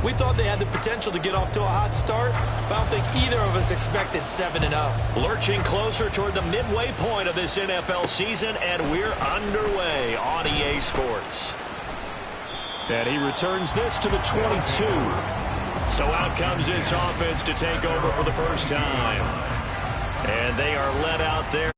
We thought they had the potential to get off to a hot start, but I don't think either of us expected 7-0. Lurching closer toward the midway point of this NFL season, and we're underway on EA Sports. And he returns this to the 22. So out comes this offense to take over for the first time. And they are let out there.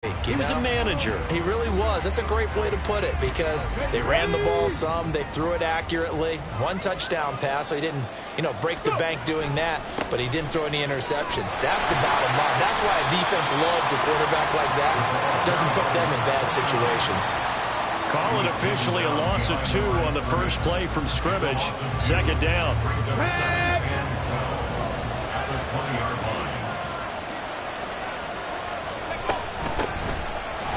He was a manager. He really was. That's a great way to put it because they ran the ball some. They threw it accurately. One touchdown pass, so he didn't, break the bank doing that, but he didn't throw any interceptions. That's the bottom line. That's why a defense loves a quarterback like that. Doesn't put them in bad situations. Call it officially a loss of 2 on the first play from scrimmage. Second down.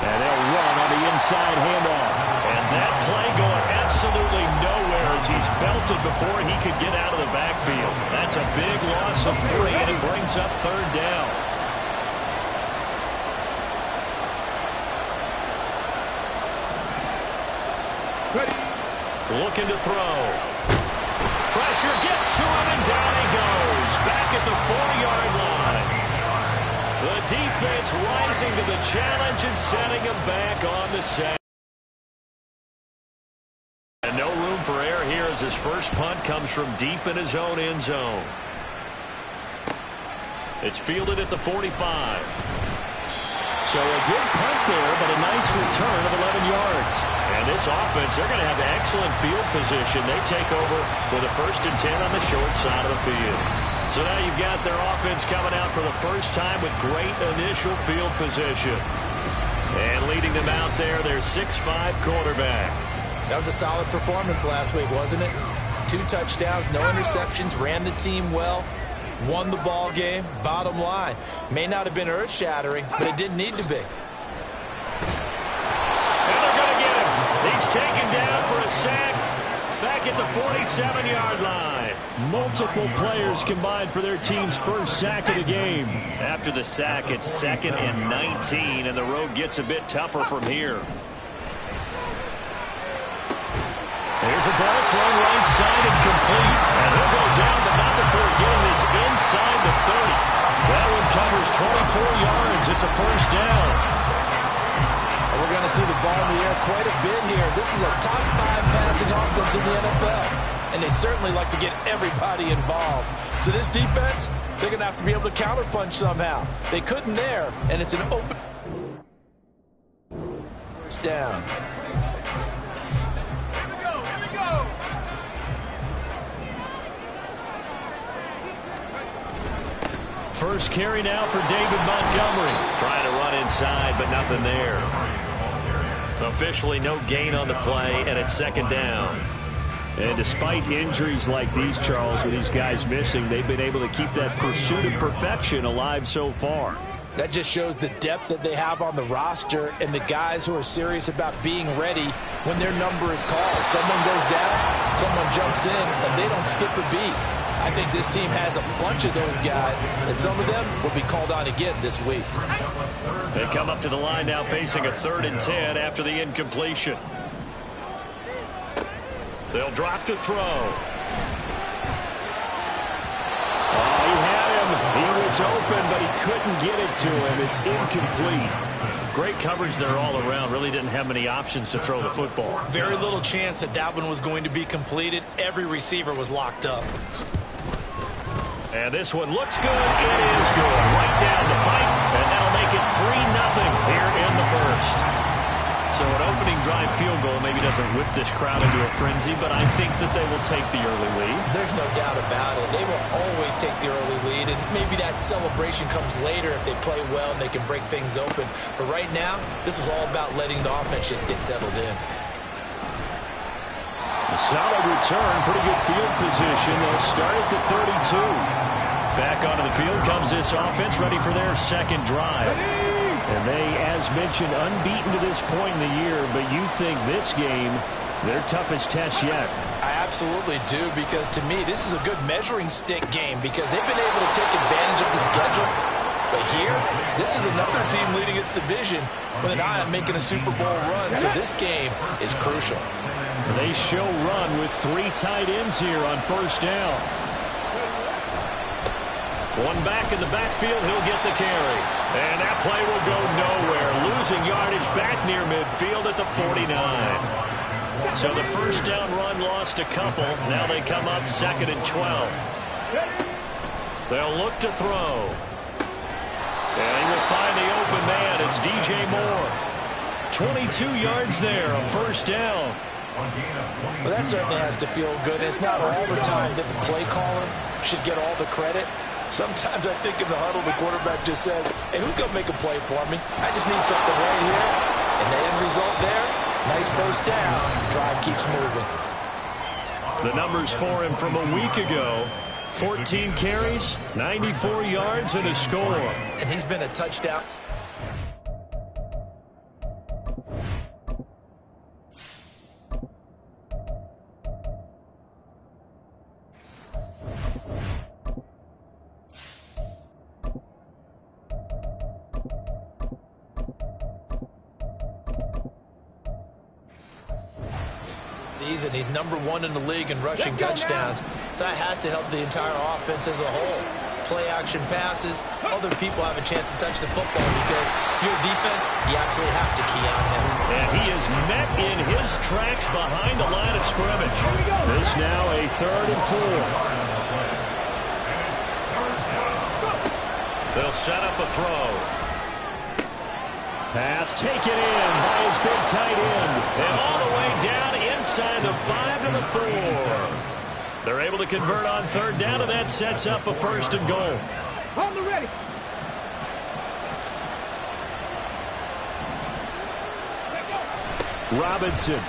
And they'll run on the inside handoff. And that play going absolutely nowhere as he's belted before he could get out of the backfield. That's a big loss of 3, and it brings up third down. Looking to throw. Pressure gets to him, and down he goes. Back at the 4-yard line. The defense rising to the challenge and setting him back on the sack. And no room for error here as his first punt comes from deep in his own end zone. It's fielded at the 45. So a good punt there, but a nice return of 11 yards. And this offense, they're going to have excellent field position. They take over with a 1st and 10 on the short side of the field. So now you've got their offense coming out for the first time with great initial field position. And leading them out there, their 6'5" quarterback. That was a solid performance last week, wasn't it? 2 touchdowns, no interceptions, ran the team well, won the ball game. Bottom line, may not have been earth-shattering, but it didn't need to be. And they're going to get him. He's taken down for a sack back at the 47-yard line. Multiple players combined for their team's first sack of the game. After the sack, it's 2nd and 19, and the road gets a bit tougher from here. There's a ball thrown right side and complete. And he'll go down, but not before getting this inside the 30. That one covers 24 yards. It's a first down. And we're going to see the ball in the air quite a bit here. This is a top 5 passing offense in the NFL. And they certainly like to get everybody involved. So this defense, they're going to have to be able to counterpunch somehow. They couldn't there, and it's an open first down. First carry now for David Montgomery. Trying to run inside, but nothing there. Officially no gain on the play, and it's 2nd down. And despite injuries like these, Charles, with these guys missing, they've been able to keep that pursuit of perfection alive so far. That just shows the depth that they have on the roster and the guys who are serious about being ready when their number is called. Someone goes down, someone jumps in, and they don't skip a beat. I think this team has a bunch of those guys, and some of them will be called on again this week. They come up to the line now facing a 3rd and 10 after the incompletion. They'll drop to throw. Oh, he had him. He was open, but he couldn't get it to him. It's incomplete. Great coverage there all around. Really didn't have many options to throw the football. Very little chance that that one was going to be completed. Every receiver was locked up. And this one looks good. It is good. Right down the pipe. And that'll make it 3-0 here in the first. So an opening drive field goal maybe doesn't whip this crowd into a frenzy, but I think that they will take the early lead. There's no doubt about it. They will always take the early lead, and maybe that celebration comes later if they play well and they can break things open. But right now, this was all about letting the offense just get settled in. A solid return, pretty good field position. They'll start at the 32. Back onto the field comes this offense, ready for their 2nd drive. And they, as mentioned, unbeaten to this point in the year, but you think this game, their toughest test yet. I absolutely do, because to me, this is a good measuring stick game because they've been able to take advantage of the schedule. But here, this is another team leading its division with an eye on making a Super Bowl run, so this game is crucial. They show run with 3 tight ends here on first down. One back in the backfield, he'll get the carry. And that play will go nowhere. Losing yardage back near midfield at the 49. So the first down run lost a couple. Now they come up 2nd and 12. They'll look to throw. And he will find the open man. It's DJ Moore. 22 yards there, a first down. Well, that certainly has to feel good. It's not all the time that the play caller should get all the credit. Sometimes I think in the huddle, the quarterback just says, hey, who's going to make a play for me? I just need something right here. And the end result there, nice first down. Drive keeps moving. The numbers for him from a week ago. 14 carries, 94 yards, and a score. And he's been a touchdown. Season. He's #1 in the league in rushing touchdowns. So that has to help the entire offense as a whole. Play action passes. Other people have a chance to touch the football because if you're a defense, you absolutely have to key on him. And he is met in his tracks behind the line of scrimmage. This now a 3rd and 4. They'll set up a throw. Pass taken in by his big tight end. And all the way down inside the 5 to the 4. They're able to convert on 3rd down, and that sets up a 1st and goal. On the ready. Robinson.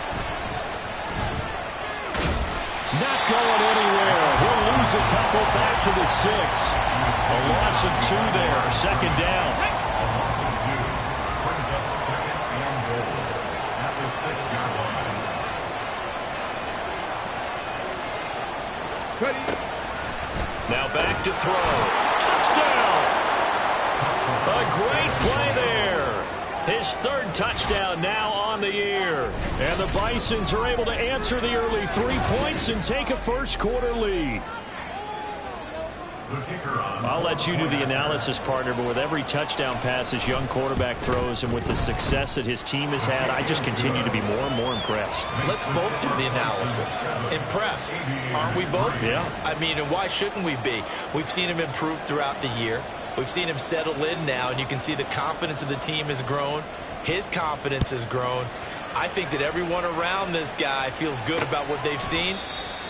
Not going anywhere. He'll lose a couple back to the 6. A loss of 2 there. 2nd down. Now back to throw. Touchdown! A great play there. His 3rd touchdown now on the year. And the Bisons are able to answer the early 3 points and take a 1st quarter lead. I'll let you do the analysis, partner, but with every touchdown pass this young quarterback throws and with the success that his team has had, I just continue to be more and more impressed. Let's both do the analysis. Impressed, aren't we both? Yeah. I mean, and why shouldn't we be? We've seen him improve throughout the year. We've seen him settle in now, and you can see the confidence of the team has grown. His confidence has grown. I think that everyone around this guy feels good about what they've seen.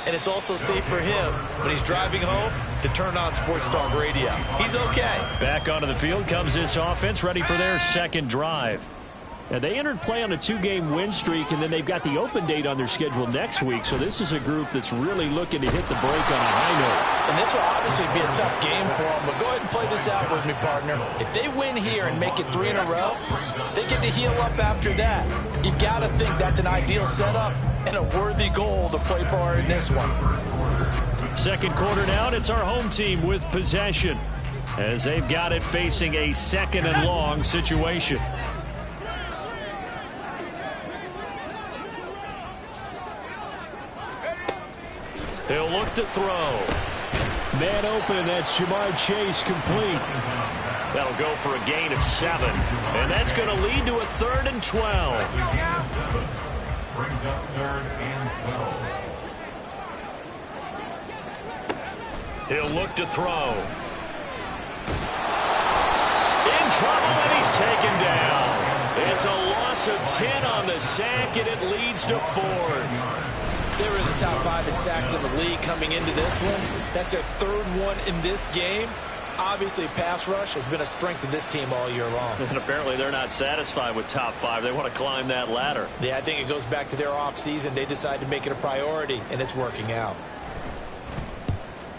And it's also safe for him when he's driving home to turn on Sports Talk Radio. He's okay. Back onto the field comes this offense, ready for their 2nd drive. Now, they entered play on a 2-game win streak, and then they've got the open date on their schedule next week. So this is a group that's really looking to hit the break on a high note. And this will obviously be a tough game for them, but go ahead and play this out with me, partner. If they win here and make it 3 in a row, they get to heal up after that. You've got to think that's an ideal setup and a worthy goal to play part in this one. 2nd quarter down, it's our home team with possession as they've got it facing a 2nd and long situation. He'll look to throw. Man open, that's Jamar Chase complete. That'll go for a gain of 7. And that's going to lead to a 3rd and 12. Brings up 3rd and 12. He'll look to throw. In trouble, and he's taken down. It's a loss of 10 on the sack, and it leads to 4th. They were in the top 5 in sacks in the league coming into this one. That's their 3rd one in this game. Obviously, pass rush has been a strength of this team all year long. And apparently they're not satisfied with top 5. They want to climb that ladder. Yeah, I think it goes back to their offseason. They decided to make it a priority, and it's working out.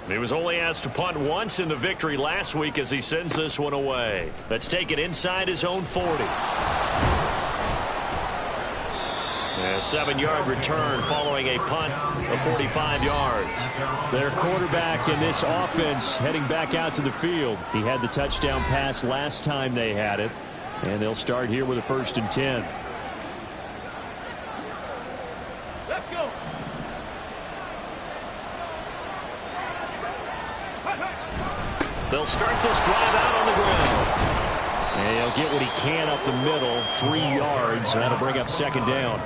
He was only asked to punt once in the victory last week as he sends this one away. Let's take it inside his own 40. A 7-yard return following a punt of 45 yards. Their quarterback in this offense heading back out to the field. He had the touchdown pass last time they had it. And they'll start here with a 1st and 10. Let's go. They'll start this drive out on the ground. And he'll get what he can up the middle, 3 yards. That'll bring up 2nd down.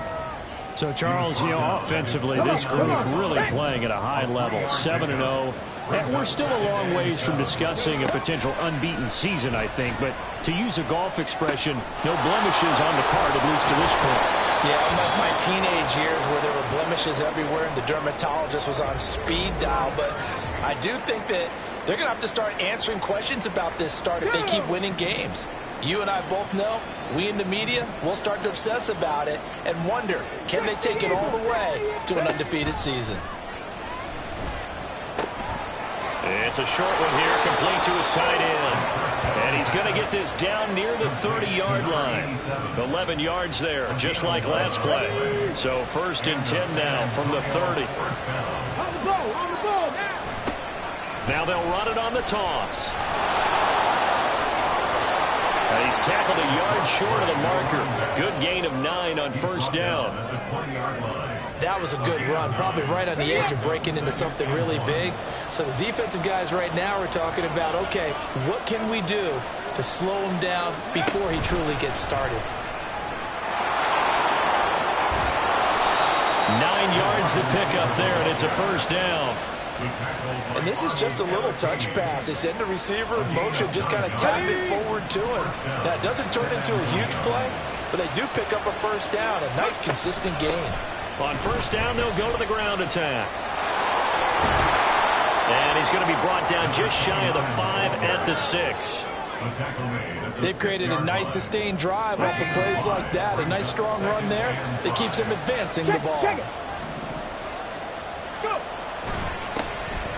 So, Charles, offensively, this group really playing at a high level, 7-0. And we're still a long ways from discussing a potential unbeaten season, I think. But to use a golf expression, no blemishes on the card, at least to this point. Yeah, unlike my teenage years where there were blemishes everywhere and the dermatologist was on speed dial. But I do think that they're going to have to start answering questions about this start if they keep winning games. You and I both know, we in the media, we'll start to obsess about it and wonder, can they take it all the way to an undefeated season? It's a short one here, complete to his tight end. And he's going to get this down near the 30-yard line. 11 yards there, just like last play. So 1st and 10 now from the 30. On the ball now. Now they'll run it on the toss. He's tackled a yard short of the marker. Good gain of 9 on 1st down. That was a good run, probably right on the edge of breaking into something really big. So the defensive guys right now are talking about, okay, what can we do to slow him down before he truly gets started? 9 yards to pick up there, and it's a 1st down. And this is just a little touch pass. They send the receiver in motion, just kind of tap it forward to him. Now, it doesn't turn into a huge play, but they do pick up a 1st down, a nice, consistent gain. On 1st down, they'll go to the ground attack. And he's going to be brought down just shy of the 5 at the 6. They've created a nice, sustained drive off of plays like that. A nice, strong run there that keeps them advancing the ball. Check it. Let's go.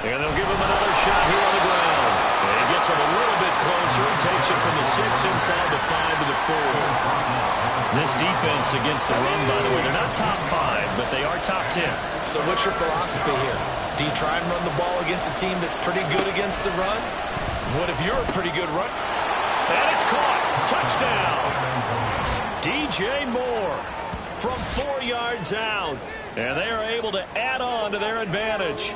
And they'll give him another shot here on the ground. And he gets him a little bit closer. He takes it from the 6 inside the 5 to the 4. This defense against the run, by the way, they're not top 5, but they are top 10. So what's your philosophy here? Do you try and run the ball against a team that's pretty good against the run? What if you're a pretty good runner? And it's caught. Touchdown. DJ Moore from 4 yards out. And they are able to add on to their advantage.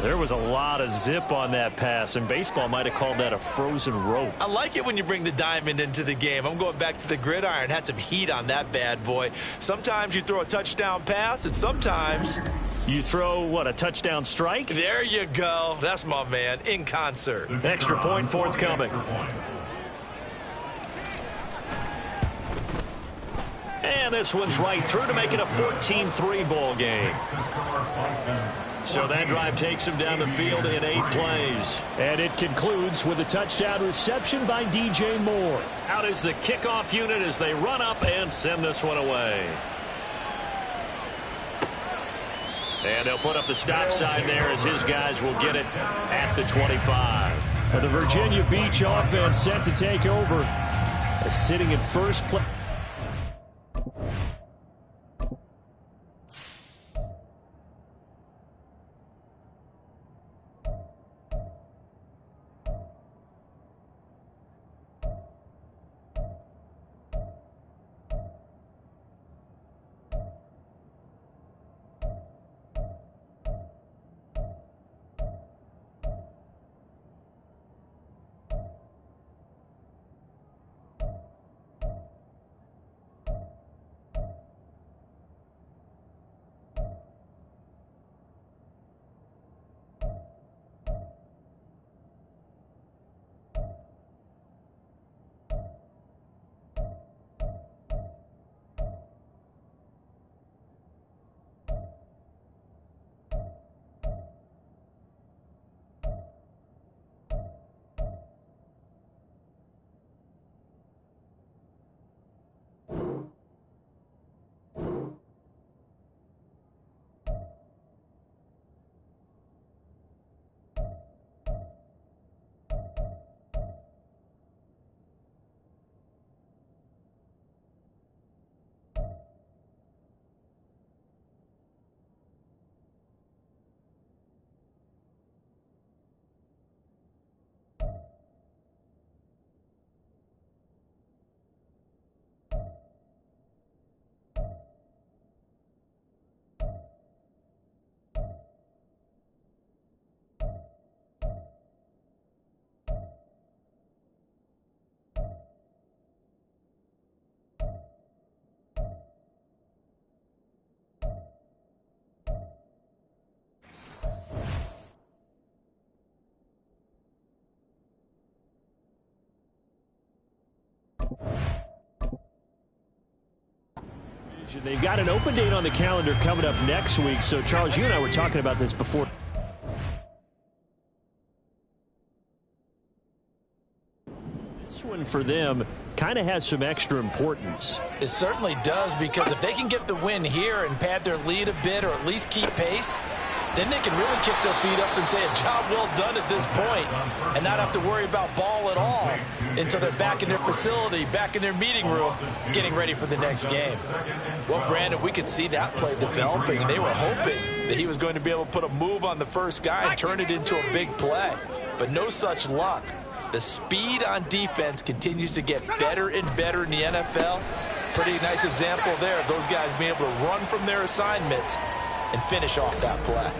There was a lot of zip on that pass, and baseball might have called that a frozen rope. I like it when you bring the diamond into the game. I'm going back to the gridiron. Had some heat on that bad boy. Sometimes you throw a touchdown pass, and sometimes you throw, what, a touchdown strike? There you go. That's my man, in concert. Extra point forthcoming. And this one's right through to make it a 14-3 ball game. So that drive takes him down the field in 8 plays. And it concludes with a touchdown reception by DJ Moore. Out is the kickoff unit as they run up and send this one away. And they'll put up the stop sign there as his guys will get it at the 25. The Virginia Beach offense set to take over. Sitting in first place. They've got an open date on the calendar coming up next week. So, Charles, you and I were talking about this before. This one for them kind of has some extra importance. It certainly does, because if they can get the win here and pad their lead a bit, or at least keep pace, then they can really kick their feet up and say a job well done at this point, and not have to worry about ball at all until they're back in their facility, back in their meeting room, getting ready for the next game. Well, Brandon, we could see that play developing, and they were hoping that he was going to be able to put a move on the first guy and turn it into a big play, but no such luck. The speed on defense continues to get better and better in the NFL. Pretty nice example there of those guys being able to run from their assignments and finish off that play.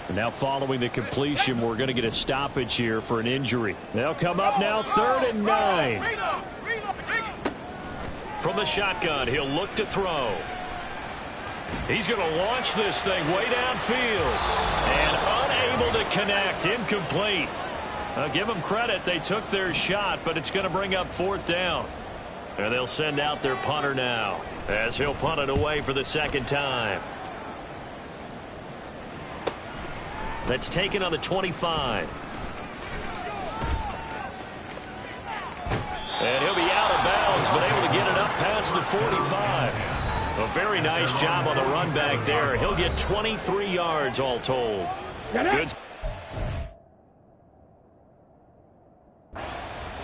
And now following the completion, we're going to get a stoppage here for an injury. They'll come up now, 3rd and 9. From the shotgun, he'll look to throw. He's going to launch this thing way downfield. And unable to connect, incomplete. I'll give them credit, they took their shot, but it's going to bring up 4th down. And they'll send out their punter now, as he'll punt it away for the 2nd time. That's taken on the 25. And he'll be out of bounds, but able to get it up past the 45. A very nice job on the run back there. He'll get 23 yards all told. Good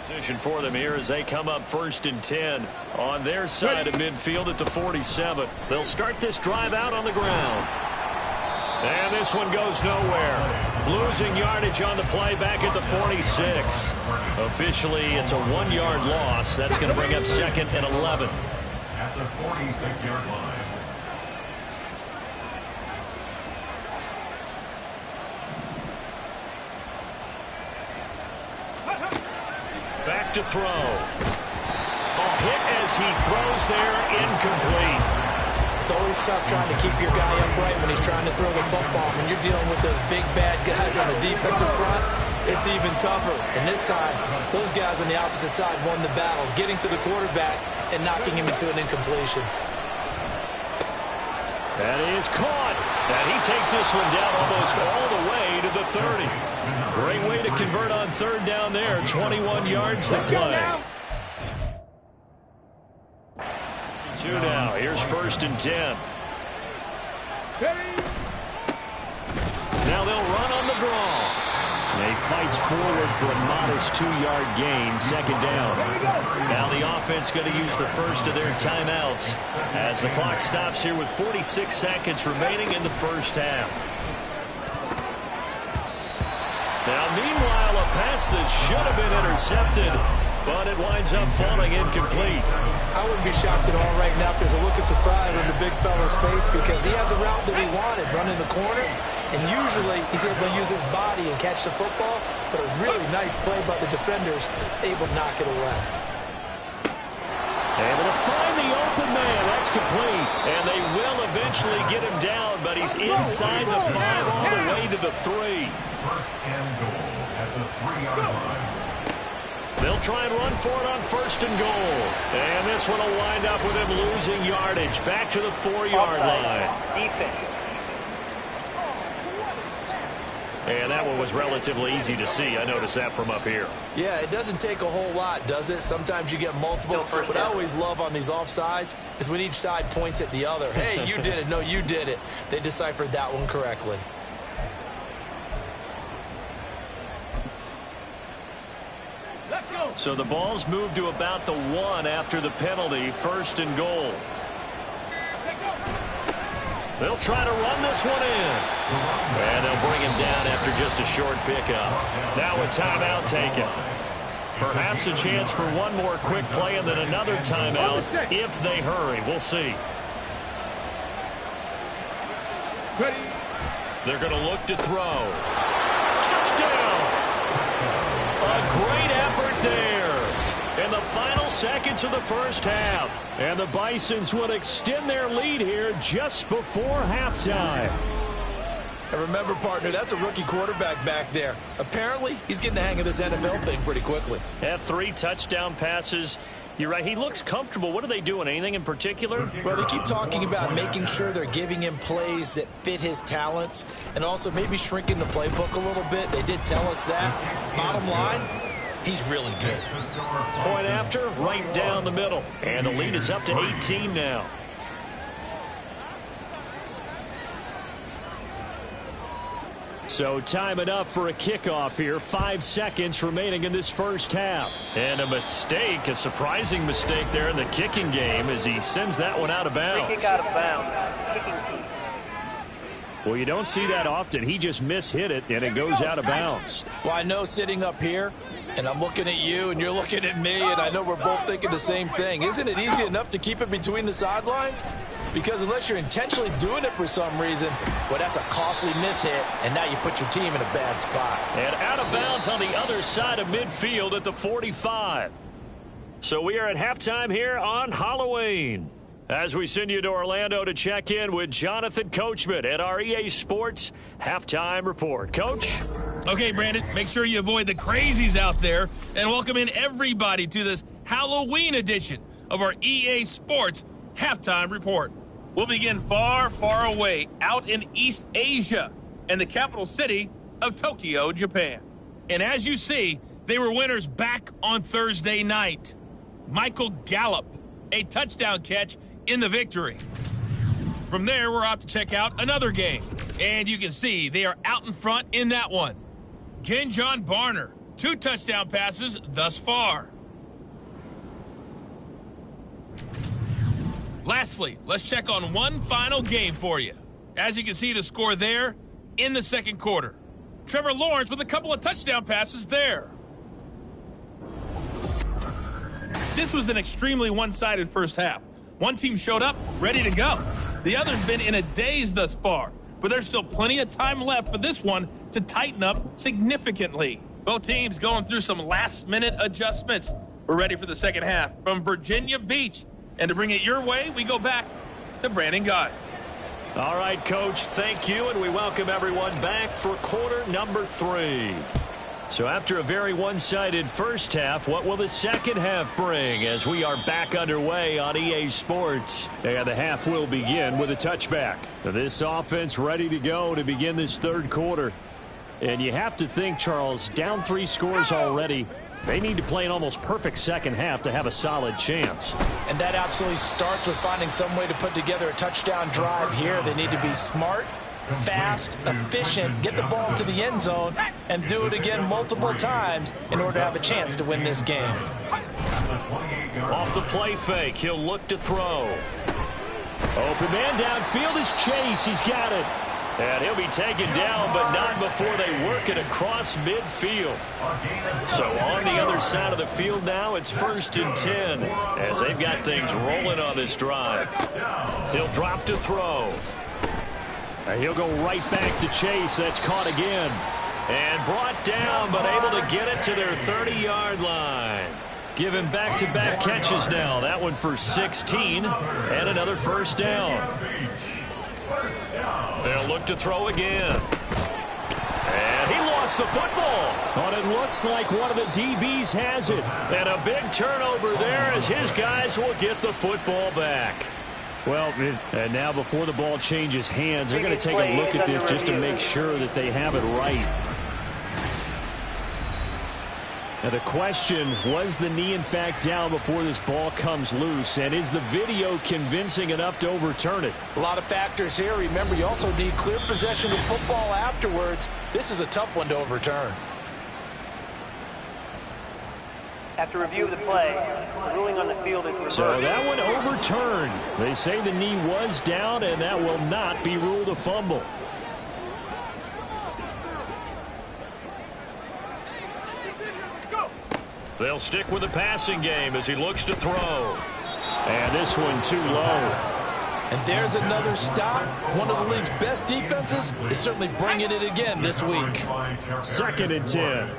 position for them here as they come up 1st and 10 on their side of midfield at the 47. They'll start this drive out on the ground. And this one goes nowhere. Losing yardage on the play back at the 46. Officially, it's a 1-yard loss. That's going to bring up 2nd and 11. At the 46-yard line. Back to throw. A hit as he throws there, incomplete. It's always tough trying to keep your guy upright when he's trying to throw the football. When you're dealing with those big, bad guys on the defensive front, it's even tougher. And this time, those guys on the opposite side won the battle, getting to the quarterback and knocking him into an incompletion. That is caught. And he takes this one down almost all the way to the 30. Great way to convert on 3rd down there. 21 yards to play. 2 now. Here's 1st and 10. Now they'll run on the draw. And he fights forward for a modest 2-yard gain, 2nd down. Now the offense going to use the first of their timeouts as the clock stops here with 46 seconds remaining in the first half. Now, meanwhile, a pass that should have been intercepted, but it winds up falling incomplete. I wouldn't be shocked at all right now if there's a look of surprise on the big fella's face, because he had the route that he wanted, running the corner, and usually he's able to use his body and catch the football, but a really nice play by the defenders, able to knock it away. Able to find the open man. That's complete. And they will eventually get him down, but he's inside the 5 all the way to the 3. 1st and goal at the 3-yard line. They'll try and run for it on 1st and goal. And this one will wind up with him losing yardage back to the 4-yard line. And that one was relatively easy to see. I noticed that from up here. Yeah, it doesn't take a whole lot, does it? Sometimes you get multiples. What I always love on these offsides is when each side points at the other. Hey, you did it. No, you did it. They deciphered that one correctly. So the ball's moved to about the 1 after the penalty. 1st and goal. They'll try to run this one in. And they'll bring him down after just a short pickup. Now a timeout taken. Perhaps a chance for one more quick play and then another timeout if they hurry. We'll see. They're going to look to throw. Touchdown! A great effort there in the final seconds of the first half. And the Bisons would extend their lead here just before halftime. And remember, partner, that's a rookie quarterback back there. Apparently, he's getting the hang of this NFL thing pretty quickly. Had 3 touchdown passes You're right. He looks comfortable. What are they doing? Anything in particular? Well, they keep talking about making sure they're giving him plays that fit his talents and also maybe shrinking the playbook a little bit. They did tell us that. Bottom line, he's really good. Point after, right down the middle. And the lead is up to 18 now. So time enough for a kickoff here. 5 seconds remaining in this first half. And a mistake, a surprising mistake there in the kicking game as he sends that one out of bounds. Free kick out of bounds. Kicking team. Well, you don't see that often. He just mishit it, and it goes out of bounds. Well, I know sitting up here, and I'm looking at you, and you're looking at me, and I know we're both thinking the same thing. Isn't it easy enough to keep it between the sidelines? Because unless you're intentionally doing it for some reason, well, that's a costly mishit, and now you put your team in a bad spot. And out of bounds on the other side of midfield at the 45. So we are at halftime here on Halloween. As we send you to Orlando to check in with Jonathan Coachman at our EA Sports Halftime Report. Coach? Okay, Brandon, make sure you avoid the crazies out there and welcome in everybody to this Halloween edition of our EA Sports Halftime Report. We'll begin far, far away out in East Asia and the capital city of Tokyo, Japan. And as you see, they were winners back on Thursday night. Michael Gallup, a touchdown catch in the victory. From there, we're off to check out another game. And you can see they are out in front in that one. Genjon Barner, 2 touchdown passes thus far. Lastly, let's check on one final game for you. As you can see the score there in the second quarter. Trevor Lawrence with a couple of touchdown passes there. This was an extremely one-sided first half. One team showed up, ready to go. The other's been in a daze thus far, but there's still plenty of time left for this one to tighten up significantly. Both teams going through some last-minute adjustments. We're ready for the second half from Virginia Beach. And to bring it your way, we go back to Brandon Gott. All right, Coach, thank you, and we welcome everyone back for quarter number 3. So after a very one-sided first half, what will the second half bring as we are back underway on EA Sports? And the half will begin with a touchback. This offense ready to go to begin this third quarter. And you have to think, Charles, down 3 scores already. They need to play an almost perfect second half to have a solid chance. And that absolutely starts with finding some way to put together a touchdown drive here. They need to be smart, fast, efficient, get the ball to the end zone, and do it again multiple times in order to have a chance to win this game. Off the play fake, he'll look to throw. Open man downfield is Chase. He's got it. And he'll be taken down, but not before they work it across midfield. So on the other side of the field now, it's 1st and 10 as they've got things rolling on this drive. He'll drop to throw. And he'll go right back to Chase. That's caught again. And brought down, but able to get it to their 30-yard line. Given back-to-back catches now. That one for 16 and another first down. They'll look to throw again. And he lost the football. But it looks like one of the DBs has it. And a big turnover there as his guys will get the football back. Well, and now before the ball changes hands, they're going to take a look at this just to make sure that they have it right. Now the question, was the knee in fact down before this ball comes loose? And is the video convincing enough to overturn it? A lot of factors here. Remember, you also need clear possession of football afterwards. This is a tough one to overturn. After review of the play, the ruling on the field is reversed. So that one overturned. They say the knee was down, and that will not be ruled a fumble. They'll stick with the passing game as he looks to throw. And this one too low. And there's another stop. One of the league's best defenses is certainly bringing it again this week. 2nd and 10.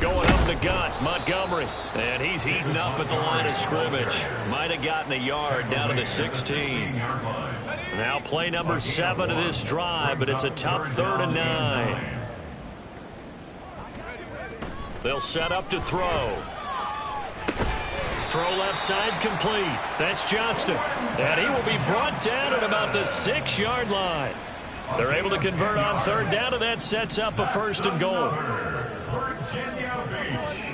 Going up the gut, Montgomery. And he's heating up at the line of scrimmage. Might have gotten a yard down to the 16. Now play number 7 of this drive, but it's a tough 3rd and 9. They'll set up to throw. Throw left side complete. That's Johnston. And he will be brought down at about the 6-yard line. They're able to convert on third down, and that sets up a 1st and goal. Virginia Beach,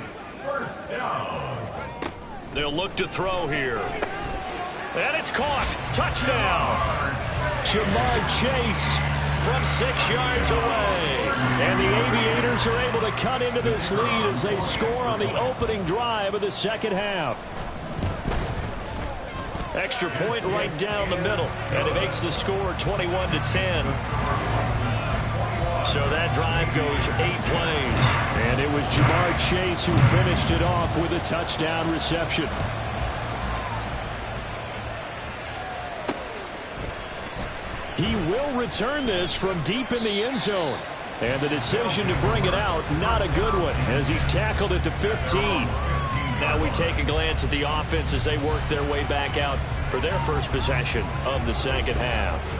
1st down. They'll look to throw here. And it's caught. Touchdown. Jamar Chase from 6 yards away. And the Aviators are able to cut into this lead as they score on the opening drive of the second half. Extra point right down the middle, and it makes the score 21-10. So that drive goes 8 plays. And it was Jamar Chase who finished it off with a touchdown reception. He will return this from deep in the end zone. And the decision to bring it out, not a good one, as he's tackled at the 15. Now we take a glance at the offense as they work their way back out for their first possession of the second half.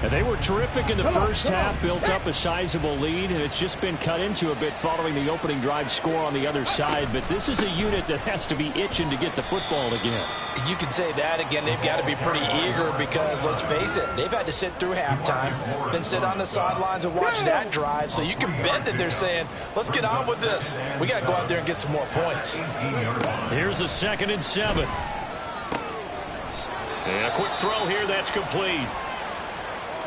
And they were terrific in the first half, built up a sizable lead, and it's just been cut into a bit following the opening drive score on the other side. But this is a unit that has to be itching to get the football again. You can say that again. They've got to be pretty eager because, let's face it, they've had to sit through halftime, then sit on the sidelines and watch that drive. So you can bet that they're saying, let's get on with this. We got to go out there and get some more points. Here's a 2nd and 7. And a quick throw here that's complete.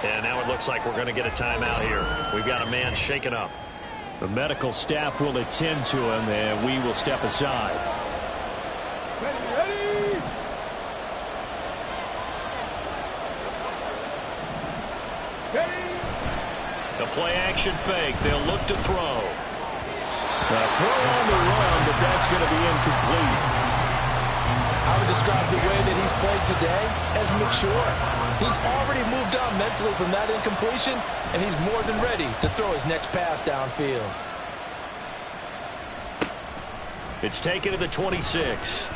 And now it looks like we're going to get a timeout here. We've got a man shaken up. The medical staff will attend to him, and we will step aside. Ready. The play action fake. They'll look to throw. A throw on the run, but that's going to be incomplete. I would describe the way that he's played today as mature. He's already moved on mentally from that incompletion, and he's more than ready to throw his next pass downfield. It's taken to the 26.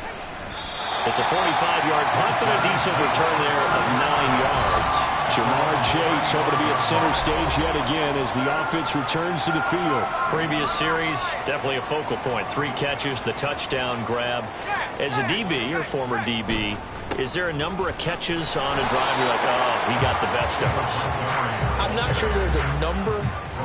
It's a 45-yard punt and a decent return there of 9 yards. Jamar Chase hoping to be at center stage yet again as the offense returns to the field. Previous series, definitely a focal point. 3 catches, the touchdown grab. As a DB, or former DB, is there a number of catches on a drive you're like, oh, he got the best of us? I'm not sure there's a number,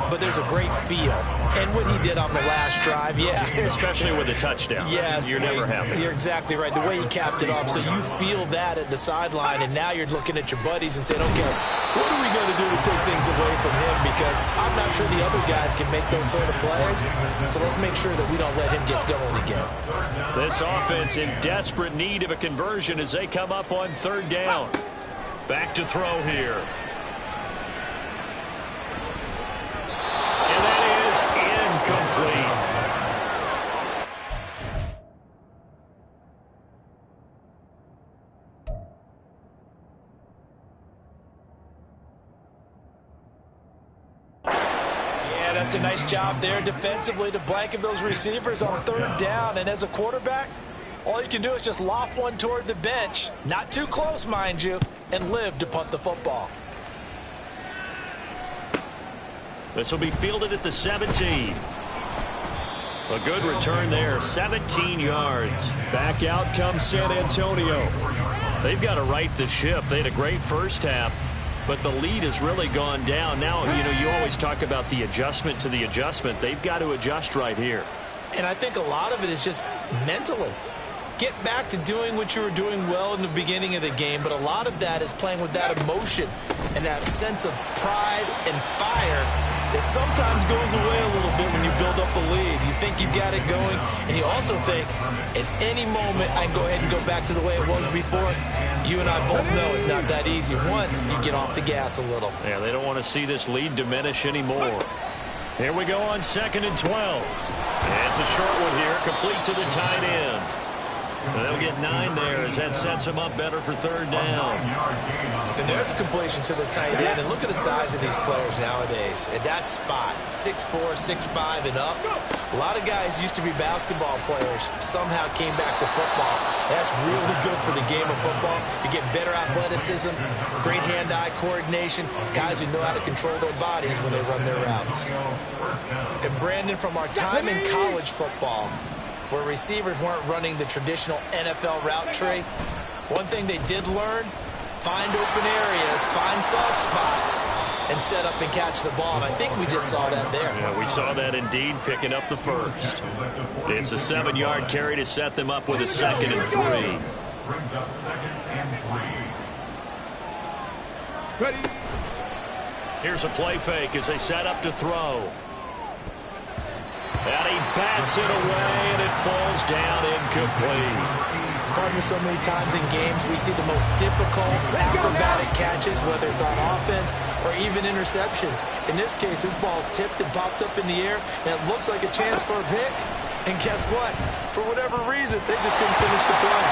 but there's a great feel. And what he did on the last drive, yeah. Especially with a touchdown. Yes. You're never happy. You're exactly right. The way he capped it off, so you feel that at the sideline, and now you're looking at your buddies and saying, okay, what are we going to do to take things away from him? Because I'm not sure the other guys can make those sort of plays. So let's make sure that we don't let him get going again. This offense in desperate need of a conversion as they come up on 3rd down. Back to throw here. And that is incomplete. Yeah, that's a nice job there defensively to blanket those receivers on 3rd down. And as a quarterback, all you can do is just loft one toward the bench. Not too close, mind you, and live to punt the football. This will be fielded at the 17. A good return there, 17 yards. Back out comes San Antonio. They've got to right the ship. They had a great first half, but the lead has really gone down. Now, you always talk about the adjustment to the adjustment. They've got to adjust right here. And I think a lot of it is just mentally. Get back to doing what you were doing well in the beginning of the game, but a lot of that is playing with that emotion and that sense of pride and fire that sometimes goes away a little bit when you build up a lead. You think you've got it going, and you also think at any moment I can go ahead and go back to the way it was before. You and I both know it's not that easy once you get off the gas a little. Yeah, they don't want to see this lead diminish anymore. Here we go on 2nd and 12. And it's a short one here, complete to the tight end. They'll get 9 there as that sets them up better for third down. And there's a completion to the tight end. And look at the size of these players nowadays. At that spot, 6'4", 6'5", and up. A lot of guys used to be basketball players, somehow came back to football. That's really good for the game of football. You get better athleticism, great hand-eye coordination, guys who know how to control their bodies when they run their routes. And Brandon, from our time in college football, where receivers weren't running the traditional NFL route tree, one thing they did learn, find open areas, find soft spots, and set up and catch the ball. And I think we just saw that there. Yeah, we saw that indeed, picking up the first. It's a 7-yard carry to set them up with a 2nd and 3. Brings up 2nd and 3. Ready. Here's a play fake as they set up to throw. And he bats it away, and it falls down incomplete. Partner, so many times in games we see the most difficult acrobatic catches, whether it's on offense or even interceptions. In this case, this ball's tipped and popped up in the air, and it looks like a chance for a pick. And guess what? For whatever reason, they just couldn't finish the play.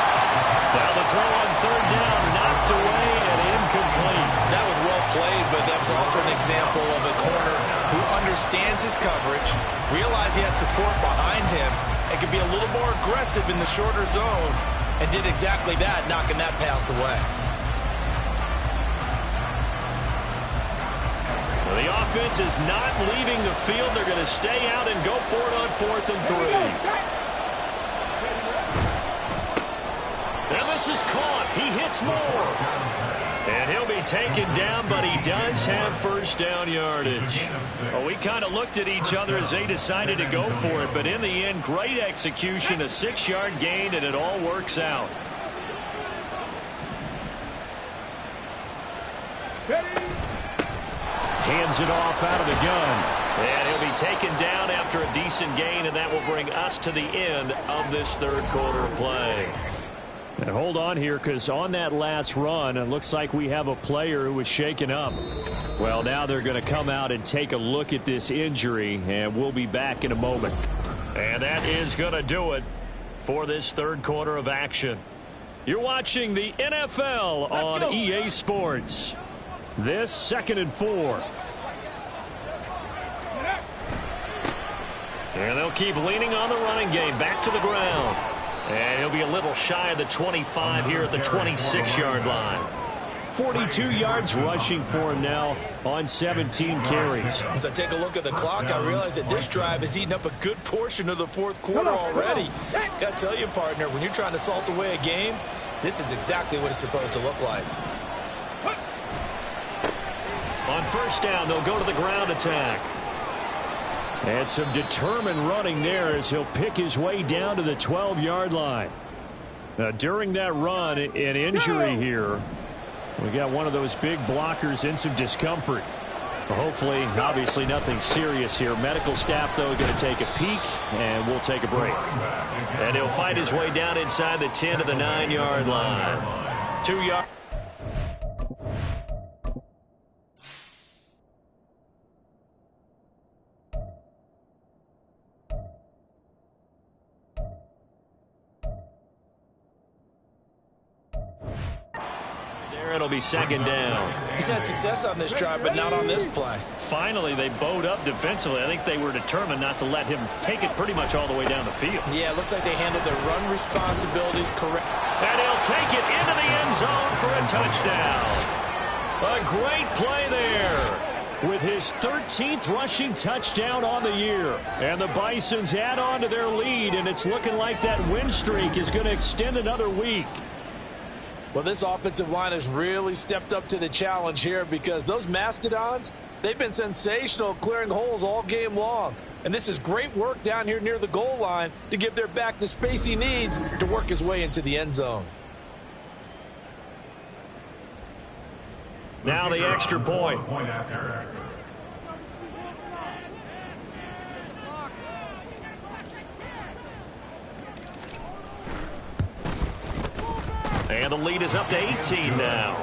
Now the throw on third down, knocked away and incomplete. That was well played, but that was also an example of a corner who understands his coverage, realized he had support behind him, and could be a little more aggressive in the shorter zone, and did exactly that, knocking that pass away. Well, the offense is not leaving the field. They're going to stay out and go for it on 4th and 3. And this is caught. He hits more. And he'll be taken down, but he does have first down yardage. Well, we kind of looked at each other as they decided to go for it, but in the end, great execution, a 6-yard gain, and it all works out. Hands it off out of the gun. And he'll be taken down after a decent gain, and that will bring us to the end of this third quarter of play. And hold on here, because on that last run, it looks like we have a player who was shaken up. Well, now they're going to come out and take a look at this injury, and we'll be back in a moment. And that is going to do it for this third quarter of action. You're watching the NFL on EA Sports. This 2nd and 4. And they'll keep leaning on the running game. Back to the ground. And he'll be a little shy of the 25 here at the 26-yard line. 42 yards rushing for him now on 17 carries. As I take a look at the clock, I realize that this drive has eaten up a good portion of the fourth quarter already. Got to tell you, partner, when you're trying to salt away a game, this is exactly what it's supposed to look like. On first down, they'll go to the ground attack. And some determined running there as he'll pick his way down to the 12-yard line. Now, during that run, an injury here. We got one of those big blockers in some discomfort. Hopefully, obviously nothing serious here. Medical staff, though, going to take a peek, and we'll take a break. And he'll fight his way down inside the 10 to the 9-yard line. 2 yards. It'll be 2nd down. He's had success on this drive, but not on this play. Finally, they bowed up defensively. I think they were determined not to let him take it pretty much all the way down the field. Yeah, it looks like they handled their run responsibilities correct. And he'll take it into the end zone for a touchdown. A great play there with his 13th rushing touchdown on the year. And the Bisons add on to their lead, and it's looking like that win streak is going to extend another week. Well, this offensive line has really stepped up to the challenge here because those Mastodons, they've been sensational clearing holes all game long. And this is great work down here near the goal line to give their back the space he needs to work his way into the end zone. Now the extra point. And the lead is up to 18 now.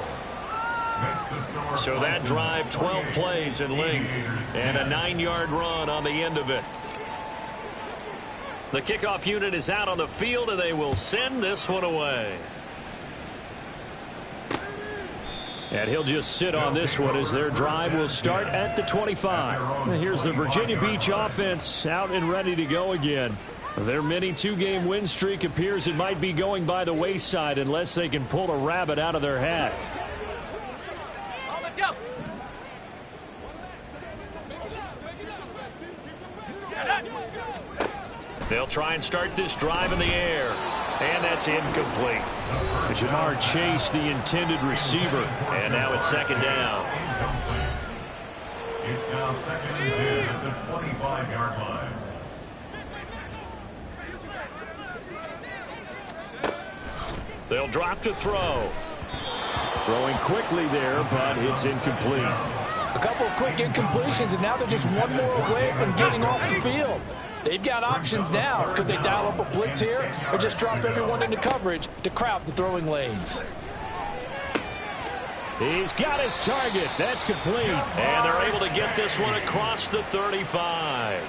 So that drive, 12 plays in length, and a 9-yard run on the end of it. The kickoff unit is out on the field, and they will send this one away. And he'll just sit on this one as their drive will start at the 25. And here's the Virginia Beach offense out and ready to go again. Their mini two-game win streak appears it might be going by the wayside unless they can pull a rabbit out of their hat. They'll try and start this drive in the air. And that's incomplete. Jamar Chase, the intended receiver. And now it's second down. It's now second and 10 at the 25-yard line. They'll drop to throw. Throwing quickly there, but it's incomplete. A couple of quick incompletions, and now they're just one more away from getting off the field. They've got options now. Could they dial up a blitz here or just drop everyone into coverage to crowd the throwing lanes? He's got his target. That's complete. And they're able to get this one across the 35.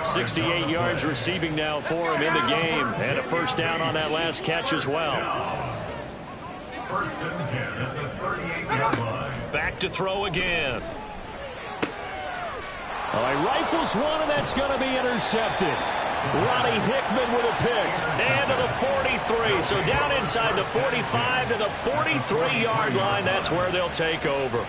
68 yards receiving now for him in the game. And a first down on that last catch as well. First and 10 at the 38-yard line. Back to throw again. Well, he rifles one, and that's going to be intercepted. Ronnie Hickman with a pick. And to the 43. So down inside the 45 to the 43-yard line. That's where they'll take over.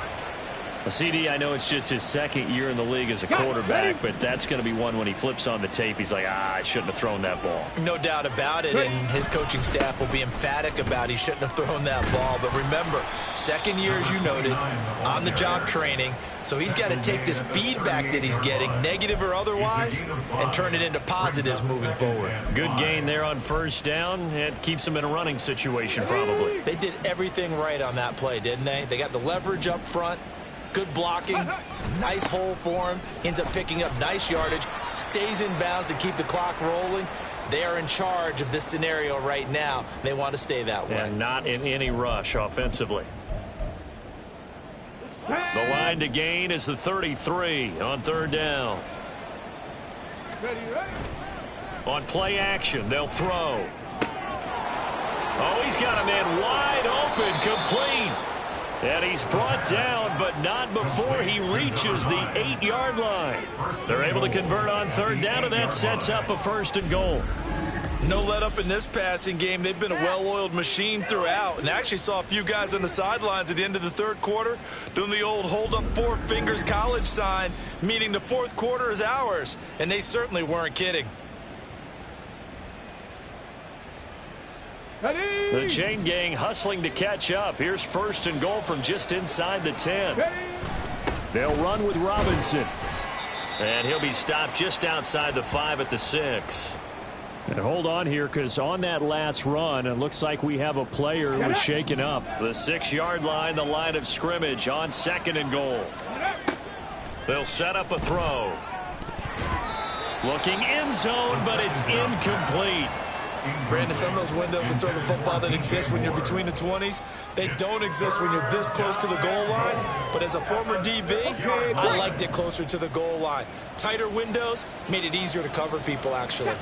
CD, I know it's just his second year in the league as a quarterback, but that's going to be one when he flips on the tape. He's like, I shouldn't have thrown that ball. No doubt about it, and his coaching staff will be emphatic about he shouldn't have thrown that ball. But remember, second year, as you noted, on-the-job training, so he's got to take this feedback that he's getting, negative or otherwise, and turn it into positives moving forward. Good gain there on first down. It keeps him in a running situation probably. They did everything right on that play, didn't they? They got the leverage up front. Good blocking, nice hole for him, ends up picking up nice yardage, stays in bounds to keep the clock rolling. They are in charge of this scenario right now. They want to stay that way. And not in any rush offensively. The line to gain is the 33 on third down. On play action, they'll throw. Oh, he's got a man wide open, complete. And he's brought down, but not before he reaches the 8-yard line. They're able to convert on third down, and that sets up a first and goal. No let up in this passing game. They've been a well-oiled machine throughout, and actually saw a few guys on the sidelines at the end of the third quarter doing the old hold up four fingers college sign, meaning the fourth quarter is ours, and they certainly weren't kidding. The chain gang hustling to catch up. Here's first and goal from just inside the 10. They'll run with Robinson. And he'll be stopped just outside the 5 at the 6. And hold on here, because on that last run, it looks like we have a player who was shaken up. The 6-yard line, the line of scrimmage on second and goal. They'll set up a throw. Looking end zone, but it's incomplete. Brandon, some of those windows to throw the football that exist when you're between the 20s, they don't exist when you're this close to the goal line. But as a former DB, I liked it closer to the goal line. Tighter windows made it easier to cover people, actually.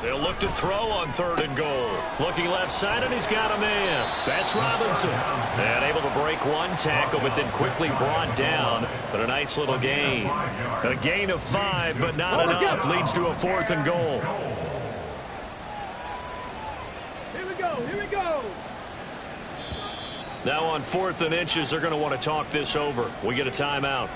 They'll look to throw on third and goal. Looking left side, and he's got a man. That's Robinson. And able to break one tackle, but then quickly brought down. But a nice little gain. A gain of 5, but not enough. Leads to a fourth and goal. Here we go. Now on 4th and inches, they're going to want to talk this over. We get a timeout.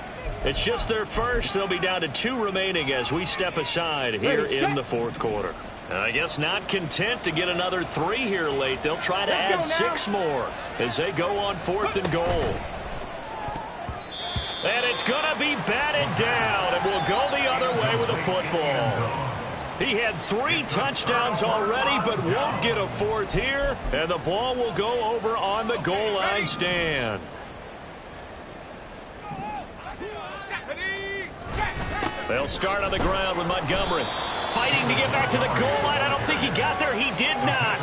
It's just their first. They'll be down to 2 remaining as we step aside here in the fourth quarter. And I guess not content to get another 3 here late. They'll try to add 6 more as they go on 4th and goal. And it's going to be batted down, and we'll go the other way with a football. He had 3 touchdowns already, but won't get a 4th here. And the ball will go over on the goal line stand. They'll start on the ground with Montgomery. fighting to get back to the goal line. I don't think he got there. He did not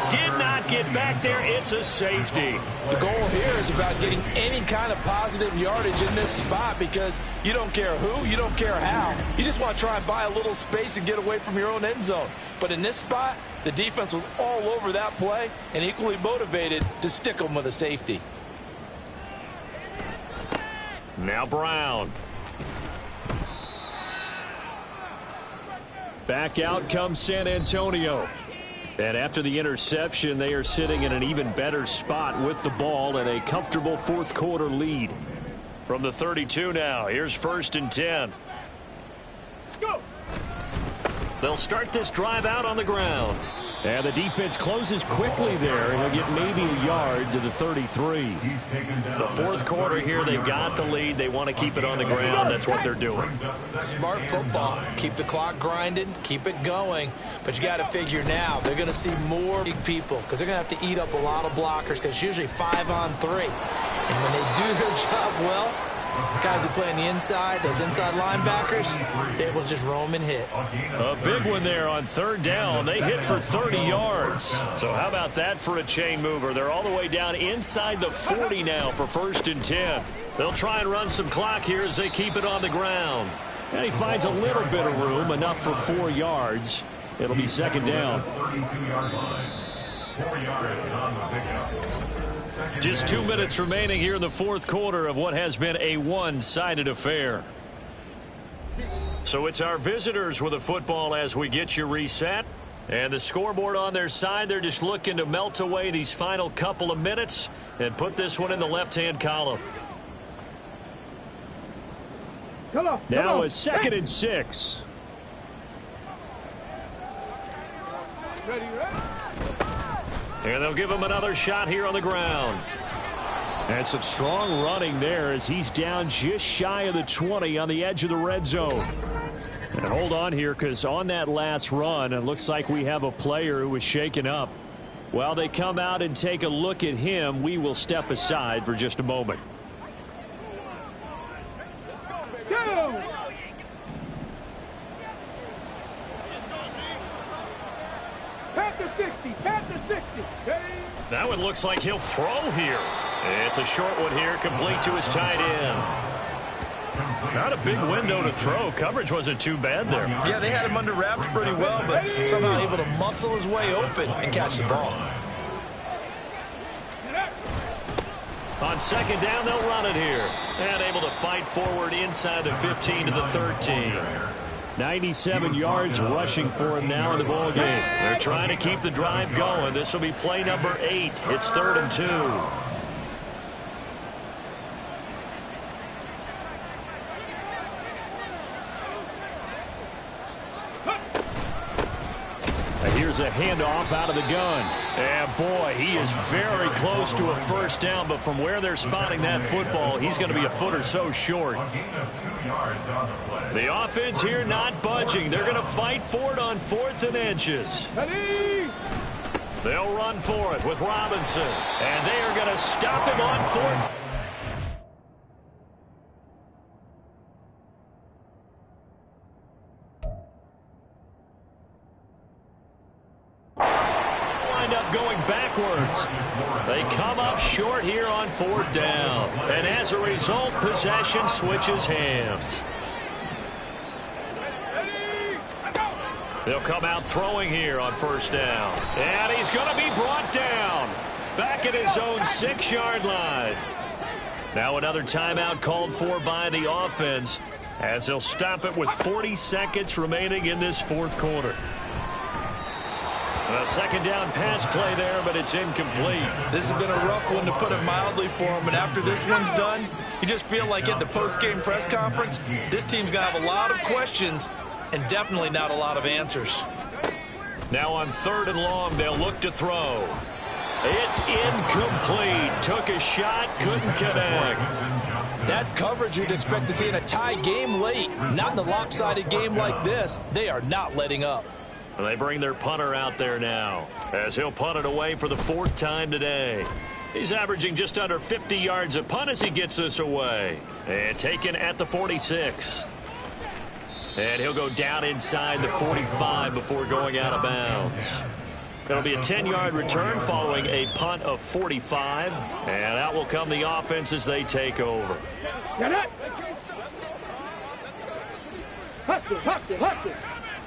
get back there. It's a safety. The goal here is about getting any kind of positive yardage in this spot because you don't care who, you don't care how. You just want to try and buy a little space and get away from your own end zone. But in this spot, the defense was all over that play and equally motivated to stick them with a safety. Now Brown. Back out comes San Antonio. And after the interception, they are sitting in an even better spot with the ball and a comfortable fourth quarter lead. From the 32 now, here's 1st and 10. Go. They'll start this drive out on the ground. And the defense closes quickly there, and he'll get maybe a yard to the 33. The fourth quarter here, they've got the lead. They want to keep it on the ground. That's what they're doing. Smart football. Keep the clock grinding. Keep it going. But you got to figure now they're going to see more big people because they're going to have to eat up a lot of blockers because it's usually 5-on-3. And when they do their job well, guys who play on the inside, those inside linebackers, they're able to just roam and hit. A big one there on 3rd down. They hit for 30 yards. So how about that for a chain mover? They're all the way down inside the 40 now for 1st and 10. They'll try and run some clock here as they keep it on the ground. And he finds a little bit of room, enough for 4 yards. It'll be 2nd down. 32-yard line. 4 yards on the pickup. Just 2 minutes remaining here in the fourth quarter of what has been a one-sided affair. So it's our visitors with the football as we get you reset. And the scoreboard on their side, they're just looking to melt away these final couple of minutes and put this one in the left-hand column. Now a 2nd and 6. Ready, ready. And they'll give him another shot here on the ground. And some strong running there as he's down just shy of the 20 on the edge of the red zone. And hold on here because on that last run, it looks like we have a player who was shaken up. While they come out and take a look at him, we will step aside for just a moment. Go! Pat the 60, pat the 60. That one looks like he'll throw here. It's a short one here, complete to his tight end. Not a big window to throw. Coverage wasn't too bad there. Yeah, they had him under wraps pretty well, but somehow able to muscle his way open and catch the ball. On 2nd down, they'll run it here. And able to fight forward inside the 15 to the 13. 97 yards rushing for him now in the ball game. They're trying to keep the drive going. This will be play number 8. It's 3rd and 2. Here's a handoff out of the gun. And boy, he is very close to a 1st down, but from where they're spotting that football, he's going to be a foot or so short. The offense here not budging. They're going to fight for it on 4th and inches. They'll run for it with Robinson. And they are going to stop him on 4th. Going backwards. They come up short here on 4th down. And as a result, possession switches hands. They'll come out throwing here on 1st down. And he's going to be brought down. Back at his own 6-yard line. Now another timeout called for by the offense as they'll stop it with 40 seconds remaining in this fourth quarter. A 2nd down pass play there, but it's incomplete. This has been a rough one, to put it mildly, for him. And after this one's done, you just feel like at the post-game press conference, this team's going to have a lot of questions and definitely not a lot of answers. Now on 3rd and long, they'll look to throw. It's incomplete. Took a shot, couldn't connect. That's coverage you'd expect to see in a tie game late. Not in a lopsided game like this. They are not letting up. And they bring their punter out there now as he'll punt it away for the 4th time today. He's averaging just under 50 yards a punt as he gets this away. And taken at the 46. And he'll go down inside the 45 before going out of bounds. That'll be a 10-yard return following a punt of 45. And out will come the offense as they take over. Get it! Hustle.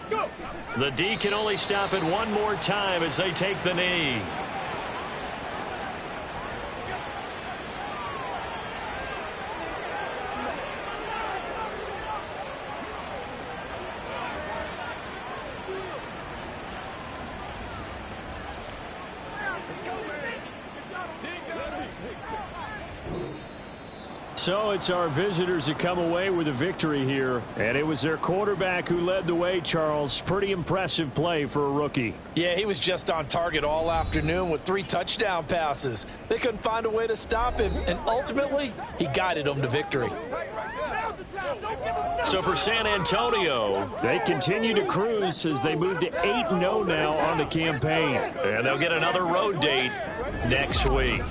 Go! The D can only stop it one more time as they take the knee. So it's our visitors that come away with a victory here. And it was their quarterback who led the way, Charles. Pretty impressive play for a rookie. Yeah, he was just on target all afternoon with 3 touchdown passes. They couldn't find a way to stop him, and ultimately, he guided them to victory. So for San Antonio, they continue to cruise as they move to 8-0 now on the campaign. And they'll get another road date next week.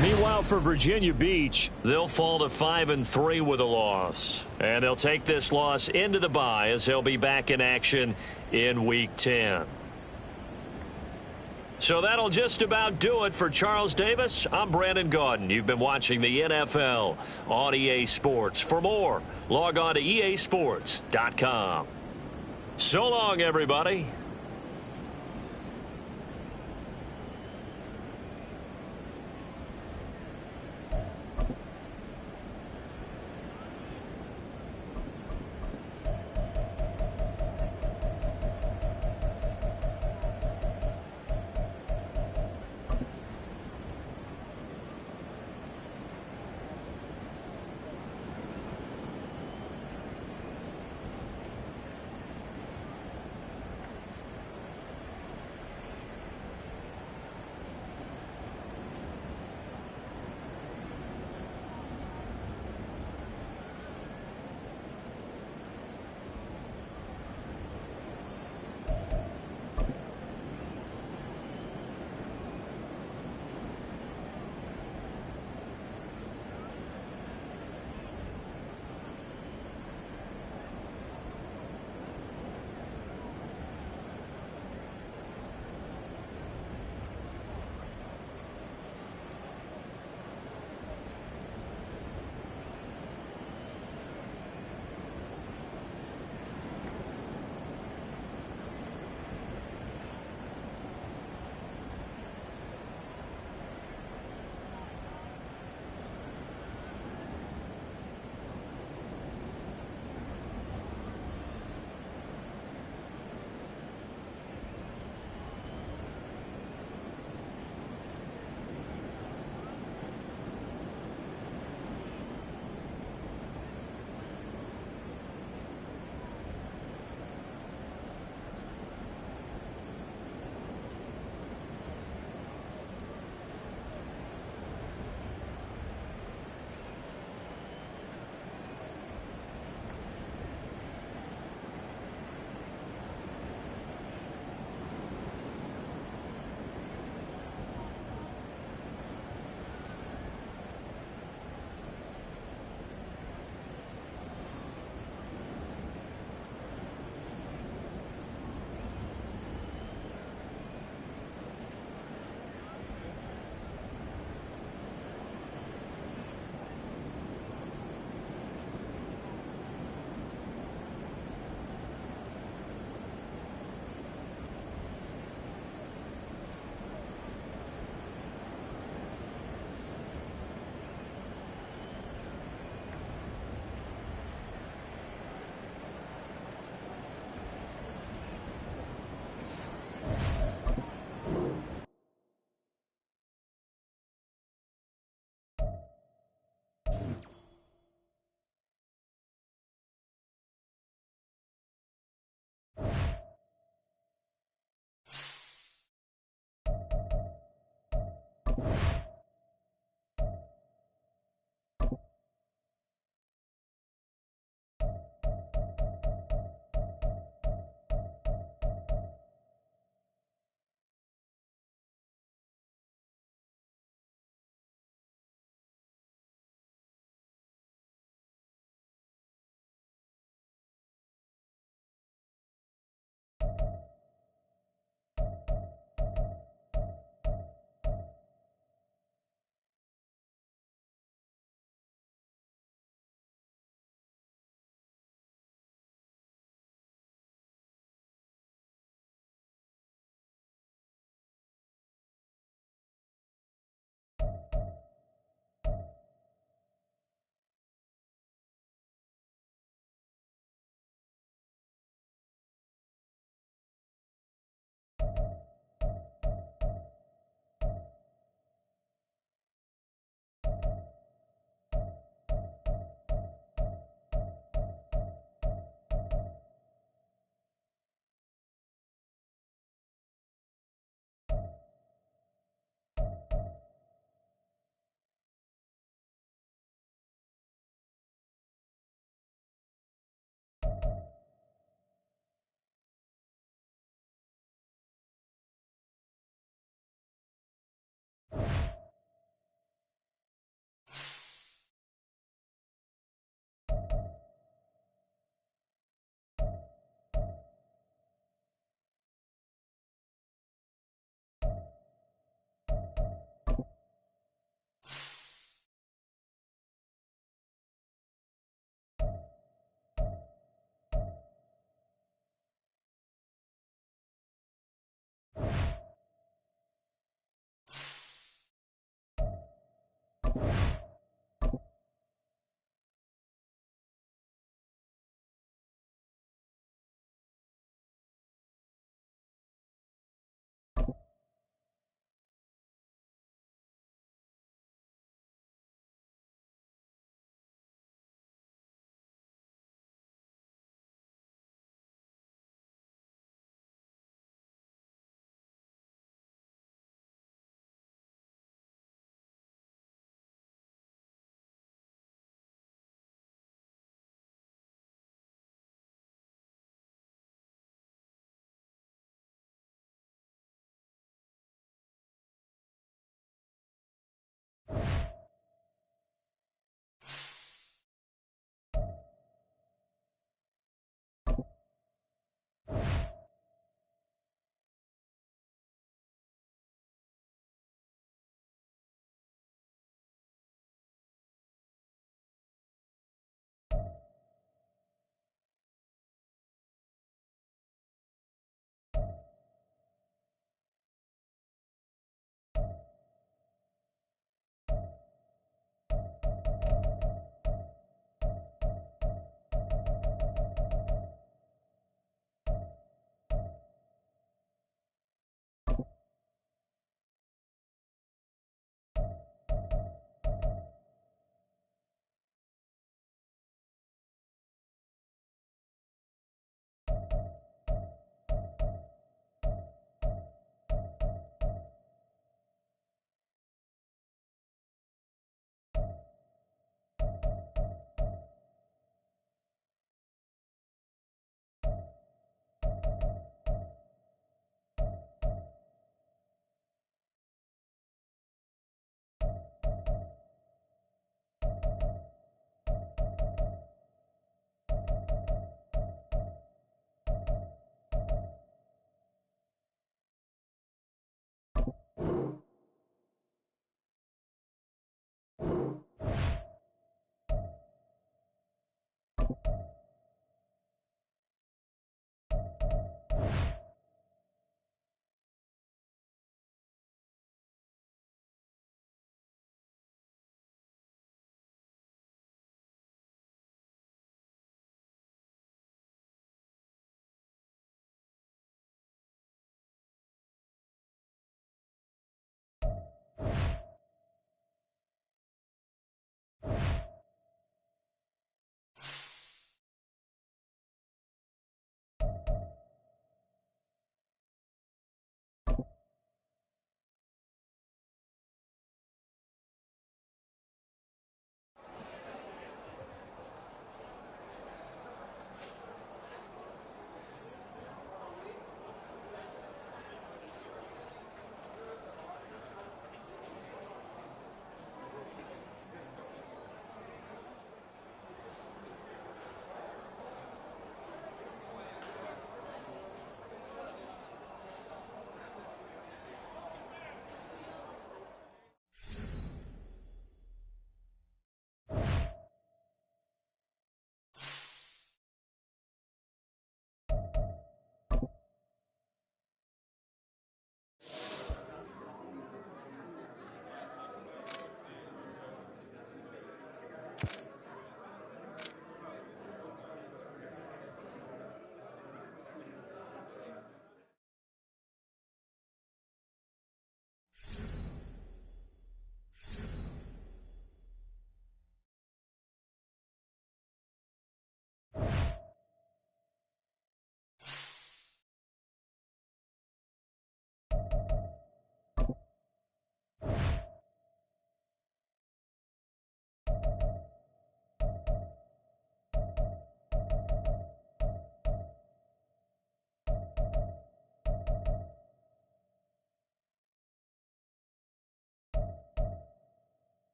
Meanwhile, for Virginia Beach, they'll fall to 5-3 with a loss. And they'll take this loss into the bye as they'll be back in action in Week 10. So that'll just about do it for Charles Davis. I'm Brandon Gaudin. You've been watching the NFL on EA Sports. For more, log on to easports.com. So long, everybody.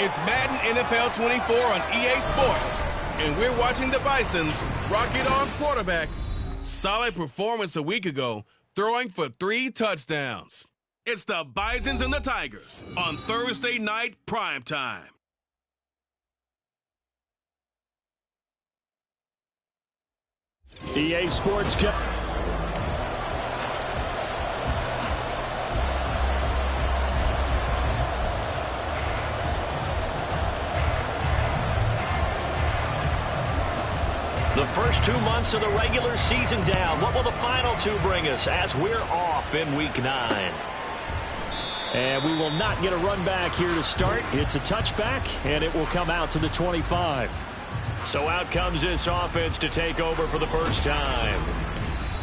It's Madden NFL 24 on EA Sports, and we're watching the Bison's rocket arm quarterback. Solid performance a week ago, throwing for 3 touchdowns. It's the Bisons and the Tigers on Thursday night primetime. EA Sports Cup. The first 2 months of the regular season down. What will the final 2 bring us as we're off in week 9? And we will not get a run back here to start. It's a touchback, and it will come out to the 25. So out comes this offense to take over for the first time.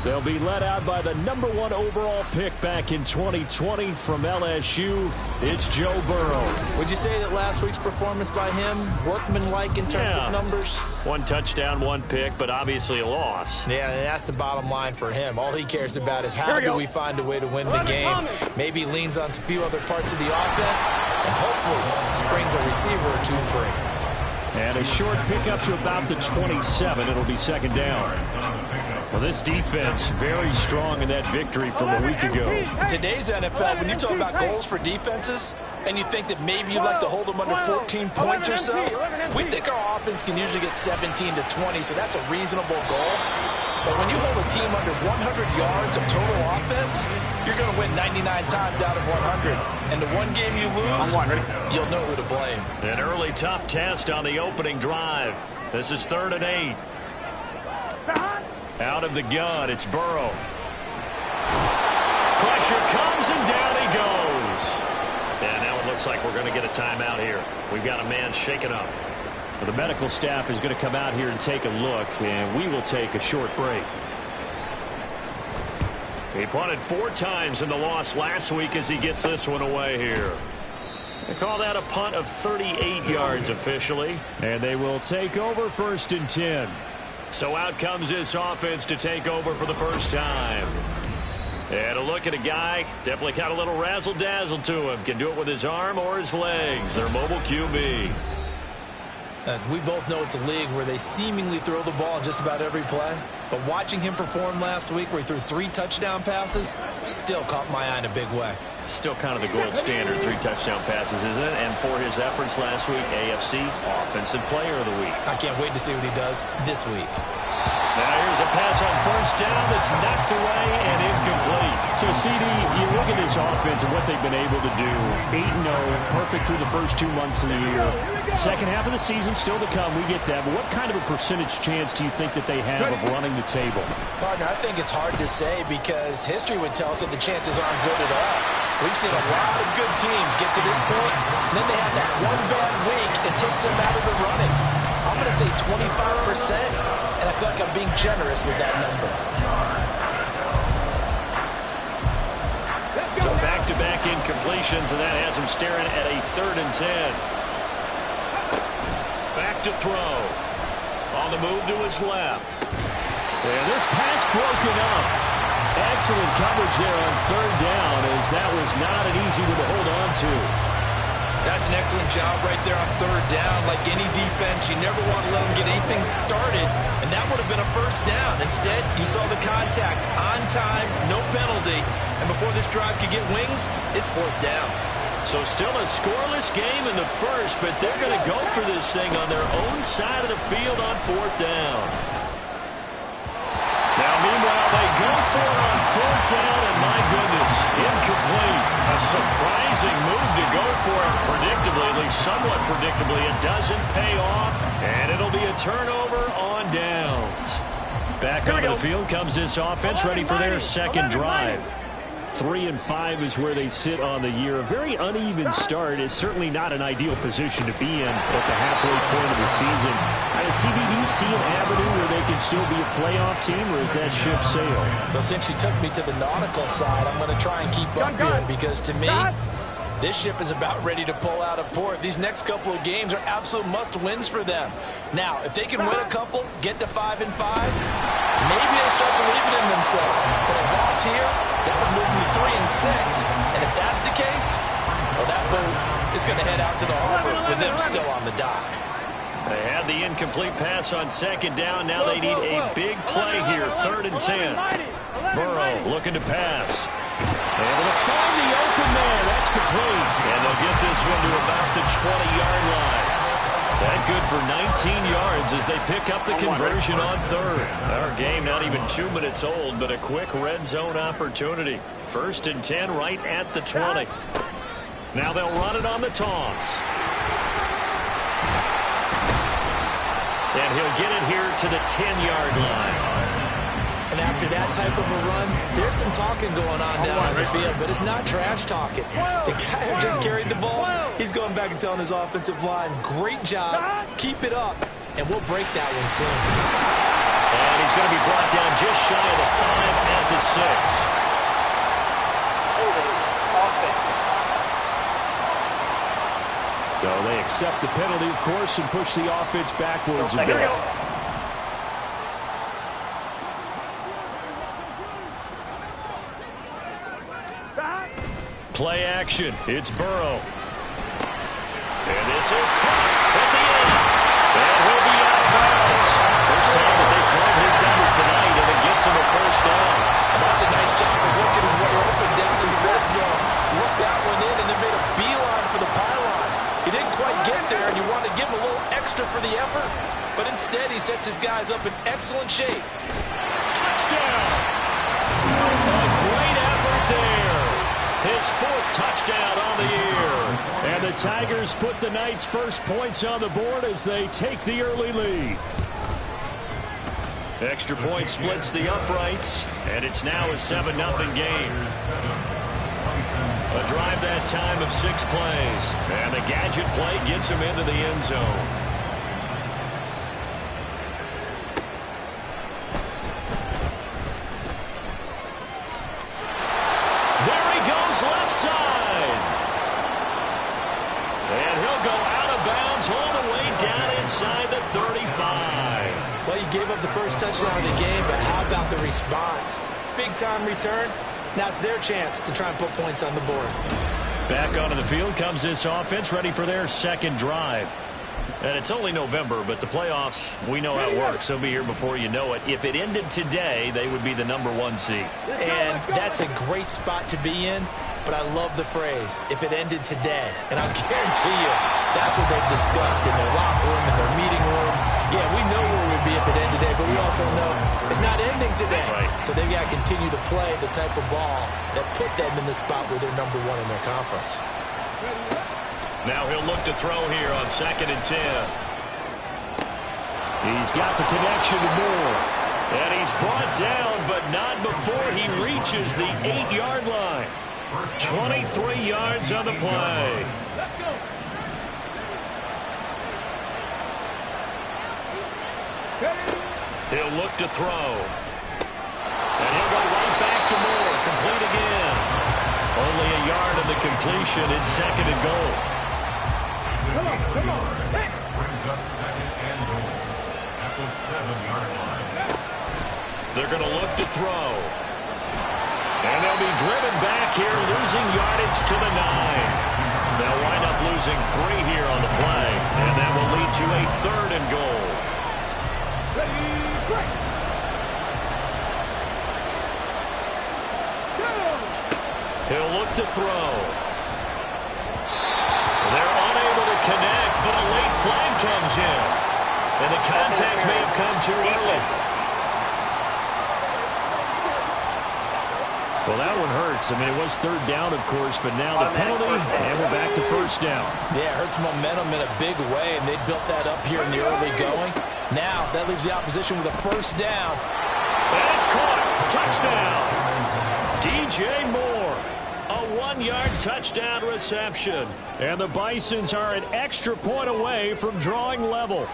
They'll be led out by the #1 overall pick back in 2020 from LSU. It's Joe Burrow. Would you say that last week's performance by him, workmanlike in terms of numbers? 1 touchdown, 1 pick, but obviously a loss. Yeah, and that's the bottom line for him. All he cares about is how do we find a way to win the game. Maybe leans on a few other parts of the offense, and hopefully springs a receiver or 2 free. And a short pickup to about the 27. It'll be second down. Well, this defense very strong in that victory from a week ago. In today's NFL, when you talk about goals for defenses, and you think that maybe you'd like to hold them under 14 points or so, we think our offense can usually get 17 to 20, so that's a reasonable goal. But when you hold a team under 100 yards of total offense, you're going to win 99 times out of 100. And the one game you lose, you'll know who to blame. An early tough test on the opening drive. This is 3rd and 8. Out of the gun, it's Burrow. Pressure comes, and down he goes. And now it looks like we're going to get a timeout here. We've got a man shaken up. Well, the medical staff is going to come out here and take a look, and we will take a short break. He punted 4 times in the loss last week as he gets this one away here. They call that a punt of 38 yards officially. And they will take over 1st and 10. So out comes this offense to take over for the first time. And a look at a guy, definitely got a little razzle-dazzle to him. Can do it with his arm or his legs. Their mobile QB. We both know it's a league where they seemingly throw the ball in just about every play. But watching him perform last week where he threw 3 touchdown passes still caught my eye in a big way. Still kind of the gold standard, 3 touchdown passes, isn't it? And for his efforts last week, AFC Offensive Player of the Week. I can't wait to see what he does this week. Now here's a pass on 1st down that's knocked away and incomplete. So, CD, you look at this offense and what they've been able to do. 8-0, perfect through the first 2 months of the year. Second half of the season still to come. We get that. But what kind of a percentage chance do you think that they have of running the table? Partner, I think it's hard to say because history would tell us that the chances aren't good at all. We've seen a lot of good teams get to this point, and then they have that one bad week that takes them out of the running. I'm going to say 25%, and I feel like I'm being generous with that number. So back-to-back incompletions, and that has him staring at a 3rd and 10. Back to throw. On the move to his left. And this pass broken up. Excellent coverage there on 3rd down, as that was not an easy one to hold on to. That's an excellent job right there on 3rd down. Like any defense, you never want to let them get anything started, and that would have been a 1st down. Instead, you saw the contact on time, no penalty, and before this drive could get wings, it's 4th down. So still a scoreless game in the first, but they're going to go for this thing on their own side of the field on 4th down. Now, meanwhile, they go for it on 4th down, and my goodness, incomplete. A surprising move to go for it predictably, at least somewhat predictably. It doesn't pay off, and it'll be a turnover on downs. Back onto the field comes this offense, ready for their second drive. 3-5 is where they sit on the year. A very uneven start is certainly not an ideal position to be in at the halfway point of the season. CB, do you see an avenue where they can still be a playoff team, or is that ship sailed? Well, since you took me to the nautical side, I'm going to try and keep up here because to me, this ship is about ready to pull out of port. These next couple of games are absolute must-wins for them. Now, if they can win a couple, get to 5-5, maybe they start believing in themselves. But a loss here, that would move them to 3-6. And if that's the case, Well, that boat is going to head out to the harbor with them still on the dock. They had the incomplete pass on second down. Now they need a big play here, 3rd and 10. Burrow looking to pass. Able to find the open man. That's complete. And they'll get this one to about the 20-yard line. That good for 19 yards as they pick up the conversion on 3rd. Our game not even 2 minutes old, but a quick red zone opportunity. 1st and 10 right at the 20. Now they'll run it on the toss. And he'll get it here to the 10-yard line. And after that type of a run, there's some talking going on down on the field, but it's not trash talking. The guy who just carried the ball, he's going back and telling his offensive line, great job, keep it up, and we'll break that one soon. And he's going to be brought down just shy of the 5 at the 6. So they accept the penalty, of course, and push the offense backwards a bit. Play action. It's Burrow. And this is caught at the end. And he'll be out of bounds. First time that they called his number tonight, and it gets him a first down. And that's a nice job of working his way open down in the red zone. Looked that one in and then made a beeline for the pylon. He didn't quite get there, and you wanted to give him a little extra for the effort. But instead, he sets his guys up in excellent shape. Touchdown! A great effort there. His 4th touchdown on the year. And the Tigers put the Knights' first points on the board as they take the early lead. Extra point splits the uprights, and it's now a 7-0 game. A drive that time of 6 plays. And the gadget play gets him into the end zone. There he goes left side. And he'll go out of bounds all the way down inside the 35. Well, you gave up the first touchdown of the game, but how about the response? Big-time return. Now it's their chance to try and put points on the board. Back onto the field comes this offense, ready for their second drive. And it's only November, but the playoffs, we know how it works. They'll be here before you know it. If it ended today, they would be the #1 seed. And that's a great spot to be in, but I love the phrase, if it ended today. And I guarantee you, that's what they've discussed in their locker room, in their meeting rooms. Yeah, we know where we'd be if it ended today, but we also know it's not ending today. Right. So they've got to continue to play the type of ball that put them in the spot where they're #1 in their conference. Now he'll look to throw here on 2nd and 10. He's got the connection to Moore. And he's brought down, but not before he reaches the 8-yard line. 23 yards on the play. He'll look to throw. And he'll go right back to Moore. Complete again. Only a yard of the completion. It's 2nd and goal. Come on. Hey. Brings up 2nd and goal at the 7-yard line. They're going to look to throw. And they'll be driven back here, losing yardage to the 9. They'll wind up losing 3 here on the play. And that will lead to a 3rd and goal. Ready, break. He'll look to throw. They're unable to connect, but a late flag comes in. And the contact may have come too early. Well, that one hurts. I mean, it was 3rd down, of course, but now the penalty, and we're back to 1st down. Yeah, it hurts momentum in a big way, and they built that up here in the early going. Now, that leaves the opposition with a 1st down. And it's caught. Touchdown. DJ Moore. A 1-yard touchdown reception. And the Bisons are an extra point away from drawing level.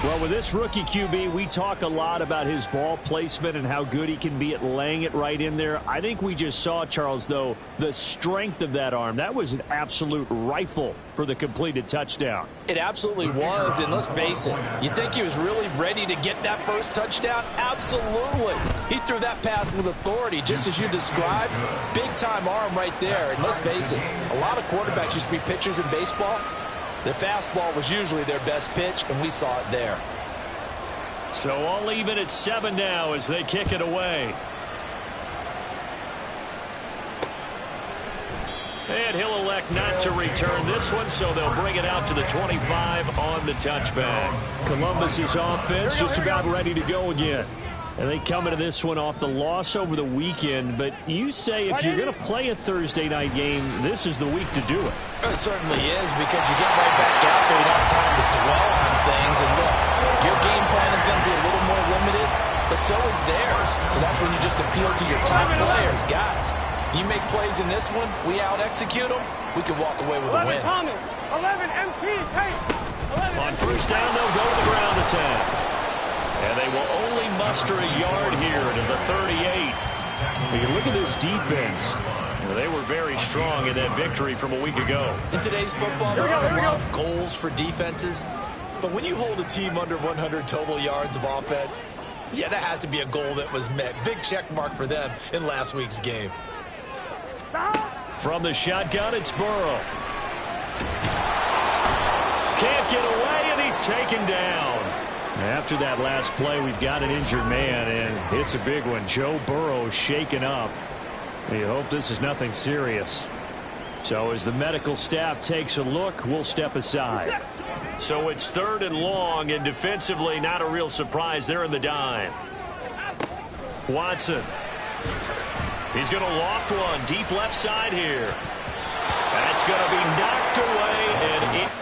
Well, with this rookie QB, we talk a lot about his ball placement and how good he can be at laying it right in there. I think we just saw, Charles, though, the strength of that arm. That was an absolute rifle for the completed touchdown. It absolutely was, and let's face it, you think he was really ready to get that first touchdown? Absolutely. He threw that pass with authority, just as you described. Big-time arm right there, and let's face it, a lot of quarterbacks used to be pitchers in baseball. The fastball was usually their best pitch, and we saw it there. So I'll leave it at 7 now as they kick it away. And he'll elect not to return this one, so they'll bring it out to the 25 on the touchback. Columbus's offense just about ready to go again. And they come into this one off the loss over the weekend, but you say if you're going to play a Thursday night game, this is the week to do it. It certainly is, because you get right back out there. You don't have time to dwell on things. And look, your game plan is going to be a little more limited, but so is theirs. So that's when you just appeal to your top players. Guys, you make plays in this one, we out-execute them, we can walk away with a win. 11 MT, hey! On first down, they'll go to the ground attack. And they will only muster a yard here to the 38. You look at this defense. They were very strong in that victory from a week ago. In today's football, there are a lot of goals for defenses. But when you hold a team under 100 total yards of offense, yeah, that has to be a goal that was met. Big check mark for them in last week's game. From the shotgun, it's Burrow. Can't get away, and he's taken down. After that last play, we've got an injured man, and it's a big one. Joe Burrow shaken up. You hope this is nothing serious. So as the medical staff takes a look, we'll step aside. So it's 3rd and long, and defensively, not a real surprise. They're in the dime. Watson. He's going to loft one deep left side here. That's going to be knocked away, and it...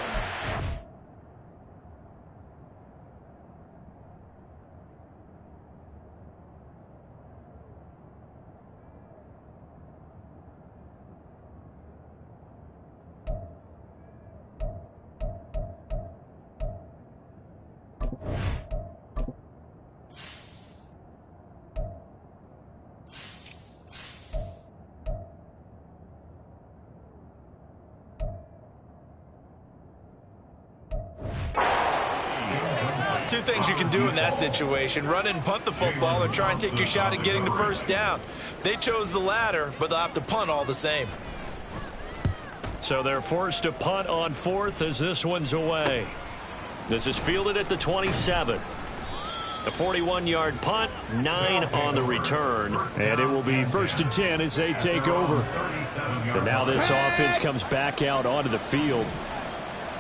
Two things you can do in that situation: run and punt the football, or try and take your shot at getting the first down. They chose the latter, but they'll have to punt all the same. So they're forced to punt on 4th as this one's away. This is fielded at the 27. A 41-yard punt, 9 on the return, and it will be 1st and 10 as they take over. And now this offense comes back out onto the field.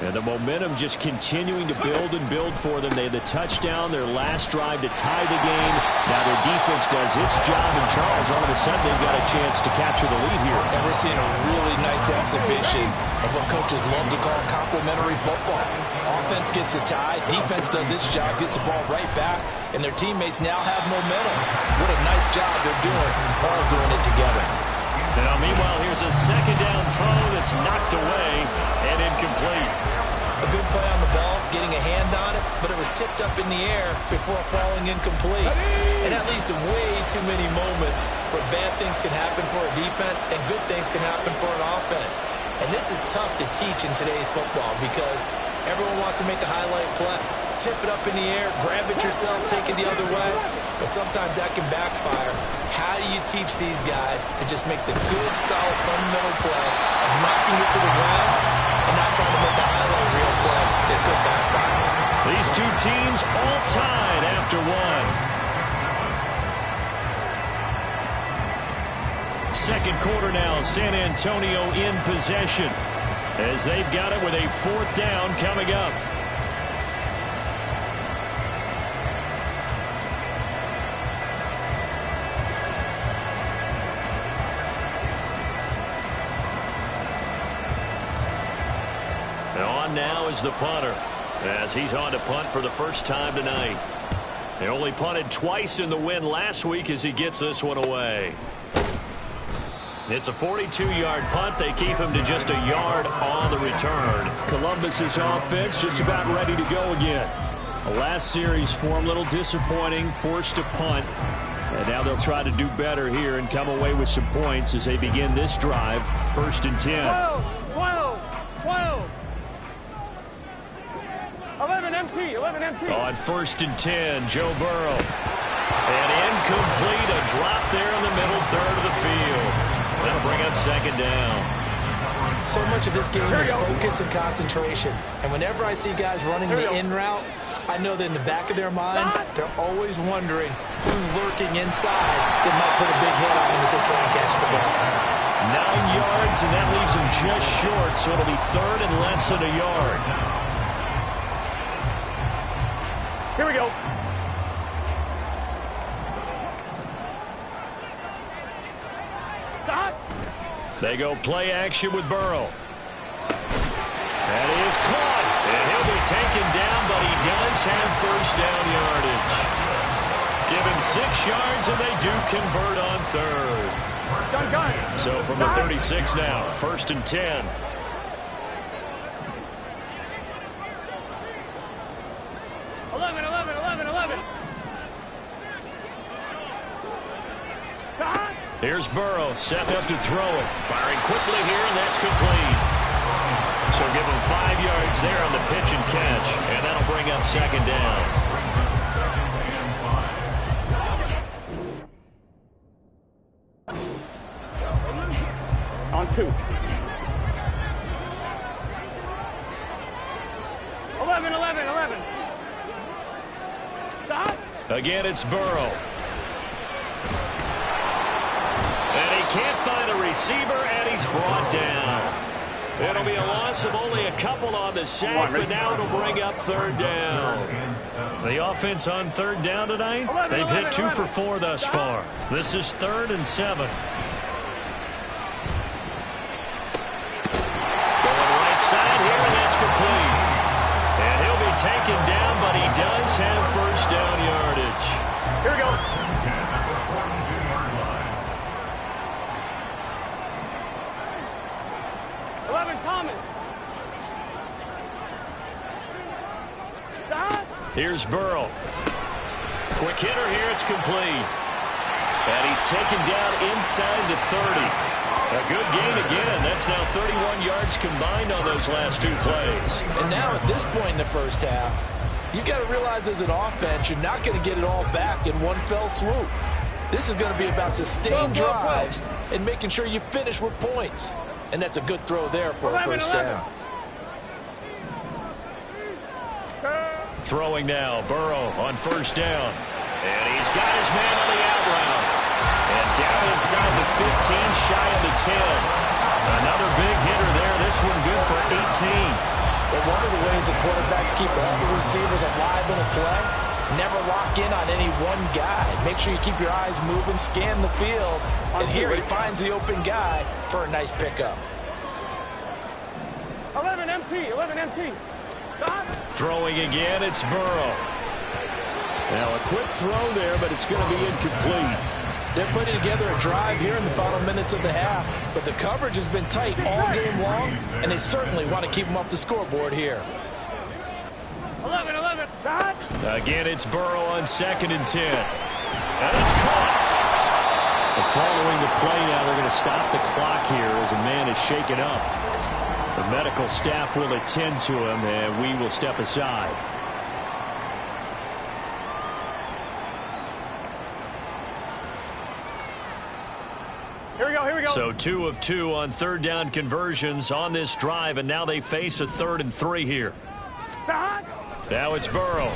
And the momentum just continuing to build and build for them. They had the touchdown, their last drive to tie the game. Now their defense does its job, and Charles, all of a sudden, they've got a chance to capture the lead here. And we're seeing a really nice exhibition of what coaches love to call complementary football. Offense gets a tie, defense does its job, gets the ball right back, and their teammates now have momentum. What a nice job they're doing, all doing it together. Now, meanwhile, here's a 2nd down throw that's knocked away and incomplete. A good play on the ball, getting a hand on it, but it was tipped up in the air before falling incomplete. And that leads to way too many moments where bad things can happen for a defense and good things can happen for an offense. And this is tough to teach in today's football because everyone wants to make a highlight play. Tip it up in the air, grab it yourself, take it the other way. But sometimes that can backfire. How do you teach these guys to just make the good, solid, fundamental play of knocking it to the ground and not trying to make a highlight reel play that could backfire? These two teams all tied after one. Second quarter now, San Antonio in possession as they've got it with a 4th down coming up. Now is the punter as he's on to punt for the first time tonight. They only punted twice in the win last week as he gets this one away. It's a 42-yard punt. They keep him to just a yard on the return. Columbus's offense just about ready to go again. The last series for him, a little disappointing, forced a punt. And now they'll try to do better here and come away with some points as they begin this drive. 1st and 10. 12. 11 empty. On 1st and 10, Joe Burrow. And incomplete, a drop there in the middle third of the field. That'll bring up 2nd down. So much of this game is focus and concentration. And whenever I see guys running the in route, I know that in the back of their mind, they're always wondering who's lurking inside that might put a big hit on them as they try and catch the ball. 9 yards, and that leaves them just short, so it'll be 3rd and less than a yard. Here we go. Stop. They go play action with Burrow. That is caught. And he'll be taken down, but he does have 1st down yardage. Give him 6 yards, and they do convert on 3rd. So from the 36 now, 1st and 10. Here's Burrow, setting up to throw it. Firing quickly here, and that's complete. So give him 5 yards there on the pitch and catch, and that'll bring up 2nd down. On 2. 11. Stop. Again, it's Burrow. And he can't find a receiver, and he's brought down. It'll be a loss of only a couple on the sack, but now it'll bring up 3rd down. The offense on 3rd down tonight, they've hit 2 for 4 thus far. This is 3rd and 7. Going right side here, and that's complete. And he'll be taken down, but he does have 1st down yardage. Here we go. 11 Thomas. Stop. Here's Burrow. Quick hitter here, it's complete. And he's taken down inside the 30. A good gain again. That's now 31 yards combined on those last 2 plays. And now at this point in the first half, you've got to realize as an offense, you're not going to get it all back in one fell swoop. This is going to be about sustained drives and making sure you finish with points. And that's a good throw there for a 1st down. Throwing now, Burrow on 1st down. And he's got his man on the out route. And down inside the 15, shy of the 10. Another big hitter there. This one good for 18. But one of the ways the quarterbacks keep all the receivers alive in a play, never lock in on any one guy. Make sure you keep your eyes moving, scan the field. And here he finds the open guy for a nice pickup. 11 empty. Stop. Throwing again, it's Burrow. Now a quick throw there, but it's going to be incomplete. They're putting together a drive here in the final minutes of the half, but the coverage has been tight all game long, and they certainly want to keep them off the scoreboard here. 11. Stop. Again, it's Burrow on 2nd and 10. And it's caught. Following the play now, they're going to stop the clock here as a man is shaken up. The medical staff will attend to him, and we will step aside. Here we go. So 2 of 2 on 3rd down conversions on this drive, and now they face a 3rd and 3 here. Stop. Now it's Burrow.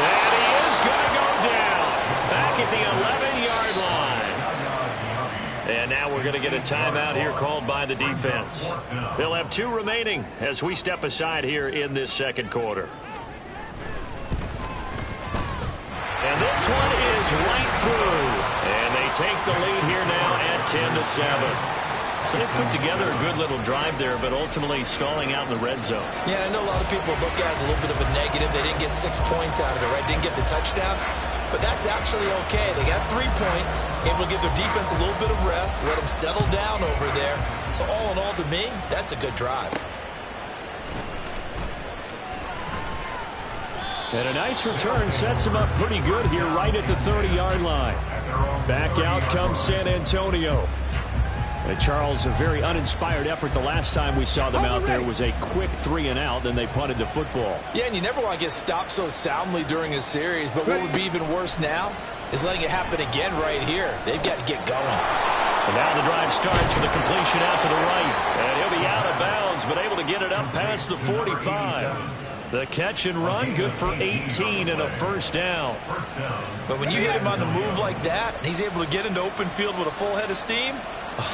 And he is going to go down. Back at the 11-yard line. And now we're going to get a timeout here called by the defense. They'll have 2 remaining as we step aside here in this 2nd quarter. And this one is right through. And they take the lead here now at 10-7. So they put together a good little drive there, but ultimately stalling out in the red zone. Yeah, I know a lot of people look at it as a little bit of a negative. They didn't get 6 points out of it, right? Didn't get the touchdown. But that's actually okay. They got 3 points, able to give their defense a little bit of rest, let them settle down over there. So all in all, to me, that's a good drive. And a nice return sets him up pretty good here right at the 30-yard line. Back out comes San Antonio. And Charles, a very uninspired effort the last time we saw them out there was a quick 3-and-out, then they punted the football. Yeah, and you never want to get stopped so soundly during a series, but what would be even worse now is letting it happen again right here. They've got to get going. And now the drive starts with a completion out to the right. And he'll be out of bounds, but able to get it up past the 45. The catch and run, good for 18 and a first down. But when you hit him on the move like that, and he's able to get into open field with a full head of steam,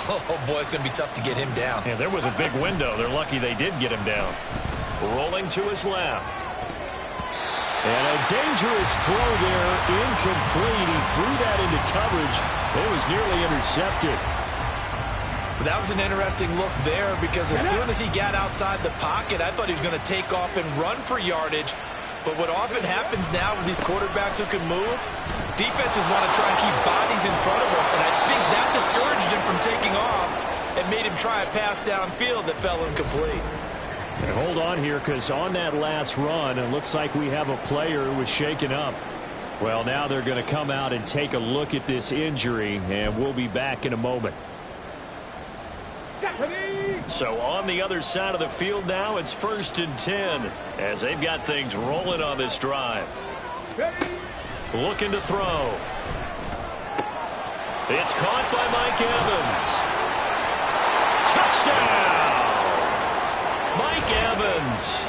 oh, boy, it's going to be tough to get him down. Yeah, there was a big window. They're lucky they did get him down. Rolling to his left. And a dangerous throw there, incomplete. He threw that into coverage. It was nearly intercepted. But that was an interesting look there because as soon as he got outside the pocket, I thought he was going to take off and run for yardage. But what often happens now with these quarterbacks who can move, defenses want to try and keep bodies in front of them. And I think that discouraged him from taking off and made him try a pass downfield that fell incomplete. And hold on here because on that last run, it looks like we have a player who was shaken up. Well, now they're going to come out and take a look at this injury, and we'll be back in a moment. So on the other side of the field now, it's 1st and 10 as they've got things rolling on this drive. Looking to throw. It's caught by Mike Evans. Touchdown! Mike Evans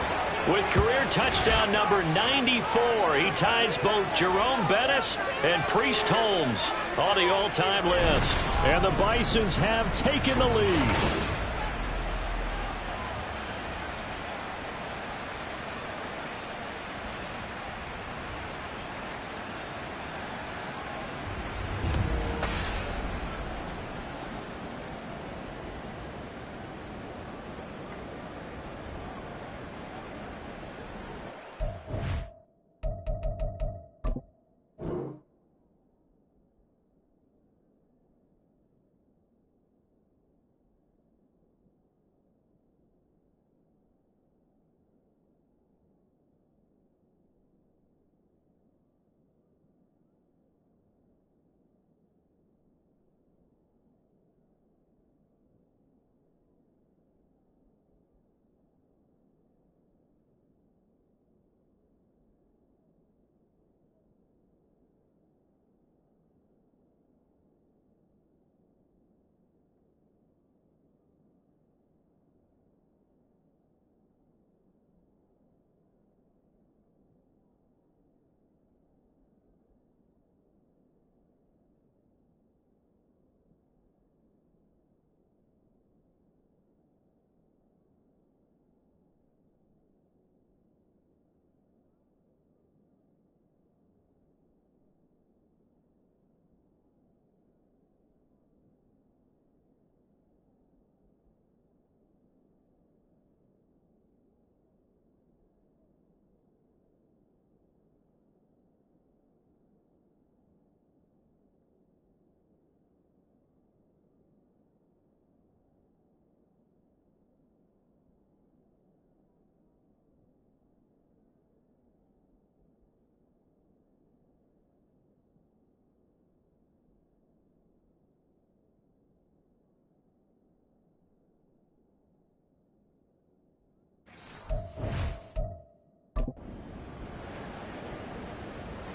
with career touchdown number 94. He ties both Jerome Bettis and Priest Holmes on the all-time list. And the Bisons have taken the lead.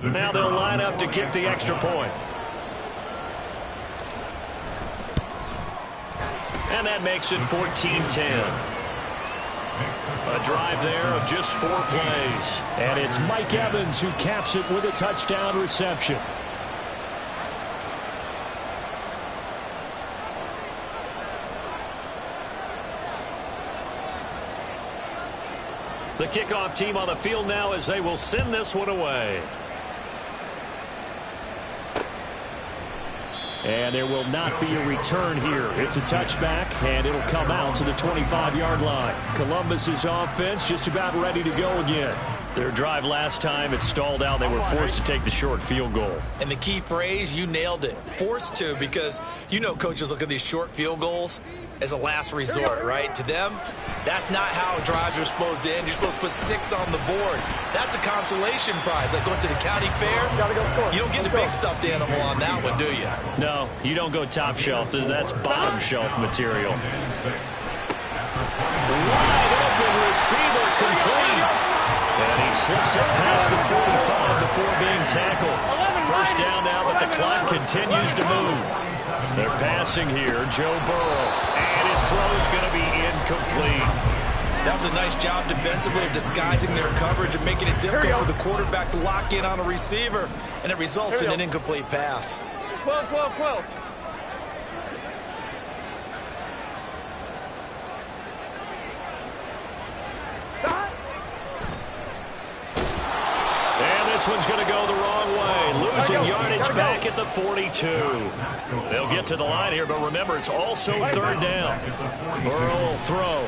Now they'll line up to kick the extra point. And that makes it 14-10. A drive there of just 4 plays. And it's Mike Evans who caps it with a touchdown reception. The kickoff team on the field now as they will send this one away. And there will not be a return here. It's a touchback, and it'll come out to the 25-yard line. Columbus's offense just about ready to go again. Their drive last time, it stalled out. They were forced to take the short field goal. And the key phrase, you nailed it, forced to, because you know coaches look at these short field goals as a last resort, right? To them, that's not how drives are supposed to end. You're supposed to put 6 on the board. That's a consolation prize. Like going to the county fair, you don't get the big stuffed animal on that one, do you? No, you don't go top shelf. That's bottom shelf material. Wide open receiver complete. And he slips it past the 45 before being tackled. First down now, but the clock continues to move. They're passing here, Joe Burrow. And his throw's going to be incomplete. That was a nice job defensively of disguising their coverage and making it difficult for the quarterback to lock in on a receiver. And it results in an incomplete pass. 12, 12, 12. This one's going to go the wrong way, losing yardage back at the 42. They'll get to the line here, but remember, it's also third down. Burrow will throw.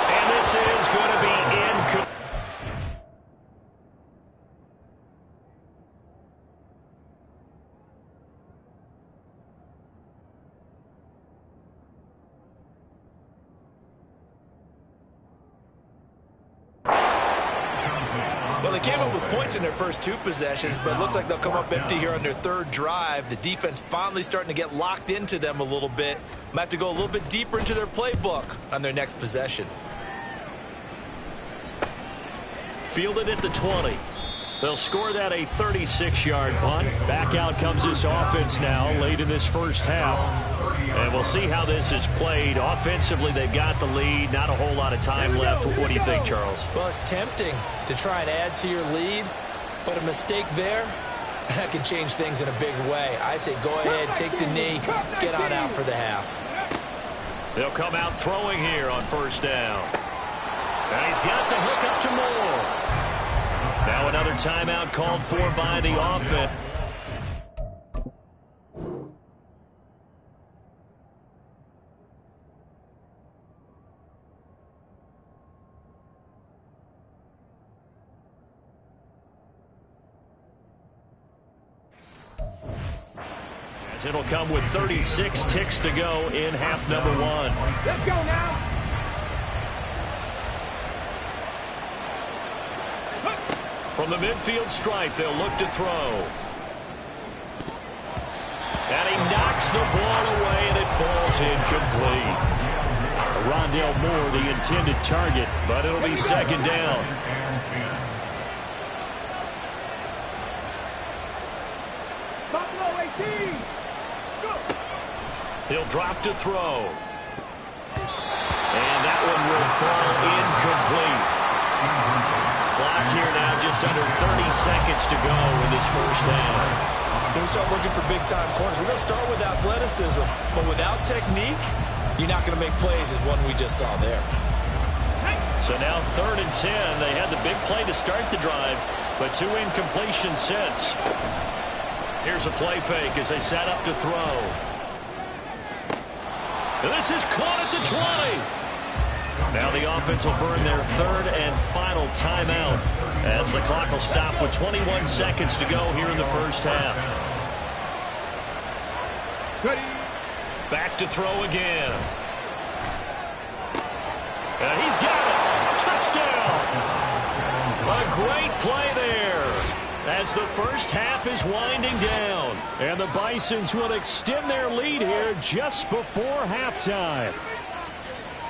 And this is going to be incomplete. Well, they came up with points in their first 2 possessions, but it looks like they'll come up empty here on their 3rd drive. The defense finally starting to get locked into them a little bit. Might have to go a little bit deeper into their playbook on their next possession. Fielded at the 20. They'll score that a 36-yard punt. Back out comes this offense now late in this first half. And we'll see how this is played. Offensively, they've got the lead. Not a whole lot of time left. What do you think, Charles? Well, it's tempting to try and add to your lead, but a mistake there, that can change things in a big way. I say go ahead, take the knee, get on out for the half. They'll come out throwing here on first down. And he's got the hook up to Moore. Now another timeout called for by the offense. As it'll come with 36 ticks to go in half number 1. Let's go now. From the midfield stripe, they'll look to throw. And he knocks the ball away, and it falls incomplete. Rondale Moore, the intended target, but it'll be second down. Buffalo 18. Go. He'll drop to throw. And that one will fall incomplete. Clock here now, just under 30 seconds to go in this first half. When we start looking for big-time corners, we're going to start with athleticism, but without technique, you're not going to make plays as one we just saw there. So now 3rd and 10. They had the big play to start the drive, but 2 incompletions since. Here's a play fake as they set up to throw. And this is caught at the 20. Now the offense will burn their 3rd and final timeout as the clock will stop with 21 seconds to go here in the first half. Back to throw again. And he's got it. Touchdown. A great play there as the first half is winding down. And the Bisons will extend their lead here just before halftime.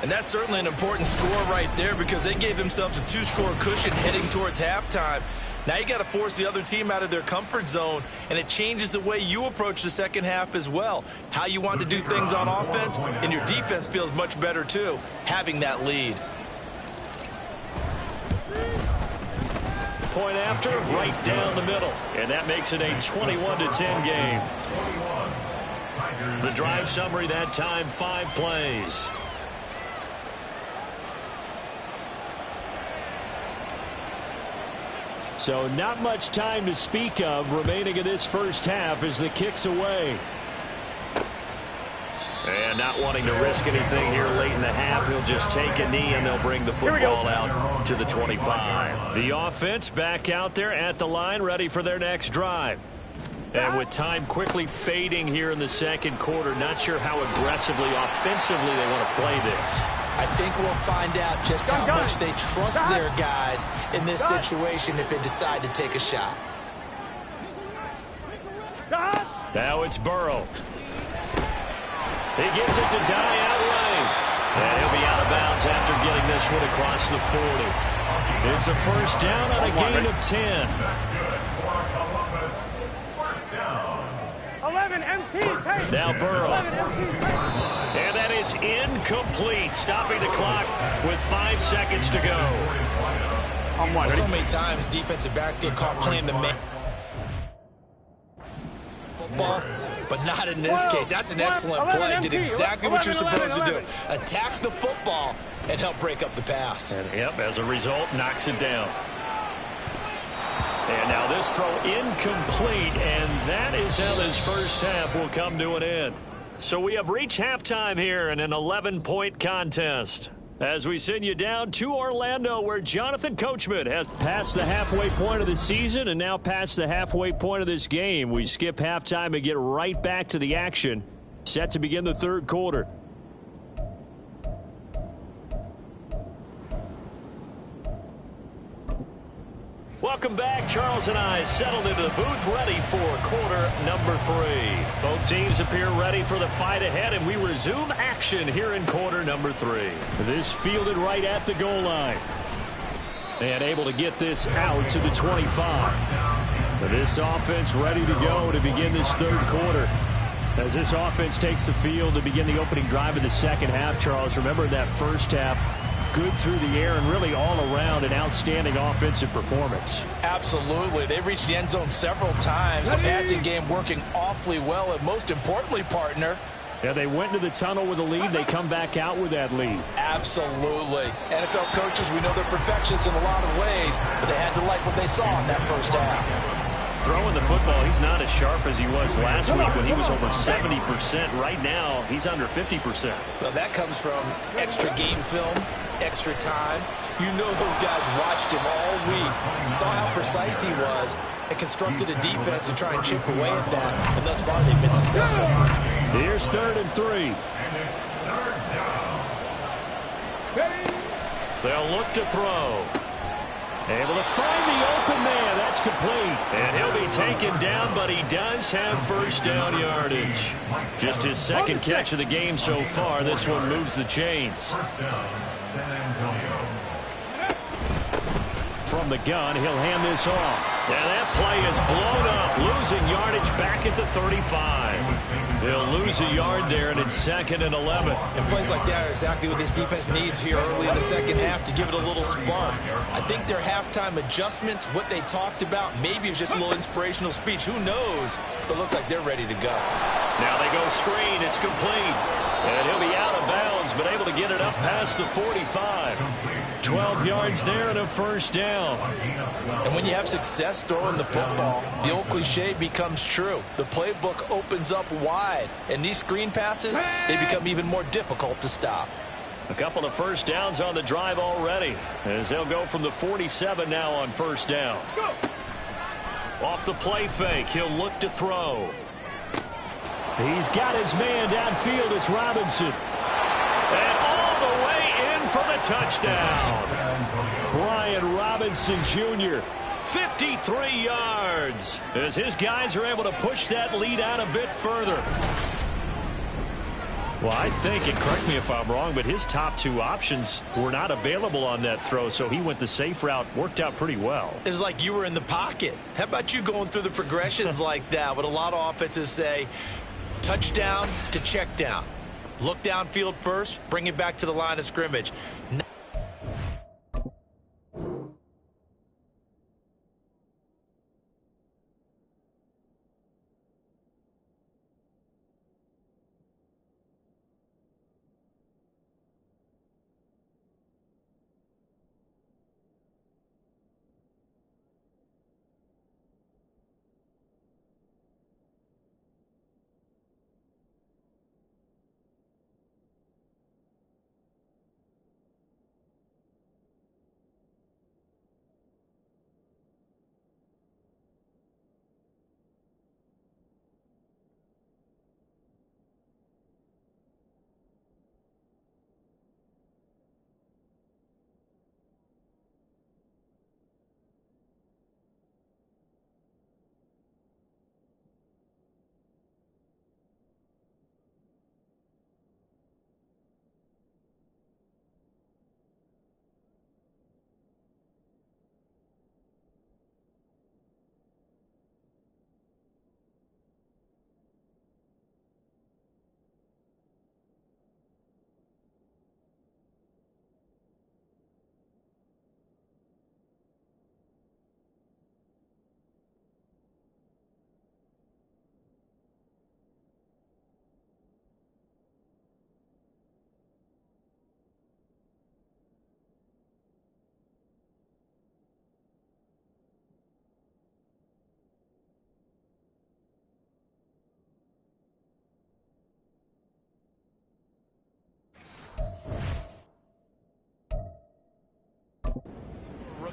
And that's certainly an important score right there because they gave themselves a 2-score cushion heading towards halftime. Now you got to force the other team out of their comfort zone, and it changes the way you approach the second half as well. How you want to do things on offense, and your defense feels much better too, having that lead. Point after, right down the middle. And that makes it a 21-10 game. The drive summary that time, 5 plays. So not much time to speak of remaining in this first half as the kick's away. And not wanting to risk anything here late in the half, he'll just take a knee, and they'll bring the football out to the 25. The offense back out there at the line, ready for their next drive. And with time quickly fading here in the second quarter, not sure how aggressively, offensively they want to play this. I think we'll find out just how much they trust their guys in this situation if they decide to take a shot. Now it's Burrow. He gets it to die outright. And he'll be out of bounds after getting this one across the 40. It's a first down on a gain of 10. 11 MT. Now Burrow. And that is incomplete, stopping the clock with 5 seconds to go. So many times defensive backs get caught playing the man football, but not in this case. That's an excellent play. Did exactly what you're supposed to do. Attack the football and help break up the pass. And yep, as a result, knocks it down. And now this throw incomplete, and that is how this first half will come to an end. So we have reached halftime here in an 11-point contest. As we send you down to Orlando, where Jonathan Coachman has passed the halfway point of the season and now passed the halfway point of this game. We skip halftime and get right back to the action. Set to begin the third quarter. Welcome back. Charles and I settled into the booth, ready for quarter number 3. Both teams appear ready for the fight ahead, and we resume action here in quarter number 3. This fielded right at the goal line. And able to get this out to the 25. This offense ready to go to begin this third quarter. As this offense takes the field to begin the opening drive of the second half, Charles, remember that first half, good through the air and really all around an outstanding offensive performance. Absolutely. They've reached the end zone several times. The passing game working awfully well, and most importantly, partner, yeah, they went into the tunnel with a lead. They come back out with that lead. Absolutely. NFL coaches, we know they're perfectionists in a lot of ways, but they had to like what they saw in that first half. Throwing the football, he's not as sharp as he was last week when he was over 70%. Right now, he's under 50%. Well, that comes from extra game film, extra time. You know those guys watched him all week, saw how precise he was, and constructed a defense to try and chip away at that. And thus far, they've been successful. Here's 3rd and 3. They'll look to throw. Able to find the open man. That's complete. And he'll be taken down, but he does have first down yardage. Just his second catch of the game so far. This one moves the chains. San Antonio. From the gun, he'll hand this off. And that play is blown up, losing yardage back at the 35. He'll lose a yard there, and it's 2nd and 11. And plays like that are exactly what this defense needs here early in the second half to give it a little spark. I think their halftime adjustments, what they talked about, maybe it was just a little inspirational speech. Who knows? But it looks like they're ready to go. Now they go screen. It's complete. And he'll be out of bounds, but able to get it up past the 45. 12 yards there and a first down. And when you have success throwing the football, the old cliche becomes true. The playbook opens up wide, and these screen passes, they become even more difficult to stop. A couple of first downs on the drive already, as they'll go from the 47 now on first down. Off the play fake, he'll look to throw. He's got his man downfield. It's Robinson. And all the way in for the touchdown. Brian Robinson Jr., 53 yards, as his guys are able to push that lead out a bit further. Well, I think, and correct me if I'm wrong, but his top 2 options were not available on that throw, so he went the safe route. Worked out pretty well. It was like you were in the pocket. How about you going through the progressions like that? What a lot of offenses say, touchdown to check down. Look downfield first, bring it back to the line of scrimmage.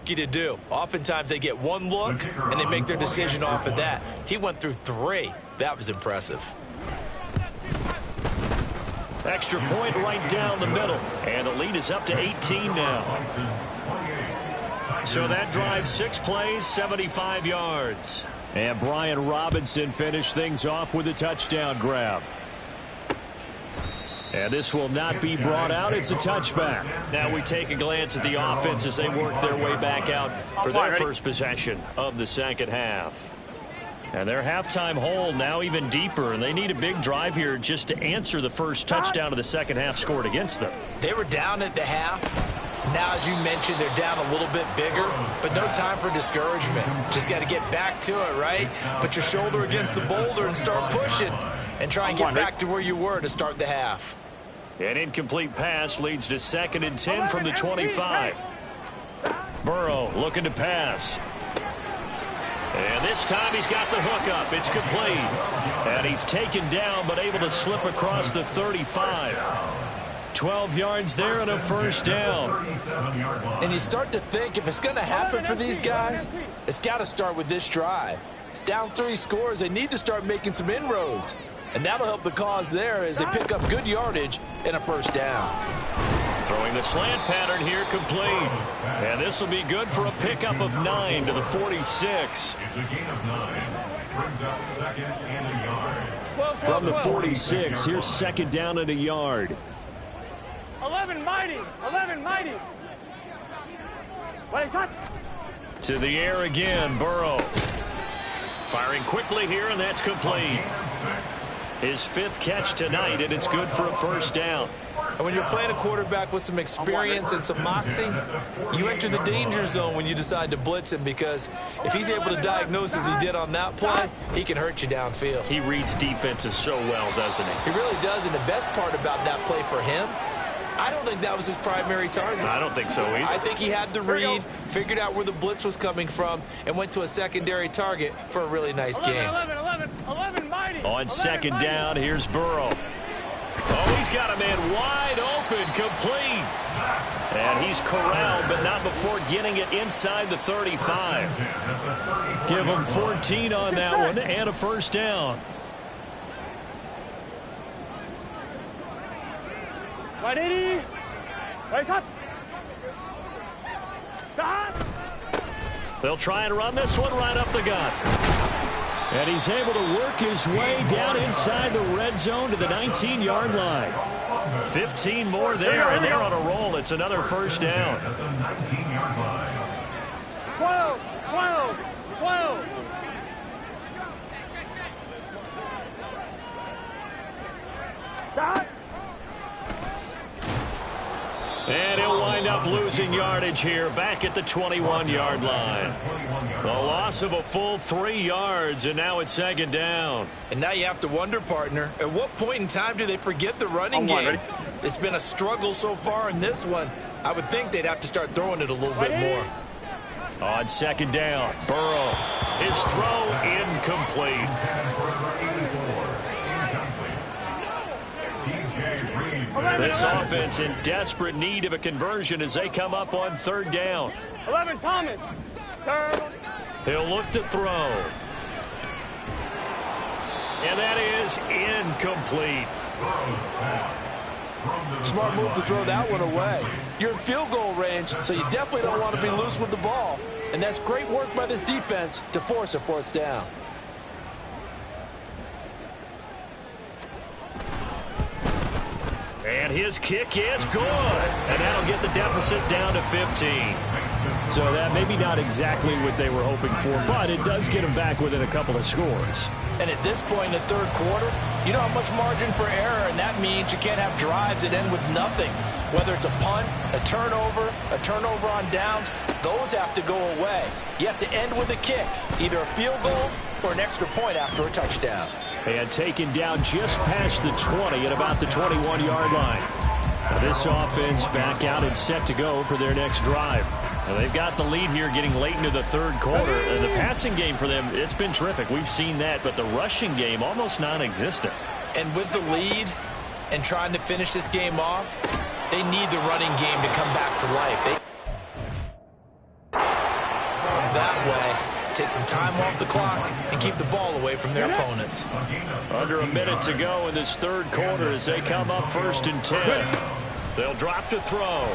rookie to do. Oftentimes they get one look and they make their decision off of that. He went through 3. That was impressive. Extra point right down the middle. And the lead is up to 18 now. So that drive 6 plays, 75 yards. And Brian Robinson finished things off with a touchdown grab. And this will not be brought out. It's a touchback. Now we take a glance at the offense as they work their way back out for their first possession of the second half. And their halftime hole now even deeper, and they need a big drive here just to answer the first touchdown of the second half scored against them. They were down at the half. Now, as you mentioned, they're down a little bit bigger, but no time for discouragement. Just got to get back to it, right? Put your shoulder against the boulder and start pushing and try and get back to where you were to start the half. An incomplete pass leads to 2nd and 10 from the 25. Burrow looking to pass. And this time he's got the hook up. It's complete. And he's taken down but able to slip across the 35. 12 yards there and a first down. And you start to think if it's going to happen for these guys, it's got to start with this drive. Down 3 scores, they need to start making some inroads. And that'll help the cause there as they pick up good yardage and a first down. Throwing the slant pattern here complete. And this will be good for a pickup of 9 to the 46. It's a gain of 9. Brings up 2nd and a yard. From the 46, here's 2nd down and a yard. 11 mighty. 11 mighty. What is that? To the air again, Burrow. Firing quickly here, and that's complete. His 5th catch tonight, and it's good for a first down. And when you're playing a quarterback with some experience and some moxie, you enter the danger zone when you decide to blitz him, because if he's able to diagnose as he did on that play, he can hurt you downfield. He reads defenses so well, doesn't he? He really does, and the best part about that play for him, I don't think that was his primary target. I don't think so either. I think he had the read, figured out where the blitz was coming from, and went to a secondary target for a really nice game. 11 mighty. On 2nd down, here's Burrow. Oh, he's got a man wide open, complete. And he's corralled, but not before getting it inside the 35. Give him 14 on that one and a first down. They'll try and run this one right up the gut. And he's able to work his way down inside the red zone to the 19-yard line. 15 more there, and they're on a roll. It's another first down. 12. Stop. And he'll wind up losing yardage here back at the 21-yard line. The loss of a full 3 yards, and now it's 2nd down. And now you have to wonder, partner, at what point in time do they forget the running game? It's been a struggle so far in this one. I would think they'd have to start throwing it a little bit more. On 2nd down, Burrow. His throw incomplete. This offense in desperate need of a conversion as they come up on 3rd down. 11 Thomas. He'll look to throw. And that is incomplete. Smart move to throw that one away. You're in field goal range, so you definitely don't want to be loose with the ball. And that's great work by this defense to force a 4th down. And his kick is good. And that'll get the deficit down to 15. So that maybe not exactly what they were hoping for, but it does get them back within a couple of scores. And at this point in the 3rd quarter, you don't have much margin for error, and that means you can't have drives that end with nothing. Whether it's a punt, a turnover on downs, those have to go away. You have to end with a kick, either a field goal or an extra point after a touchdown. And taken down just past the 20 at about the 21-yard line. Now this offense back out and set to go for their next drive. Now they've got the lead here getting late into the 3rd quarter. The passing game for them, it's been terrific. We've seen that, but the rushing game almost non-existent. And with the lead and trying to finish this game off, they need the running game to come back to life. that way, take some time off the clock, and keep the ball away from their opponents. Under a minute to go in this third quarter as they come up 1st and 10. They'll drop to throw.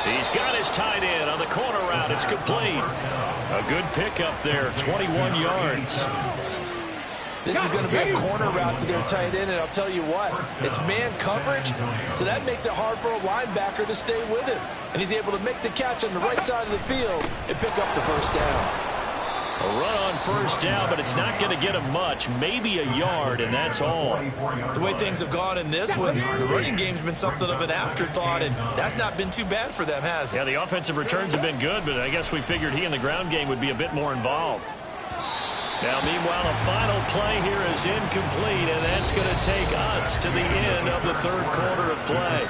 He's got his tight end on the corner route. It's complete. A good pickup there, 21 yards. This is going to be a corner route to their tight end, and I'll tell you what, it's man coverage, so that makes it hard for a linebacker to stay with him. And he's able to make the catch on the right side of the field and pick up the first down. A run on first down, but it's not going to get him much, maybe a yard, and that's all. The way things have gone in this one, the running game's been something of an afterthought, and that's not been too bad for them, has it? Yeah, the offensive returns have been good, but I guess we figured he in the ground game would be a bit more involved. Now, meanwhile, a final play here is incomplete, and that's going to take us to the end of the third quarter of play.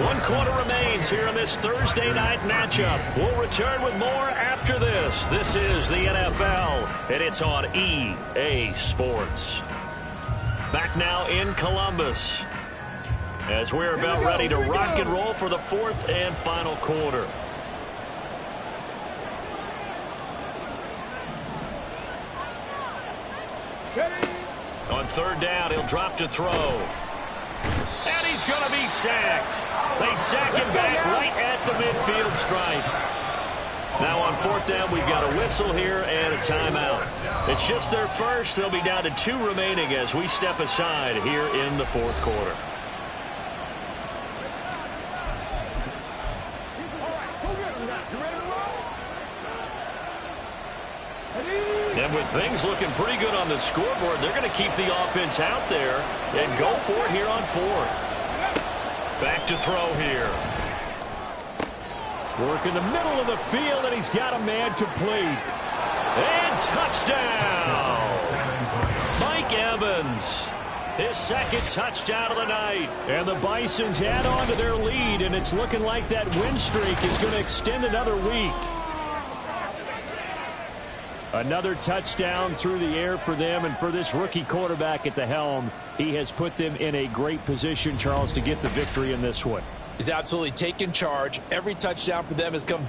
1 quarter remains here in this Thursday night matchup. We'll return with more after this. This is the NFL, and it's on EA Sports. Back now in Columbus, as we're about ready to rock and roll for the 4th and final quarter. On 3rd down, he'll drop to throw. And he's going to be sacked. They sack him back right at the midfield stripe. Now on 4th down, we've got a whistle here and a timeout. It's just their first. They'll be down to 2 remaining as we step aside here in the 4th quarter. And with things looking pretty good on the scoreboard, they're going to keep the offense out there and go for it here on 4th. Back to throw here. Work in the middle of the field, and he's got a man complete. And touchdown! Mike Evans, his 2nd touchdown of the night. And the Bisons add on to their lead, and it's looking like that win streak is going to extend another week. Another touchdown through the air for them, and for this rookie quarterback at the helm, he has put them in a great position, Charles, to get the victory in this one. He's absolutely taken charge. Every touchdown for them has come.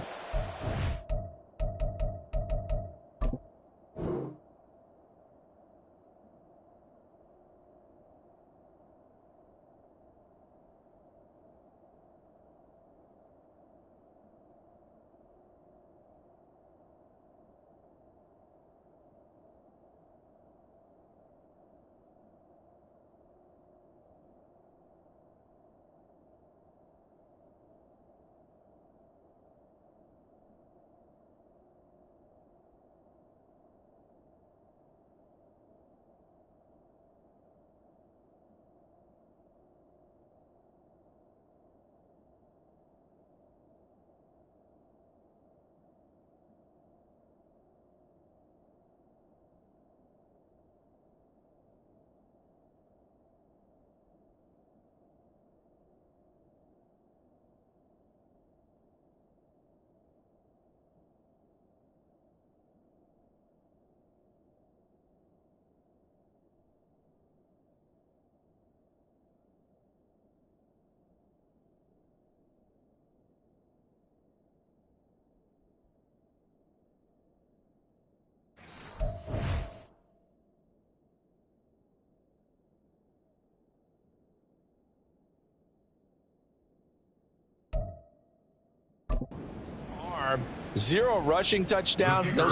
Arm, 0 rushing touchdowns, no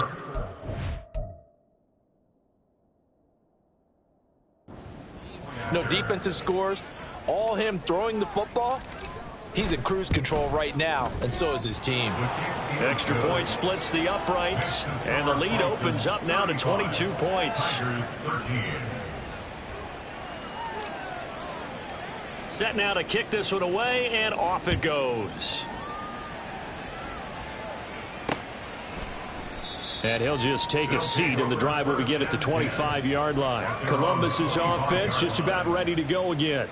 defensive scores, all him throwing the football. He's in cruise control right now, and so is his team. Extra point splits the uprights, and the lead opens up now to 22 points. Set now to kick this one away, and off it goes. And he'll just take a seat, and the drive will begin at the 25-yard line. Columbus's offense just about ready to go again.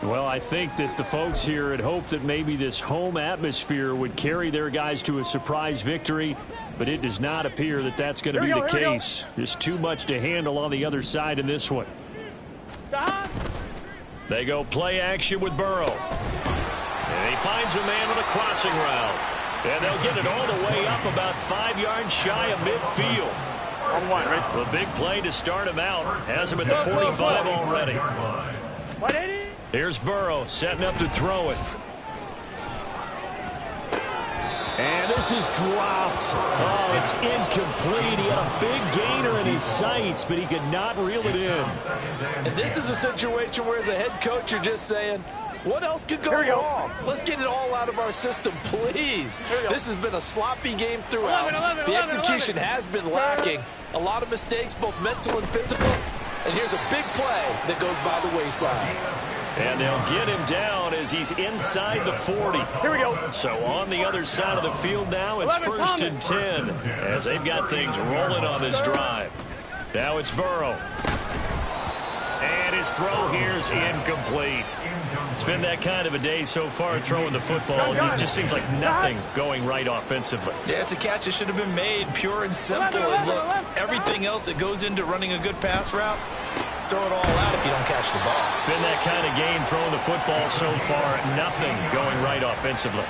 Well, I think that the folks here had hoped that maybe this home atmosphere would carry their guys to a surprise victory, but it does not appear that that's going to be the case. Just too much to handle on the other side in this one. Stop. They go play action with Burrow. And he finds a man on the crossing route. And they'll get it all the way up about 5 yards shy of midfield. The big play to start him out has him at the 45 already. Here's Burrow setting up to throw it. And this is dropped. Oh, it's incomplete. He had a big gainer in his sights, but he could not reel it in. And this is a situation where as a head coach, you're just saying, what else could go wrong? Let's get it all out of our system, please. This has been a sloppy game throughout. The execution has been lacking. A lot of mistakes, both mental and physical. And here's a big play that goes by the wayside. And they'll get him down as he's inside the 40. Here we go. So on the other side of the field now, it's 1st and 10 as they've got things rolling on this drive. Now it's Burrow. And his throw here's incomplete. It's been that kind of a day so far throwing the football. It just seems like nothing going right offensively. Yeah, it's a catch that should have been made, pure and simple. And look, everything else that goes into running a good pass route, throw it all out if you don't catch the ball. Been that kind of game throwing the football so far, nothing going right offensively.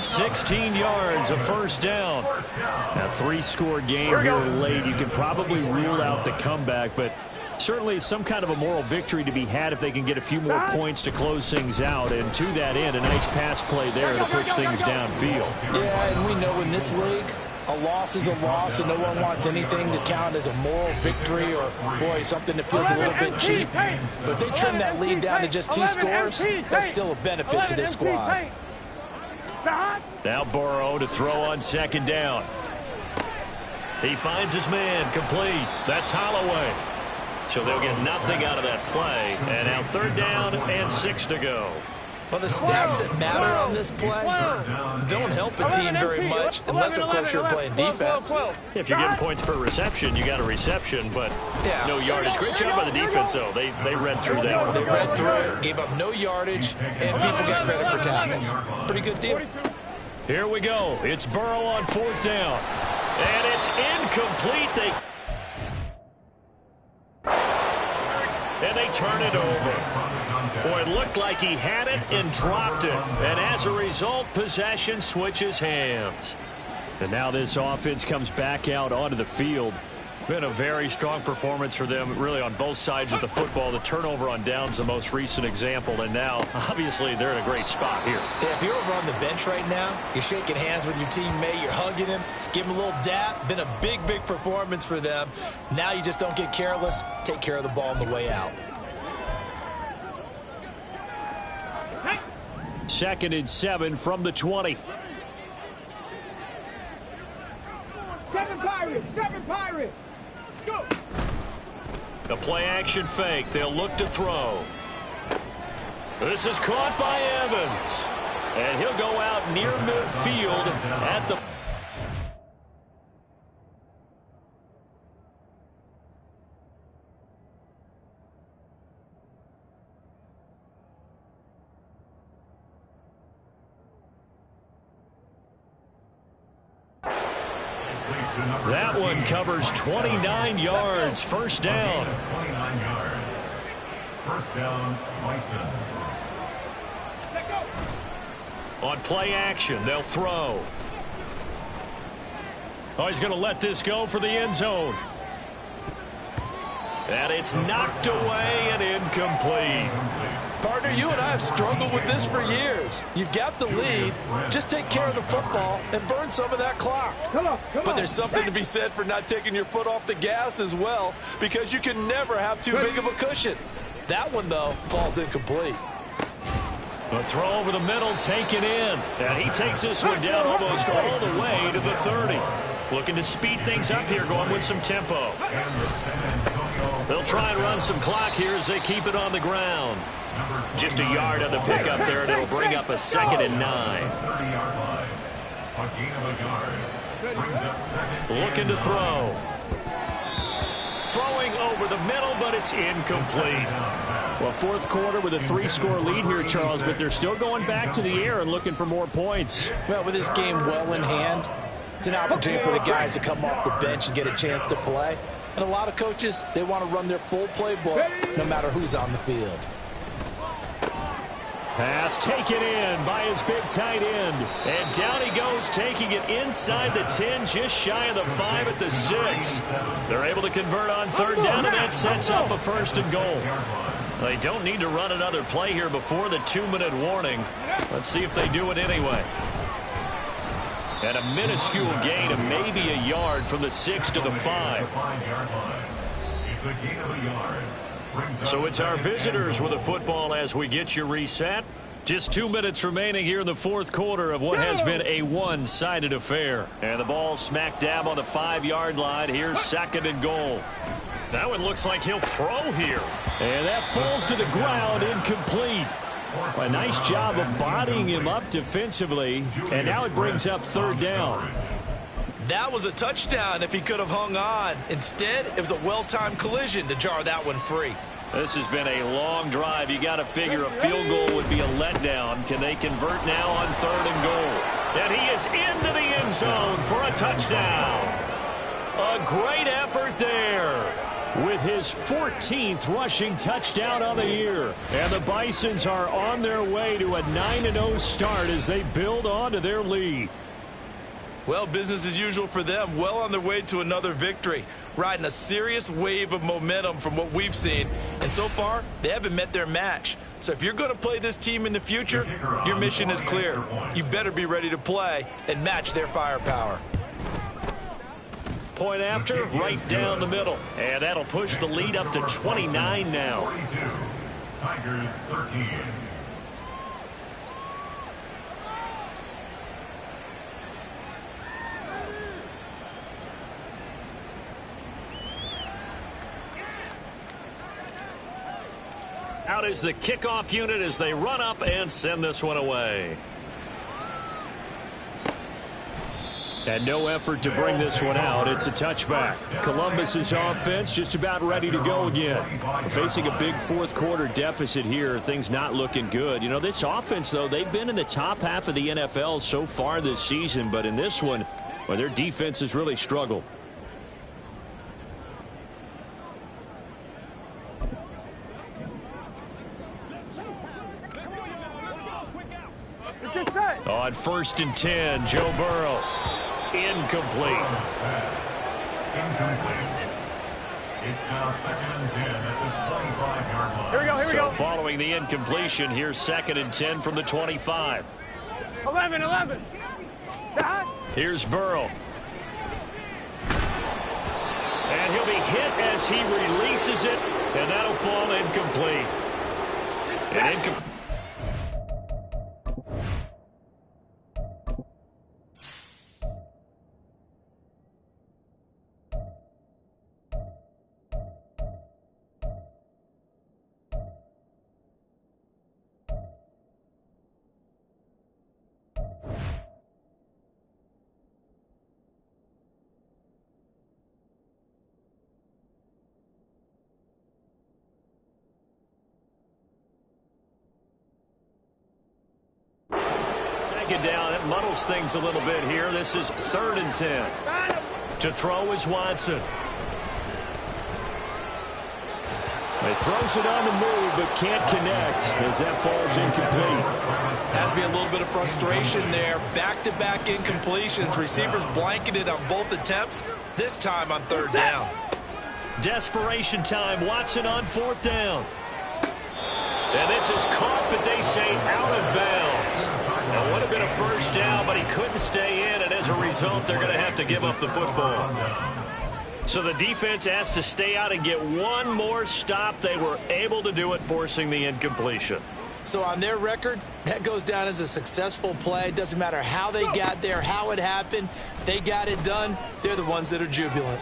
16 yards, a 1st down. A 3-score game here late. You can probably rule out the comeback, but certainly some kind of a moral victory to be had if they can get a few more points to close things out. And to that end, a nice pass play there to push things downfield. Yeah, and we know in this league, a loss is a loss, and no one wants anything to count as a moral victory or, boy, something that feels a little bit cheap. But if they trim that lead down to just 2 scores, that's still a benefit to this squad. Now Burrow to throw on 2nd down. He finds his man, complete. That's Holloway. So they'll get nothing out of that play. And now 3rd down and 6 to go. Well, the stats that matter on this play don't help a team very much unless, of course, you're playing defense. If you're getting points per reception, you got a reception, but no yardage. Great job by the defense, though. They read through that one. They read through it, gave up no yardage, and people get credit for tackles. Pretty good deal. Here we go. It's Burrow on 4th down. And it's incomplete. And they turn it over. Boy, it looked like he had it and dropped it. And as a result, possession switches hands. And now this offense comes back out onto the field. Been a very strong performance for them, really, on both sides of the football. The turnover on downs the most recent example, and now, obviously, they're in a great spot here. Yeah, if you're over on the bench right now, you're shaking hands with your teammate, you're hugging him, give him a little dap. Been a big, big performance for them. Now you just don't get careless. Take care of the ball on the way out. 2nd and 7 from the 20. 7 Pirates! 7 Pirates! Go! The play-action fake. They'll look to throw. This is caught by Evans. And he'll go out near midfield at the... That one covers 29 yards. 1st down. 29 yards. 1st down, Bison. On play action, they'll throw. Oh, he's going to let this go for the end zone. And it's knocked away and incomplete. Partner, you and I have struggled with this for years. You've got the lead. Just take care of the football and burn some of that clock. But there's something to be said for not taking your foot off the gas as well, because you can never have too big of a cushion. That one, though, falls incomplete. A throw over the middle, taken in. And he takes this one down almost all the way to the 30. Looking to speed things up here, going with some tempo. They'll try and run some clock here as they keep it on the ground. Just a yard on the pickup there, and it'll bring up a 2nd and 9. Looking to throw. Throwing over the middle, but it's incomplete. Well, 4th quarter with a 3-score lead here, Charles, but they're still going back to the air and looking for more points. Well, with this game well in hand, it's an opportunity for the guys to come off the bench and get a chance to play. And a lot of coaches, they want to run their full playbook no matter who's on the field. Pass taken in by his big tight end. And down he goes, taking it inside the 10, just shy of the 5 at the 6. They're able to convert on third down, and that sets up a 1st and goal. They don't need to run another play here before the 2-minute warning. Let's see if they do it anyway. And a minuscule gain of maybe a yard from the 6 to the 5. It's a gain of a yard. So it's our visitors with the football as we get you reset. Just 2 minutes remaining here in the 4th quarter of what has been a one-sided affair. And the ball smack dab on the 5-yard line. Here's 2nd and goal. That one looks like he'll throw here. And that falls to the ground, incomplete. A nice job of bodying him up defensively. And now it brings up 3rd down. That was a touchdown if he could have hung on. Instead, it was a well-timed collision to jar that one free. This has been a long drive. You got to figure a field goal would be a letdown. Can they convert now on 3rd and goal? And he is into the end zone for a touchdown. A great effort there with his 14th rushing touchdown on the year. And the Bisons are on their way to a 9-0 start as they build on to their lead. Well, business as usual for them. Well on their way to another victory. Riding a serious wave of momentum from what we've seen. And so far, they haven't met their match. So if you're going to play this team in the future, your mission is clear. You better be ready to play and match their firepower. Point after, right down the middle. And that'll push the lead up to 29 now. 42. Tigers 13. Out is the kickoff unit as they run up and send this one away. And no effort to bring this one out. It's a touchback. Columbus's offense just about ready to go again. We're facing a big 4th quarter deficit here. Things not looking good. You know, this offense, though, they've been in the top half of the NFL so far this season. But in this one, well, their defense has really struggled. On 1st and 10, Joe Burrow. Incomplete. Incomplete. It's now 2nd and 10 at the 25-yard line. Here we go, here we go. Following the incompletion, here's 2nd and 10 from the 25. 11. Here's Burrow. And he'll be hit as he releases it, and that'll fall incomplete. Second down, it muddles things a little bit here. This is 3rd and 10. To throw is Watson. He throws it on the move, but can't connect as that falls incomplete. Has to be a little bit of frustration there. Back-to-back incompletions. Receivers blanketed on both attempts, this time on 3rd down. Desperation time. Watson on 4th down. And this is caught, but they say out of bounds. It would have been a 1st down, but he couldn't stay in, and as a result, they're going to have to give up the football. So the defense has to stay out and get one more stop. They were able to do it, forcing the incompletion. So on their record, that goes down as a successful play. It doesn't matter how they got there, how it happened. They got it done. They're the ones that are jubilant.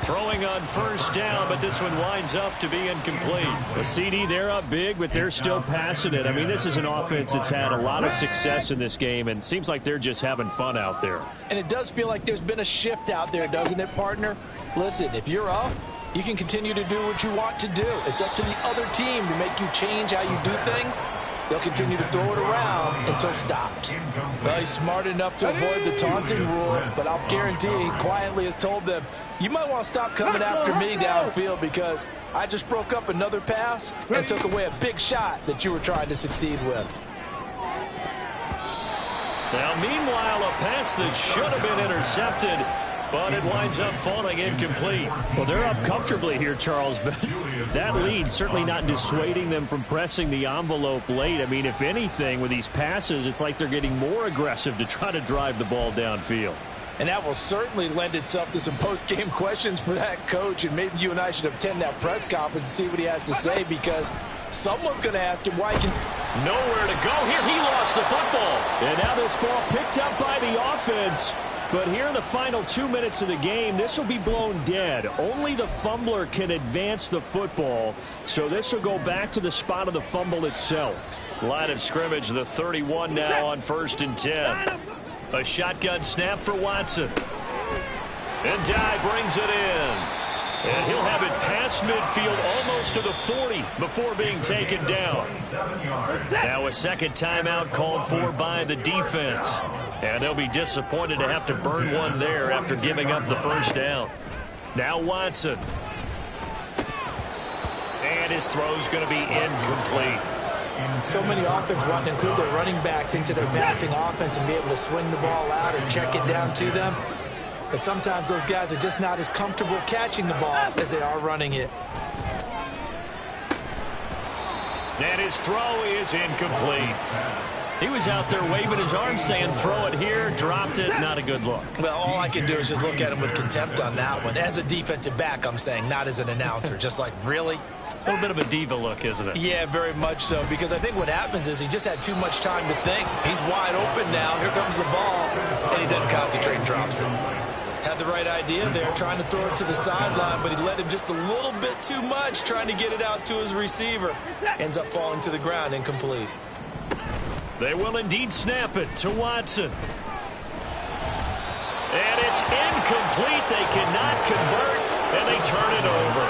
Throwing on 1st down, but this one winds up to be incomplete. The CD, they're up big, but they're still passing it. I mean, this is an offense that's had a lot of success in this game, and seems like they're just having fun out there. And it does feel like there's been a shift out there, doesn't it, partner? Listen, if you're up, you can continue to do what you want to do. It's up to the other team to make you change how you do things. They'll continue to throw it around until stopped. Well, he's smart enough to avoid the taunting rule, but I'll guarantee he quietly has told them, you might want to stop coming after me downfield because I just broke up another pass and took away a big shot that you were trying to succeed with. Now, meanwhile, a pass that should have been intercepted, but it winds up falling incomplete. Well, they're up comfortably here, Charles, but that lead certainly not dissuading them from pressing the envelope late. I mean, if anything, with these passes, it's like they're getting more aggressive to try to drive the ball downfield. And that will certainly lend itself to some post-game questions for that coach, and maybe you and I should attend that press conference and see what he has to say, because someone's going to ask him why he can... Nowhere to go here. He lost the football. And now this ball picked up by the offense. But here in the final 2 minutes of the game, this will be blown dead. Only the fumbler can advance the football, so this will go back to the spot of the fumble itself. Line of scrimmage, the 31 now on 1st and 10. A shotgun snap for Watson. And Dye brings it in. And he'll have it past midfield almost to the 40 before being taken down. Now a second timeout called for by the defense. And they'll be disappointed to have to burn one there after giving up the first down. Now Watson. And his throw's going to be incomplete. So many offense want to include their running backs into their passing offense and be able to swing the ball out or check it down to them. But sometimes those guys are just not as comfortable catching the ball as they are running it. And his throw is incomplete. He was out there waving his arms saying, throw it here, dropped it, not a good look. Well, all I can do is just look at him with contempt on that one. As a defensive back, I'm saying, not as an announcer. Just like, really? A little bit of a diva look, isn't it? Yeah, very much so, because I think what happens is he just had too much time to think. He's wide open now. Here comes the ball, and he doesn't concentrate and drops it. Had the right idea there, trying to throw it to the sideline, but he let him just a little bit too much, trying to get it out to his receiver. Ends up falling to the ground, incomplete. They will indeed snap it to Watson. And it's incomplete. They cannot convert, and they turn it over.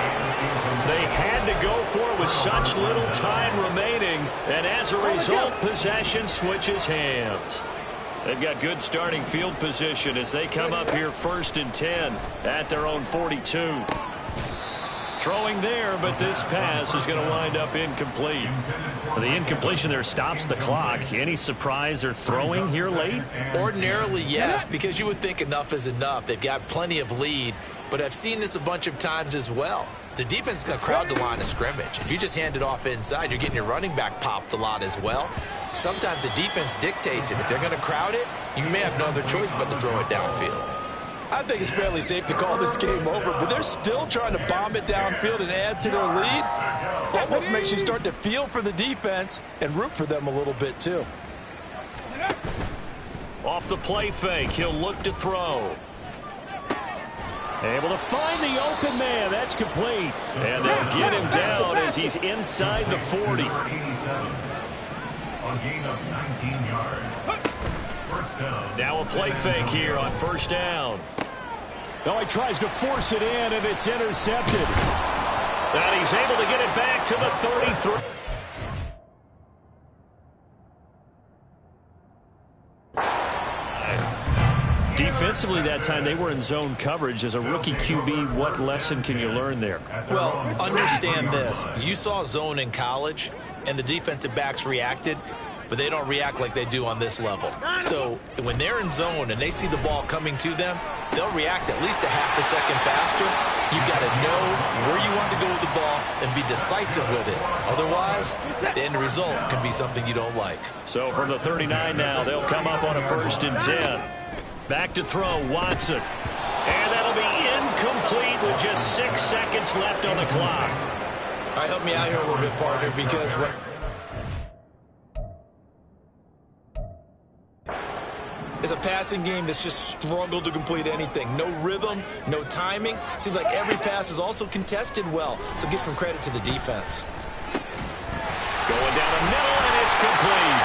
They had to go for it with such little time remaining, and as a result, possession switches hands. They've got good starting field position as they come up here 1st and 10 at their own 42. Throwing there, but this pass is going to wind up incomplete. The incompletion there stops the clock. Any surprise they're throwing here late? Ordinarily, yes, because you would think enough is enough. They've got plenty of lead, but I've seen this a bunch of times as well. The defense is going to crowd the line of scrimmage. If you just hand it off inside, you're getting your running back popped a lot as well. Sometimes the defense dictates it. If they're going to crowd it, you may have no other choice but to throw it downfield. I think it's fairly safe to call this game over, but they're still trying to bomb it downfield and add to their lead. Almost makes you start to feel for the defense and root for them a little bit, too. Off the play fake, he'll look to throw. Able to find the open man. That's complete. And they'll get him down as he's inside the 40. A gain of 19 yards. First down. Now a play fake here on 1st down. Now he tries to force it in, and it's intercepted. And he's able to get it back to the 33. Defensively that time, they were in zone coverage. As a rookie QB, what lesson can you learn there? Well, understand this. You saw zone in college, and the defensive backs reacted, but they don't react like they do on this level. So when they're in zone and they see the ball coming to them, they'll react at least a half a second faster. You've got to know where you want to go with the ball and be decisive with it. Otherwise, the end result can be something you don't like. So from the 39 now, they'll come up on a 1st and 10. Back to throw, Watson. And that'll be incomplete with just 6 seconds left on the clock. All right, help me out here a little bit, partner, because what... It's a passing game that's just struggled to complete anything. No rhythm, no timing. Seems like every pass is also contested well. So give some credit to the defense. Going down the middle, and it's complete.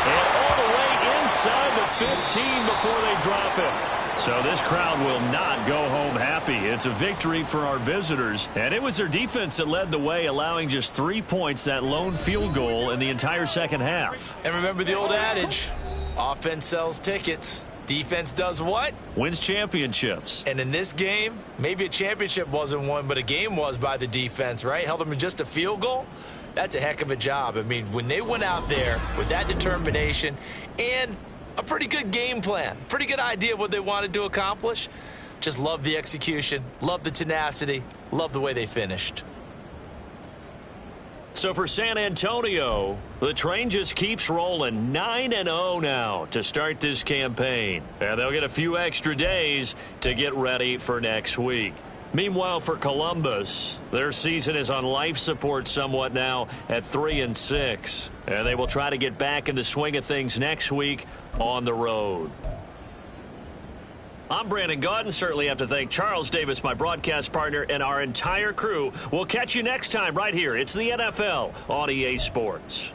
And all the way inside the 15 before they drop it. So this crowd will not go home happy. It's a victory for our visitors. And it was their defense that led the way, allowing just 3 points, that lone field goal in the entire second half. And remember the old adage, offense sells tickets. Defense does what? Wins championships. And in this game, maybe a championship wasn't won, but a game was by the defense, right? Held them to just a field goal. That's a heck of a job. I mean, when they went out there with that determination and a pretty good game plan, pretty good idea of what they wanted to accomplish. Just love the execution, love the tenacity, love the way they finished. So for San Antonio, the train just keeps rolling. 9-0 now to start this campaign. And they'll get a few extra days to get ready for next week. Meanwhile, for Columbus, their season is on life support somewhat now at 3-6. And they will try to get back in the swing of things next week on the road. I'm Brandon Gaudin. Certainly have to thank Charles Davis, my broadcast partner, and our entire crew. We'll catch you next time right here. It's the NFL on EA Sports.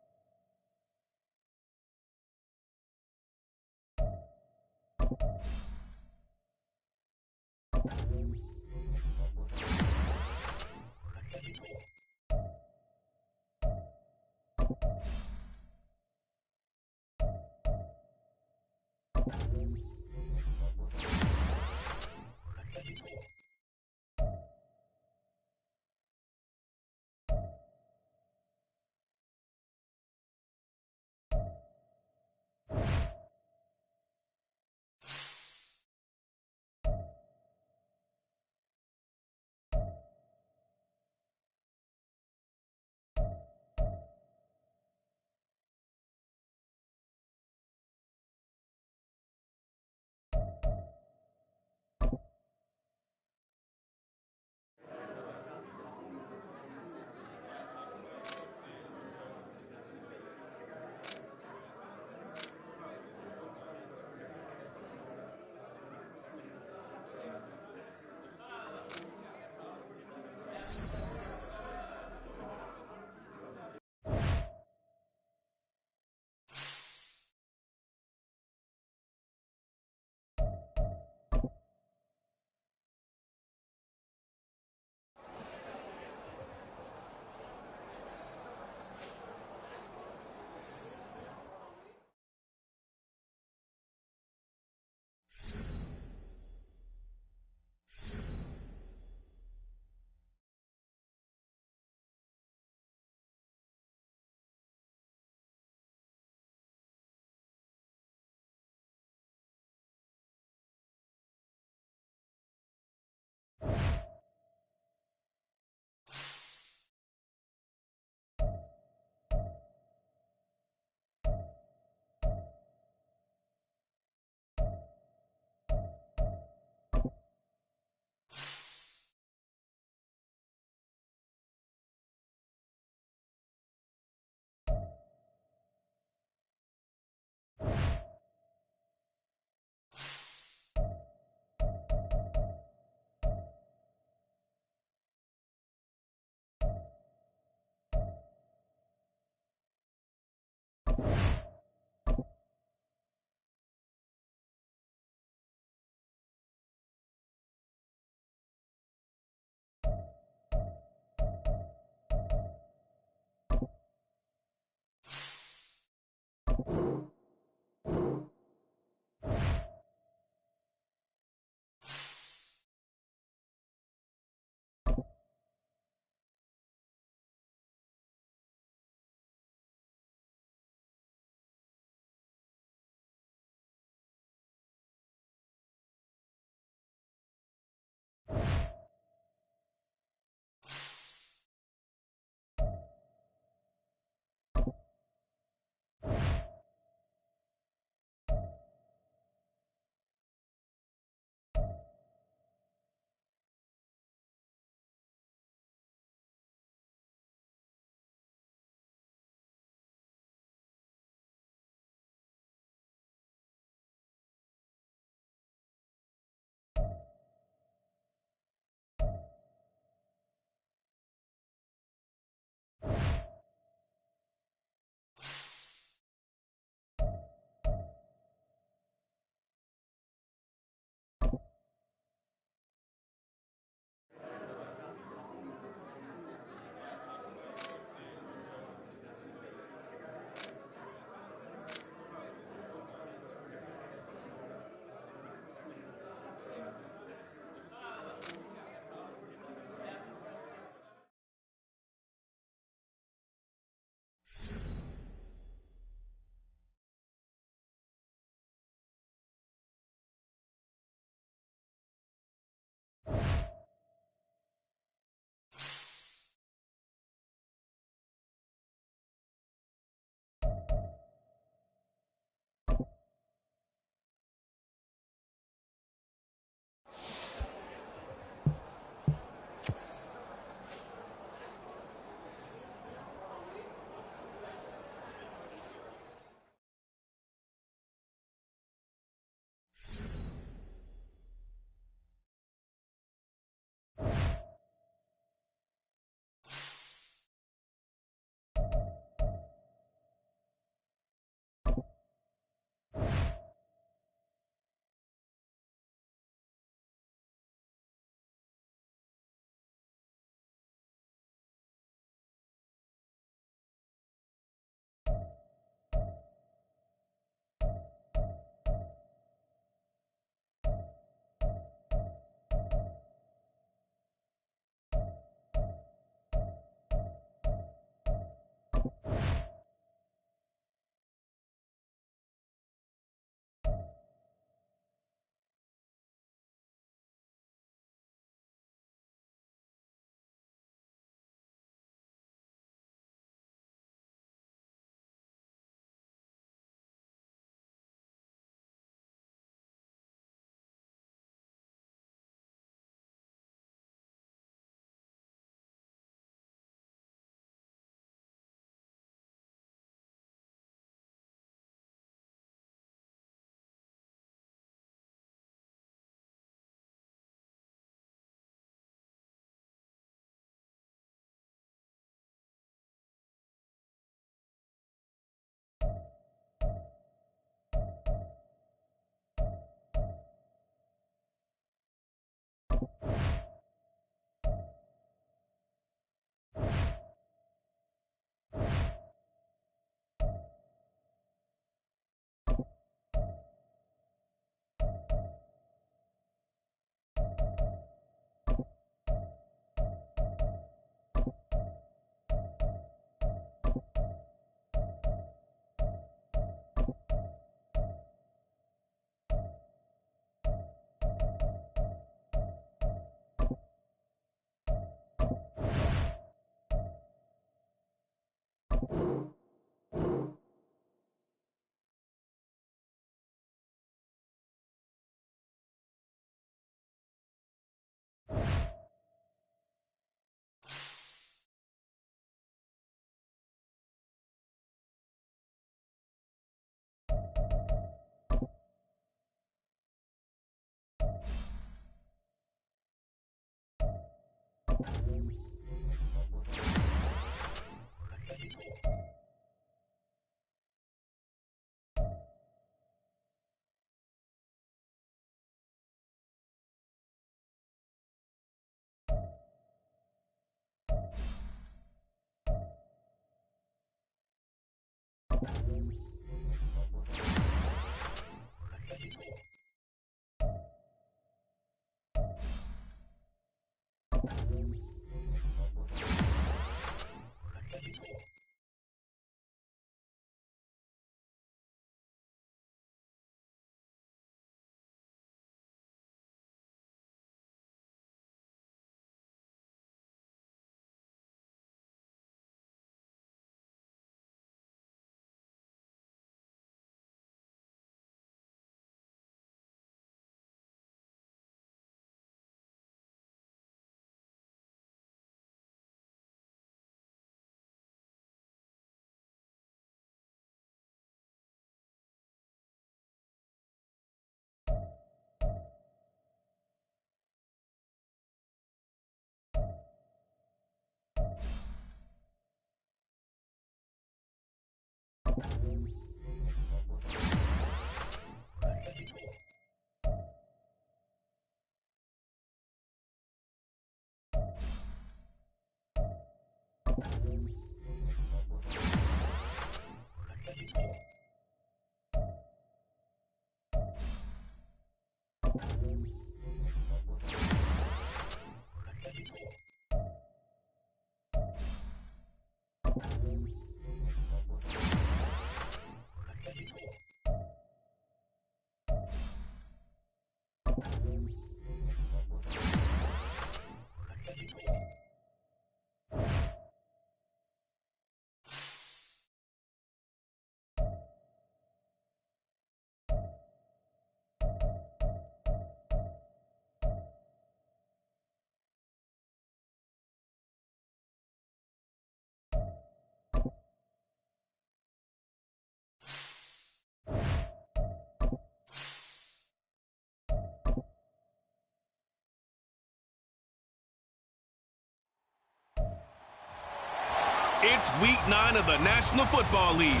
It's week 9 of the National Football League,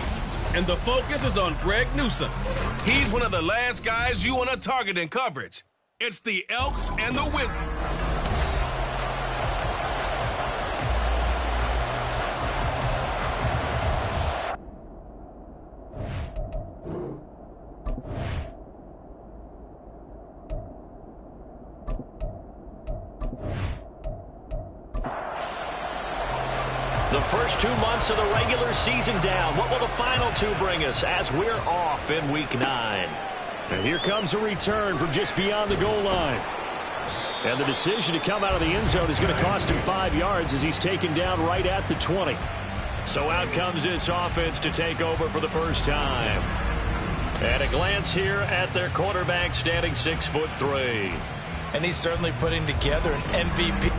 and the focus is on Greg Newsome. He's one of the last guys you want to target in coverage. It's the Elks and the Wizards. The first 2 months of the regular season down. What will the final 2 bring us as we're off in week 9? And here comes a return from just beyond the goal line. And the decision to come out of the end zone is going to cost him 5 yards as he's taken down right at the 20. So out comes this offense to take over for the first time. At a glance here at their quarterback standing 6'3". And he's certainly putting together an MVP.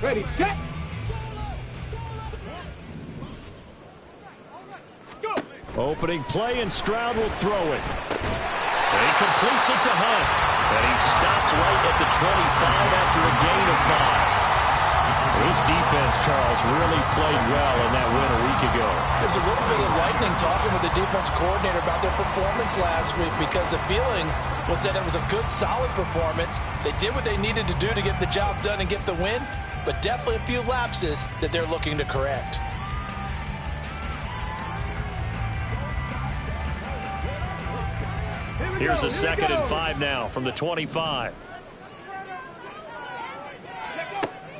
Ready, set. Go. Opening play, and Stroud will throw it. And he completes it to Hunt. And he stopped right at the 25 after a gain of 5. This defense, Charles, really played well in that win a week ago. There's a little bit enlightening talking with the defense coordinator about their performance last week, because the feeling was that it was a good, solid performance. They did what they needed to do to get the job done and get the win, but definitely a few lapses that they're looking to correct. Here's a 2nd and 5 now from the 25.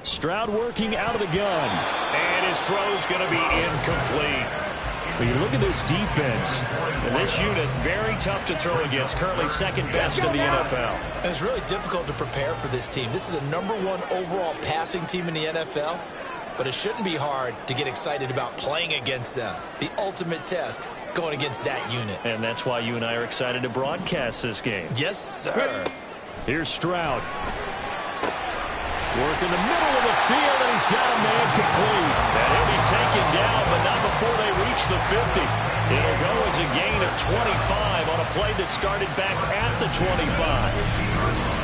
Stroud working out of the gun. And his throw's going to be incomplete. When you look at this defense, And this unit, very tough to throw against. Currently second best in the NFL. And it's really difficult to prepare for this team. This is the #1 overall passing team in the NFL. But it shouldn't be hard to get excited about playing against them. The ultimate test going against that unit. and that's why you and I are excited to broadcast this game. Yes, sir. Here's Stroud. Work in the middle of the field, and he's got a man complete. And he'll be taken down, but not before they reach the 50. It'll go as a gain of 25 on a play that started back at the 25.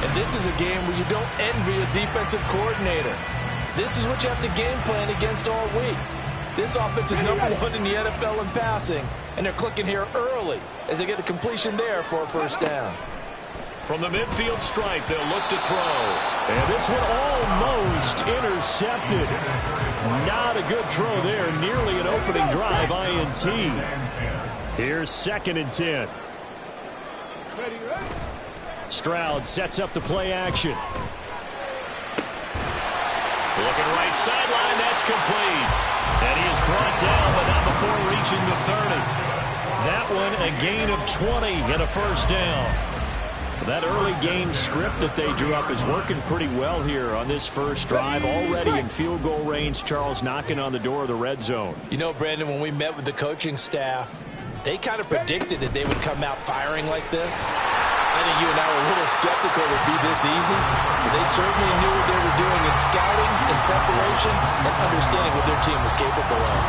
And this is a game where you don't envy a defensive coordinator. This is what you have to game plan against all week. This offense is #1 in the NFL in passing, and they're clicking here early as they get a completion there for a first down. From the midfield stripe, they'll look to throw. And this one almost intercepted. Not a good throw there. Nearly an opening drive, INT. Here's 2nd and 10. Stroud sets up the play action. Looking right sideline, that's complete. And he is brought down, but not before reaching the 30. That one a gain of 20 and a first down. That early game script that they drew up is working pretty well here on this first drive. Already in field goal range, Charles knocking on the door of the red zone. You know, Brandon, when we met with the coaching staff, they kind of predicted that they would come out firing like this. I think you and I were a little skeptical it would be this easy, but they certainly knew what they were doing in scouting, in preparation, and understanding what their team was capable of.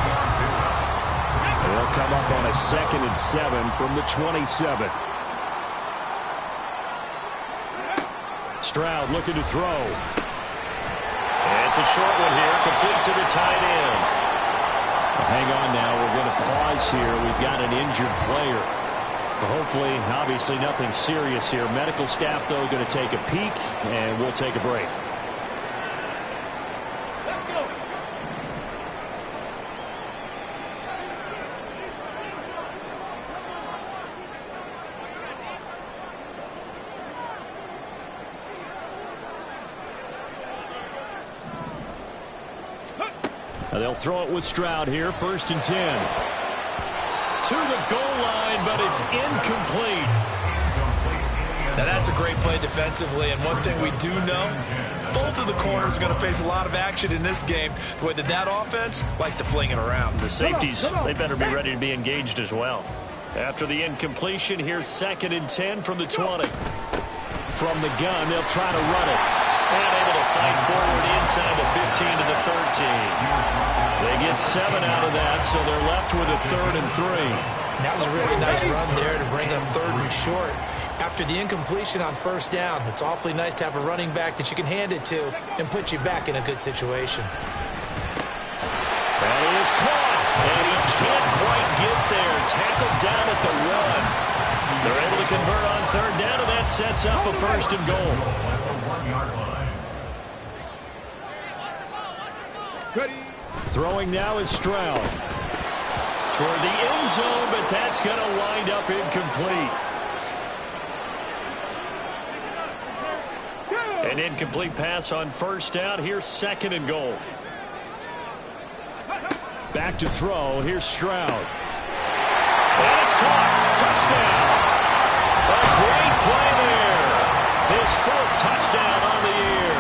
They'll come up on a 2nd and 7 from the 27. Stroud looking to throw. And it's a short one here, complete to the tight end. Hang on now, we're going to pause here. We've got an injured player. Hopefully, obviously nothing serious here. Medical staff, though, going to take a peek, and we'll take a break. Let's go. Now they'll throw it with Stroud here, 1st and 10. To the goal line, but it's incomplete. Now that's a great play defensively, and one thing we do know, both of the corners are going to face a lot of action in this game. The way that offense likes to fling it around. The safeties, they better be ready to be engaged as well. After the incompletion, here's 2nd and 10 from the 20. From the gun, they'll try to run it. And able to fight forward inside the 15 to the 13. They get 7 out of that, so they're left with a 3rd and 3. That was a really nice run there to bring up 3rd and short. After the incompletion on 1st down, it's awfully nice to have a running back that you can hand it to and put you back in a good situation. That is caught, and he can't quite get there. Tackled down at the run. They're able to convert on 3rd down, and that sets up a 1st and goal. Ready. Throwing now is Stroud. Toward the end zone, but that's going to wind up incomplete. An incomplete pass on 1st down. Here's 2nd and goal. Back to throw. Here's Stroud. And it's caught. Touchdown. A great play there. His 4th touchdown on the year.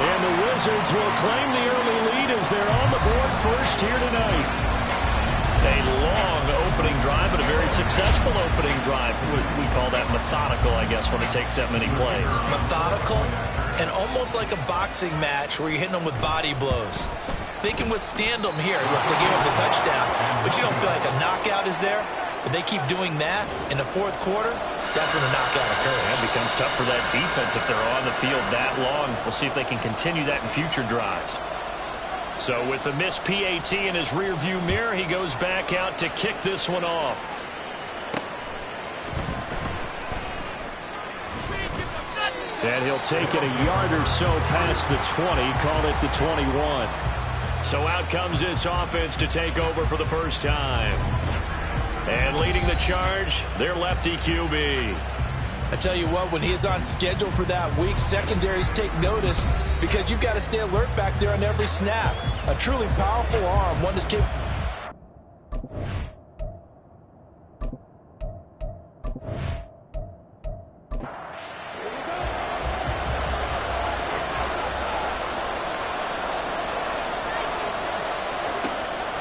And the Wizards will claim the early lead as they're on the board first here tonight. A long opening drive, but a very successful opening drive. We call that methodical, I guess, when it takes that many plays. Methodical and almost like a boxing match where you're hitting them with body blows. They can withstand them here. Look, they gave up the touchdown, but you don't feel like a knockout is there. But they keep doing that in the fourth quarter. That's when the knockout occurs. It becomes tough for that defense if they're on the field that long. We'll see if they can continue that in future drives. So with the missed PAT in his rearview mirror, he goes back out to kick this one off. And he'll take it a yard or so past the 20, call it the 21. So out comes this offense to take over for the first time. And leading the charge, their lefty QB. I tell you what, when he is on schedule for that week, secondaries take notice because you've got to stay alert back there on every snap. A truly powerful arm, one that's capable.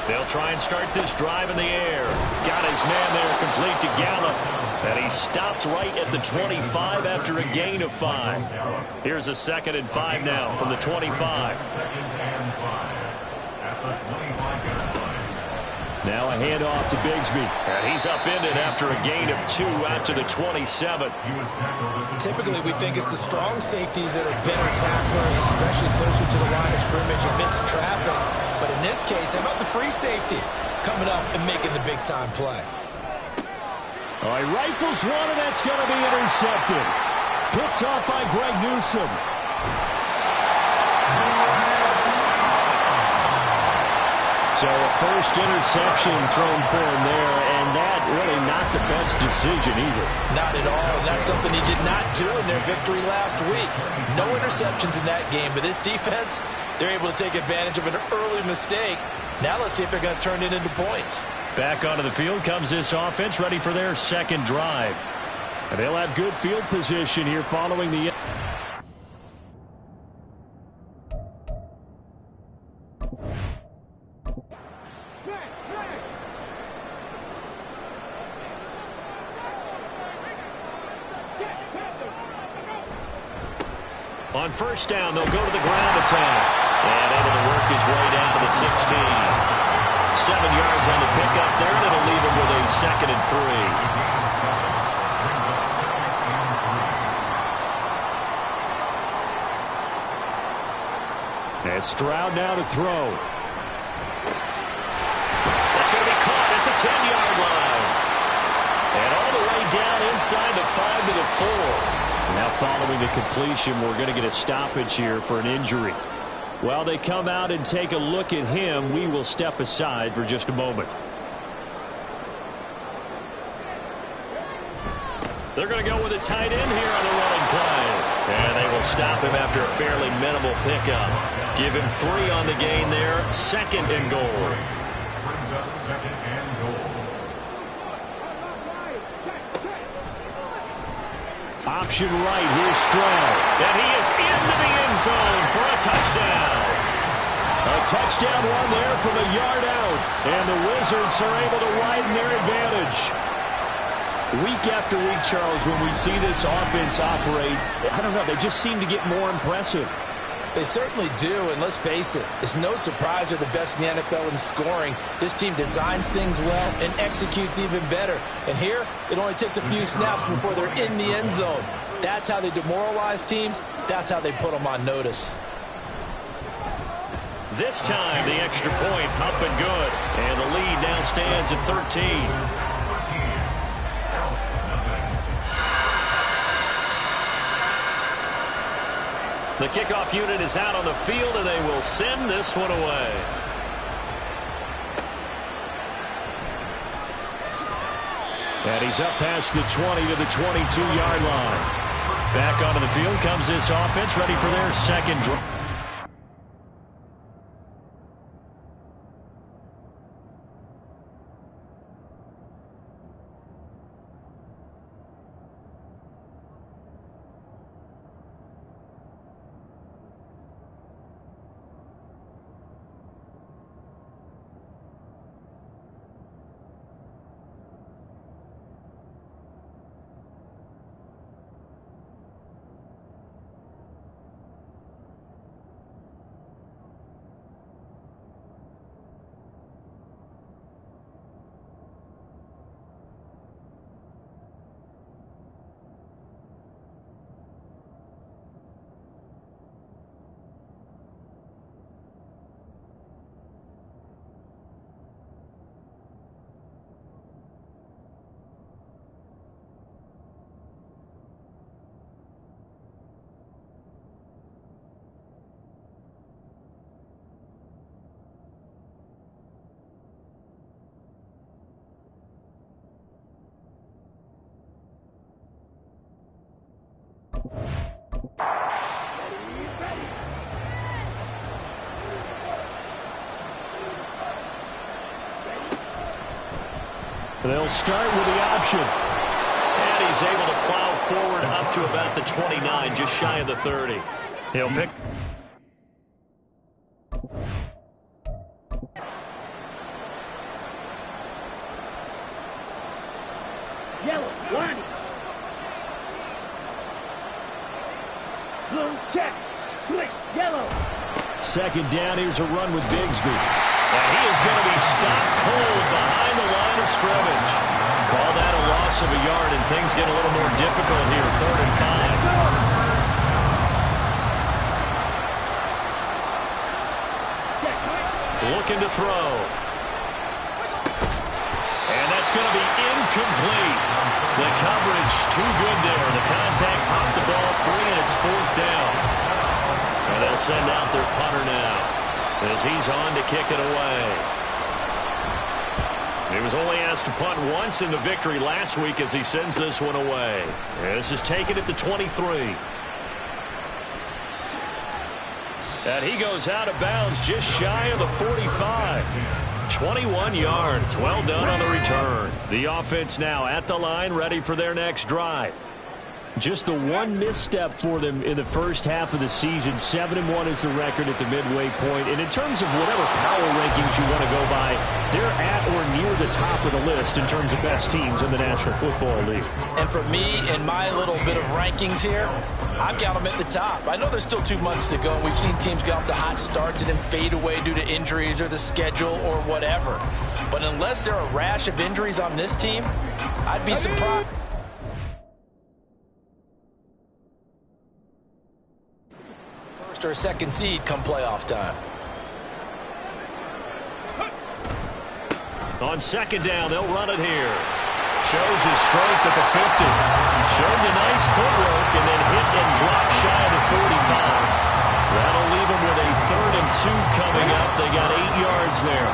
They'll try and start this drive in the air. Got his man there complete to Gallup. And he stopped right at the 25 after a gain of 5. Here's a 2nd and 5 now from the 25. Now a handoff to Bigsby. And he's upended after a gain of 2 out to the 27. Typically, we think it's the strong safeties that are better tacklers, especially closer to the line of scrimmage amidst traffic. But in this case, how about the free safety coming up and making the big-time play? All right, rifles one, and that's going to be intercepted. Picked off by Greg Newsome. So a first interception thrown for him there, and that really not the best decision either. Not at all, and that's something he did not do in their victory last week. No interceptions in that game, but this defense, they're able to take advantage of an early mistake. Now let's see if they're going to turn it into points. Back onto the field comes this offense, ready for their second drive. And they'll have good field position here following the... On first down, they'll go to the ground attack. And able to work his way down to the 16. 7 yards on the pickup there. That'll leave him with a 2nd and 3. And Stroud now to throw. That's going to be caught at the 10-yard line. And all the way down inside the 5 to the 4. Now following the completion, we're going to get a stoppage here for an injury. While they come out and take a look at him, we will step aside for just a moment. They're going to go with a tight end here on the running play. And they will stop him after a fairly minimal pickup. Give him 3 on the gain there. 2nd and goal. Brings up 2nd and goal. Option right, here's Stroud. And he is into the end zone for a touchdown. A touchdown run there from a yard out. And the Wizards are able to widen their advantage. Week after week, Charles, when we see this offense operate, I don't know, they just seem to get more impressive. They certainly do, and let's face it, it's no surprise they're the best in the NFL in scoring. This team designs things well and executes even better. And here, it only takes a few snaps before they're in the end zone. That's how they demoralize teams. That's how they put them on notice. This time, the extra point up and good. And the lead now stands at 13. The kickoff unit is out on the field, and they will send this one away. And he's up past the 20 to the 22-yard line. Back onto the field comes this offense, ready for their second drive. They'll start with the option. And he's able to plow forward up to about the 29, just shy of the 30. He'll pick. Yellow, line. Blue, check. Click, yellow. Second down, here's a run with Bigsby. And he is going to be stopped cold behind the line of scrimmage. Call that a loss of a yard, and things get a little more difficult here. 3rd and 5. Looking to throw. And that's going to be incomplete. The coverage too good there. The contact popped the ball free, and it's 4th down. And they'll send out their punter now as he's on to kick it away. He was only asked to punt once in the victory last week as he sends this one away. This is taken at the 23. And he goes out of bounds just shy of the 45. 21 yards. Well done on the return. The offense now at the line, ready for their next drive. Just the one misstep for them in the first half of the season. 7-1 is the record at the midway point. And in terms of whatever power rankings you want to go by, they're at or near the top of the list in terms of best teams in the National Football League. And for me, in my little bit of rankings here, I've got them at the top. I know there's still 2 months to go. We've seen teams get off to hot starts and then fade away due to injuries or the schedule or whatever. But unless there are a rash of injuries on this team, I'd be surprised. Or second seed come playoff time. On second down, they'll run it here. Shows his strength at the 50. Showed the nice footwork and then hit and dropped shy of the 45. That'll leave him with a 3rd and 2 coming up. They got 8 yards there.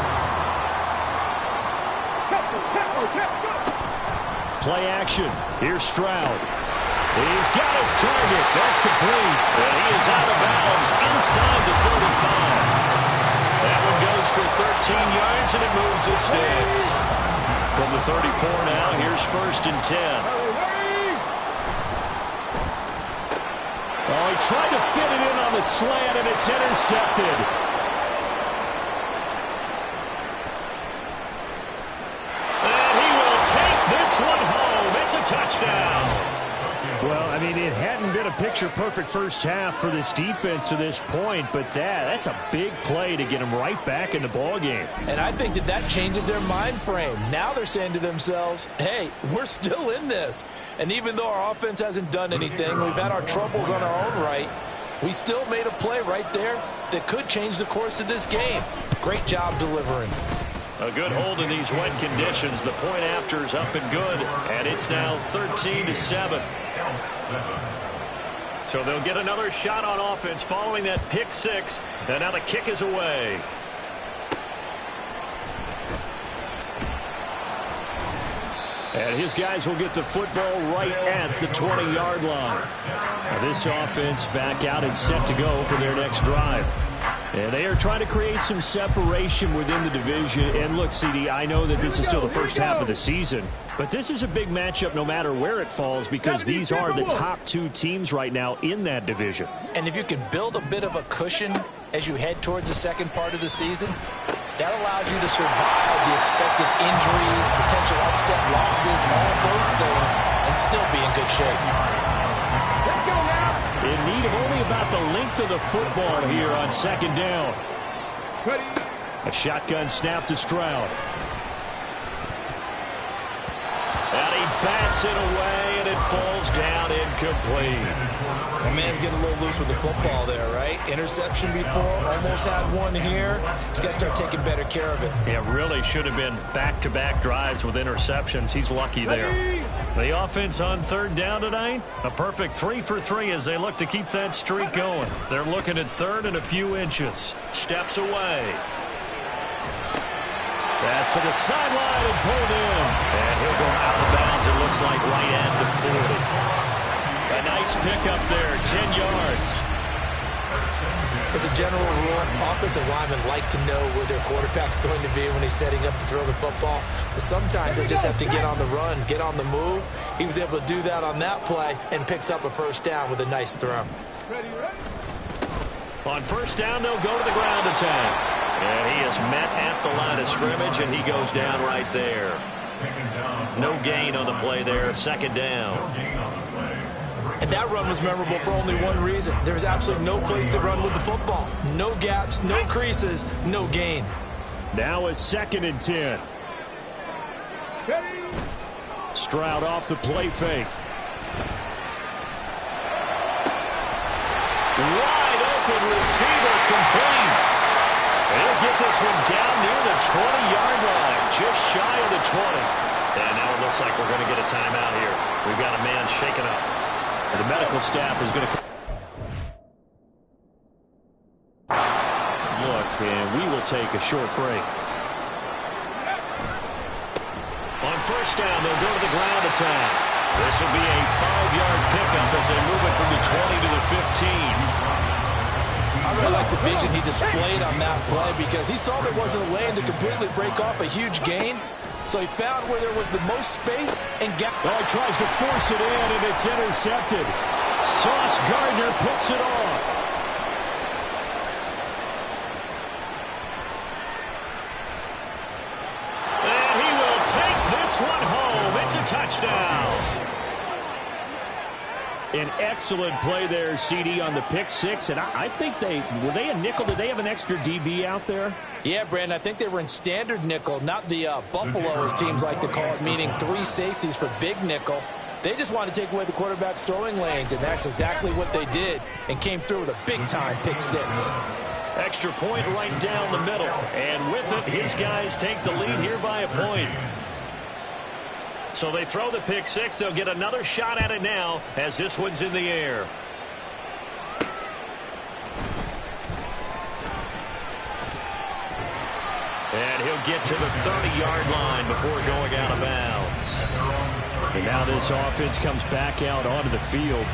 Play action. Here's Stroud. He's got his target. That's complete. And he is out of bounds inside the 35. That one goes for 13 yards, and it moves the sticks. From the 34 now, here's 1st and 10. Oh, he tried to fit it in on the slant, and it's intercepted. And he will take this one home. It's a touchdown. Well, I mean, it hadn't been a picture-perfect first half for this defense to this point, but that's a big play to get them right back in the ballgame. And I think that changes their mind frame. Now they're saying to themselves, hey, we're still in this. And even though our offense hasn't done anything, we've had our troubles on our own right, we still made a play right there that could change the course of this game. Great job delivering. A good hold in these wet conditions. The point after is up and good, and it's now 13-7. So they'll get another shot on offense following that pick 6, and now the kick is away. And his guys will get the football right at the 20-yard line. Now this offense back out and set to go for their next drive. And they are trying to create some separation within the division. And look, CD, I know that this is still the first half of the season, but this is a big matchup no matter where it falls because these are the top 2 teams right now in that division. And if you can build a bit of a cushion as you head towards the second part of the season, that allows you to survive the expected injuries, potential upset losses, all of those things, and still be in good shape. In need of only about the length of the football here on second down. A shotgun snap to Stroud. And he bats it away, and it falls down incomplete. The man's getting a little loose with the football there, right? Interception before, almost had one here. He's got to start taking better care of it. Yeah, really should have been back-to-back drives with interceptions. He's lucky there. The offense on 3rd down tonight, a perfect 3 for 3 as they look to keep that streak going. They're looking at 3rd and a few inches. Steps away. Pass to the sideline and pulled in. And he'll go out of bounds, it looks like, right at the 40. A nice pickup there, 10 yards. as a general rule, offensive linemen like to know where their quarterback's going to be when he's setting up to throw the football. But sometimes they just have to get on the run, get on the move. He was able to do that on that play and picks up a first down with a nice throw. On first down, they'll go to the ground attack. And he is met at the line of scrimmage, and he goes down right there. No gain on the play there, second down. And that run was memorable for only one reason. There's absolutely no place to run with the football. No gaps, no creases, no gain. Now it's 2nd and 10. Stroud off the play fake. Wide open receiver complete. They'll get this one down near the 20-yard line, just shy of the 20. And now it looks like we're going to get a timeout here. We've got a man shaken up. And the medical staff is going to look, and we will take a short break. On first down, they'll go to the ground attack. This will be a 5-yard pickup as they move it from the 20 to the 15. I really like the vision he displayed on that play because he saw there wasn't a lane to completely break off a huge gain. So he found where there was the most space and got. Oh, he tries to force it in, and it's intercepted. Sauce Gardner picks it off. And he will take this one home. It's a touchdown. An excellent play there, CD, on the pick six. And I think were they a nickel? Did they have an extra DB out there? Yeah, Brandon, I think they were in standard nickel, not the Buffalo, as teams like to call it, meaning 3 safeties for big nickel. They just wanted to take away the quarterback's throwing lanes, and that's exactly what they did and came through with a big-time pick six. Extra point right down the middle. And with it, his guys take the lead here by a point. So they throw the pick six. They'll get another shot at it now as this one's in the air. And he'll get to the 30-yard line before going out of bounds. And now this offense comes back out onto the field.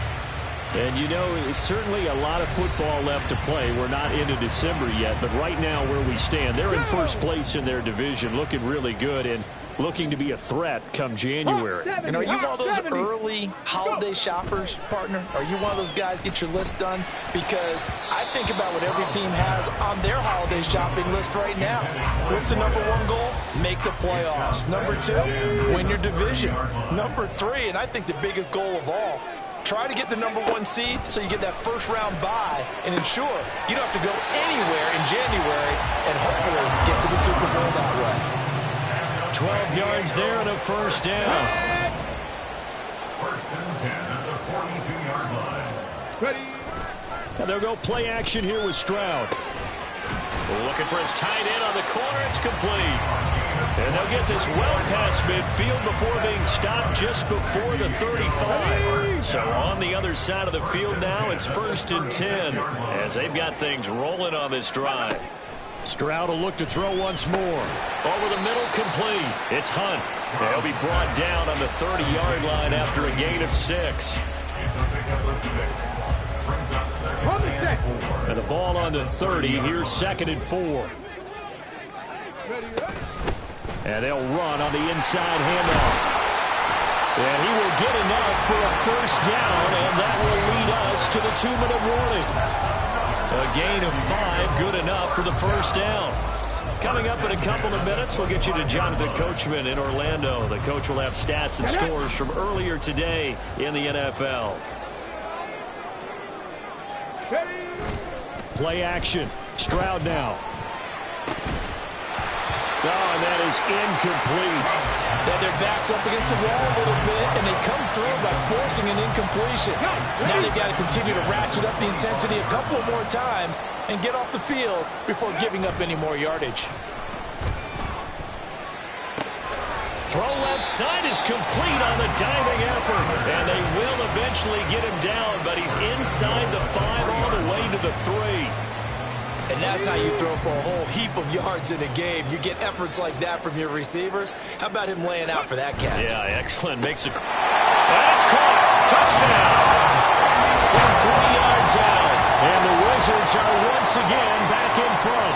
And, you know, it's certainly a lot of football left to play. We're not into December yet, but right now where we stand, they're in first place in their division, looking really good and looking to be a threat come January. And are you one of those early holiday shoppers, partner? Are you one of those guys get your list done? Because I think about what every team has on their holiday shopping list right now. What's the number 1 goal? Make the playoffs. Number 2, win your division. Number 3, and I think the biggest goal of all, try to get the number 1 seed so you get that first-round bye and ensure you don't have to go anywhere in January and hopefully get to the Super Bowl that way. 12 yards there and a first down. First and 10 at the 42-yard line. Ready. And they'll go play action here with Stroud. Looking for his tight end on the corner. It's complete. And they'll get this well past midfield before being stopped just before the 35. So on the other side of the field now, it's first and 10 as they've got things rolling on this drive. Stroud will look to throw once more. Over the middle, complete. It's Hunt. They'll be brought down on the 30-yard line after a gain of 6. And the ball on the 30. Here's 2nd and 4. And they'll run on the inside handoff. And he will get enough for a first down, and that will lead us to the 2-minute warning. A gain of 5, good enough for the first down. Coming up in a couple of minutes, we'll get you to Jonathan Coachman in Orlando. The coach will have stats and scores from earlier today in the NFL. Play action. Stroud now. Oh, and that is incomplete. Then their back's up against the wall a little bit, and they come through by forcing an incompletion. Now they've got to continue to ratchet up the intensity a couple more times and get off the field before giving up any more yardage. Throw left side is complete on the diving effort, and they will eventually get him down, but he's inside the 5 all the way to the 3. And that's how you throw for a whole heap of yards in a game. You get efforts like that from your receivers. How about him laying out for that cat? Yeah, excellent. Makes a... That's caught. Touchdown. From 3 yards out. And the Wizards are once again back in front.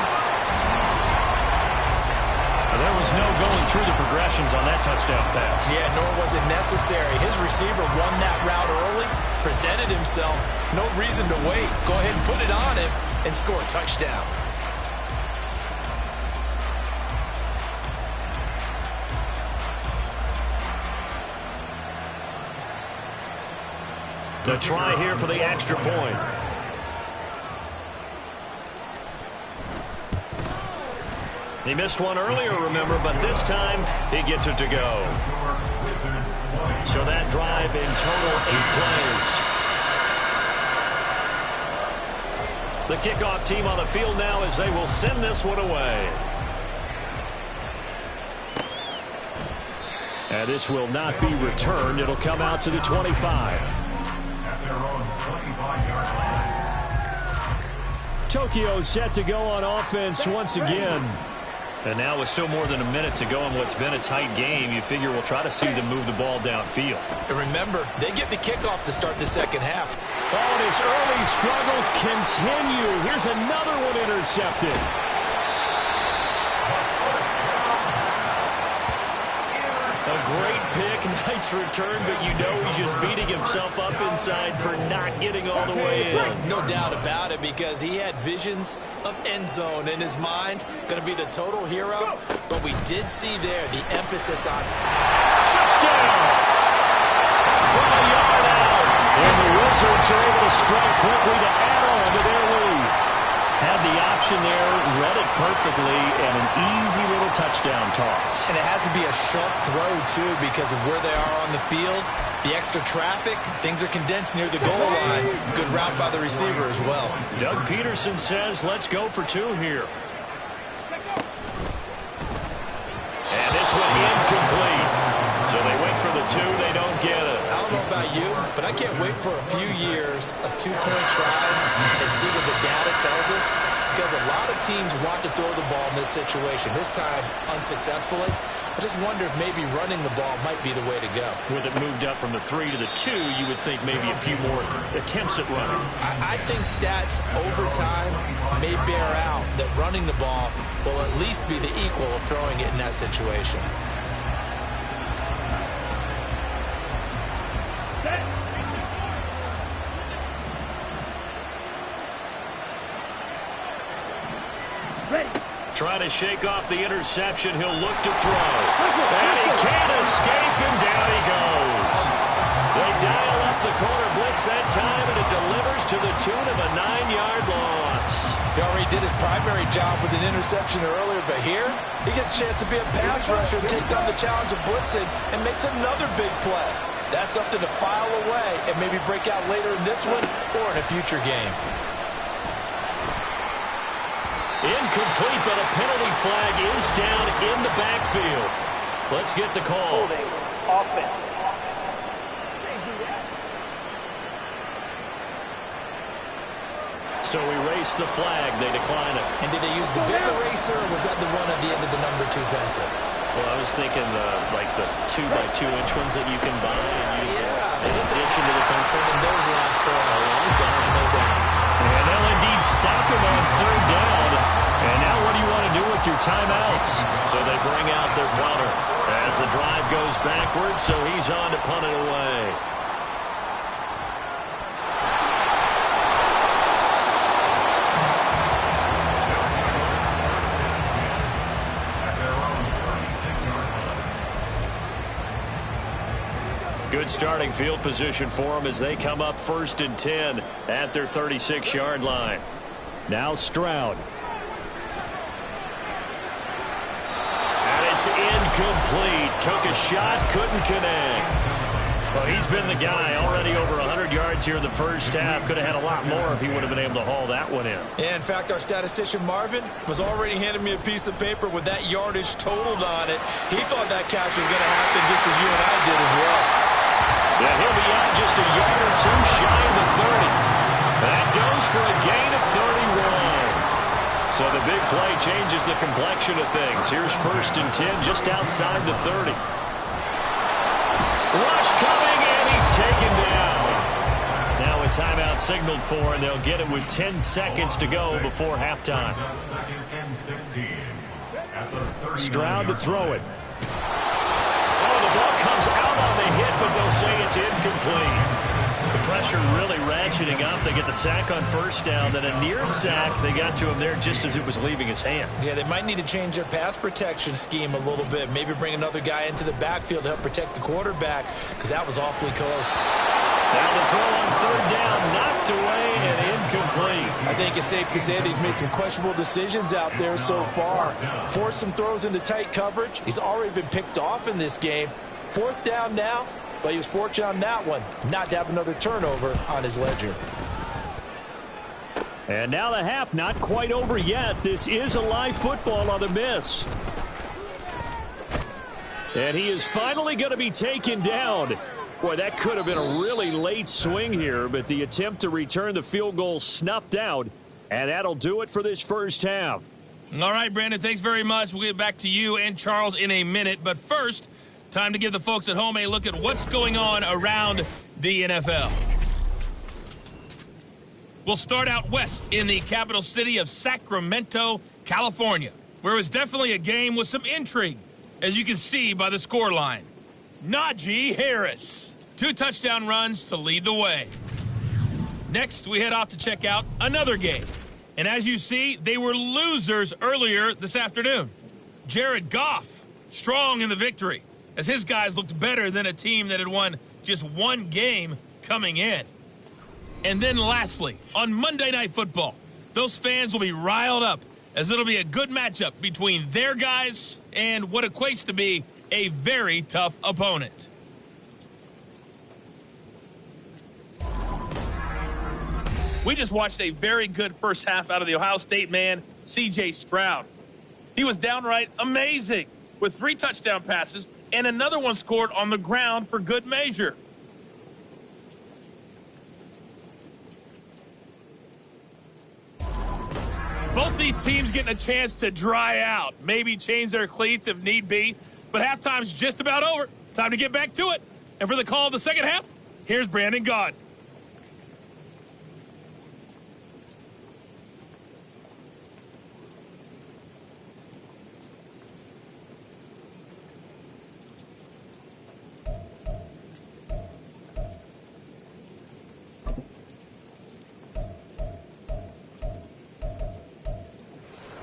There was no going through the progressions on that touchdown pass. Yeah, nor was it necessary. His receiver won that route early, presented himself. No reason to wait. Go ahead and put it on him and score a touchdown. The try here for the extra point. He missed one earlier, remember, but this time he gets it to go. So that drive in total 8 plays. The kickoff team on the field now as they will send this one away. And this will not be returned. It'll come out to the 25. Tokyo set to go on offense once again. And now with still more than a minute to go in what's been a tight game, you figure we'll try to see them move the ball downfield. And remember, they get the kickoff to start the second half. Oh, and his early struggles continue. Here's another one intercepted. A great pick, nice return, but you know he's just beating himself up inside for not getting all the way in. No doubt about it, because he had visions of end zone in his mind. Going to be the total hero, but we did see there the emphasis on touchdown from a yard out. And the Wizards are able to strike quickly to add on to their lead. Had the option there, read it perfectly, and an easy little touchdown toss. And it has to be a sharp throw, too, because of where they are on the field. The extra traffic, things are condensed near the goal line. Good route by the receiver as well. Doug Peterson says, let's go for 2 here. And this one incomplete. So they wait for the 2, they don't get it. I don't know about you, but I can't wait for a few years of 2-point tries and see what the data tells us, because a lot of teams want to throw the ball in this situation. This time, unsuccessfully. I just wonder if maybe running the ball might be the way to go. With it moved up from the 3 to the 2, you would think maybe a few more attempts at running. I think stats over time may bear out that running the ball will at least be the equal of throwing it in that situation. Trying to shake off the interception. He'll look to throw. And he can't escape, and down he goes. They dial up the corner blitz that time, and it delivers to the tune of a 9-yard loss. He already did his primary job with an interception earlier, but here he gets a chance to be a pass rusher, takes on the challenge of blitzing, and makes another big play. That's something to file away and maybe break out later in this one or in a future game. Incomplete, but a penalty flag is down in the backfield. Let's get the call. Holding offense. So erase the flag. They decline it. And did they use the big eraser, or was that the one at the end of the number 2 pencil? Well, I was thinking like the 2x2-inch ones that you can buy and use in addition to the pencil. And those last for a long time, no doubt. And they'll indeed stop him on 3rd down. And now what do you want to do with your timeouts? So they bring out their punter as the drive goes backwards, so he's on to punt it away. Good starting field position for them as they come up 1st and 10 at their 36-yard line. Now Stroud. And it's incomplete. Took a shot, couldn't connect. Well, he's been the guy already over 100 yards here in the first half. Could have had a lot more if he would have been able to haul that one in. Yeah, in fact, our statistician Marvin was already handing me a piece of paper with that yardage totaled on it. He thought that catch was going to happen just as you and I did as well. Yeah, he'll be out just a yard or 2 shy of the 30. That goes for a gain of 31. So the big play changes the complexion of things. Here's 1st and 10 just outside the 30. Rush coming, and he's taken down. Now a timeout signaled for, and they'll get it with 10 seconds to go before halftime. Stroud to throw it. Oh, the ball comes out on the hit, but they'll say it's incomplete. The pressure really ratcheting up. They get the sack on first down, then a near sack. They got to him there just as it was leaving his hand. Yeah, they might need to change their pass protection scheme a little bit. Maybe bring another guy into the backfield to help protect the quarterback, because that was awfully close. Now the throw on third down, knocked away and incomplete. I think it's safe to say that he's made some questionable decisions out there so far. Forced some throws into tight coverage. He's already been picked off in this game. Fourth down now. But he was fortunate on that one, not to have another turnover on his ledger. And now the half not quite over yet. This is a live football on the miss. And he is finally going to be taken down. Boy, that could have been a really late swing here, but the attempt to return the field goal snuffed out. And that'll do it for this first half. All right, Brandon, thanks very much. We'll get back to you and Charles in a minute. But first, time to give the folks at home a look at what's going on around the NFL. We'll start out west in the capital city of Sacramento, California, where it was definitely a game with some intrigue, as you can see by the scoreline. Najee Harris, 2 touchdown runs to lead the way. Next, we head off to check out another game. And as you see, they were losers earlier this afternoon. Jared Goff, strong in the victory, as his guys looked better than a team that had won just one game coming in. And then lastly, on Monday Night Football, those fans will be riled up, as it'll be a good matchup between their guys and what equates to be a very tough opponent. We just watched a very good first half out of the Ohio State man, CJ Stroud. He was downright amazing with 3 touchdown passes and another one scored on the ground for good measure. Both these teams getting a chance to dry out, maybe change their cleats if need be, but halftime's just about over. Time to get back to it. And for the call of the second half, here's Brandon Gaud.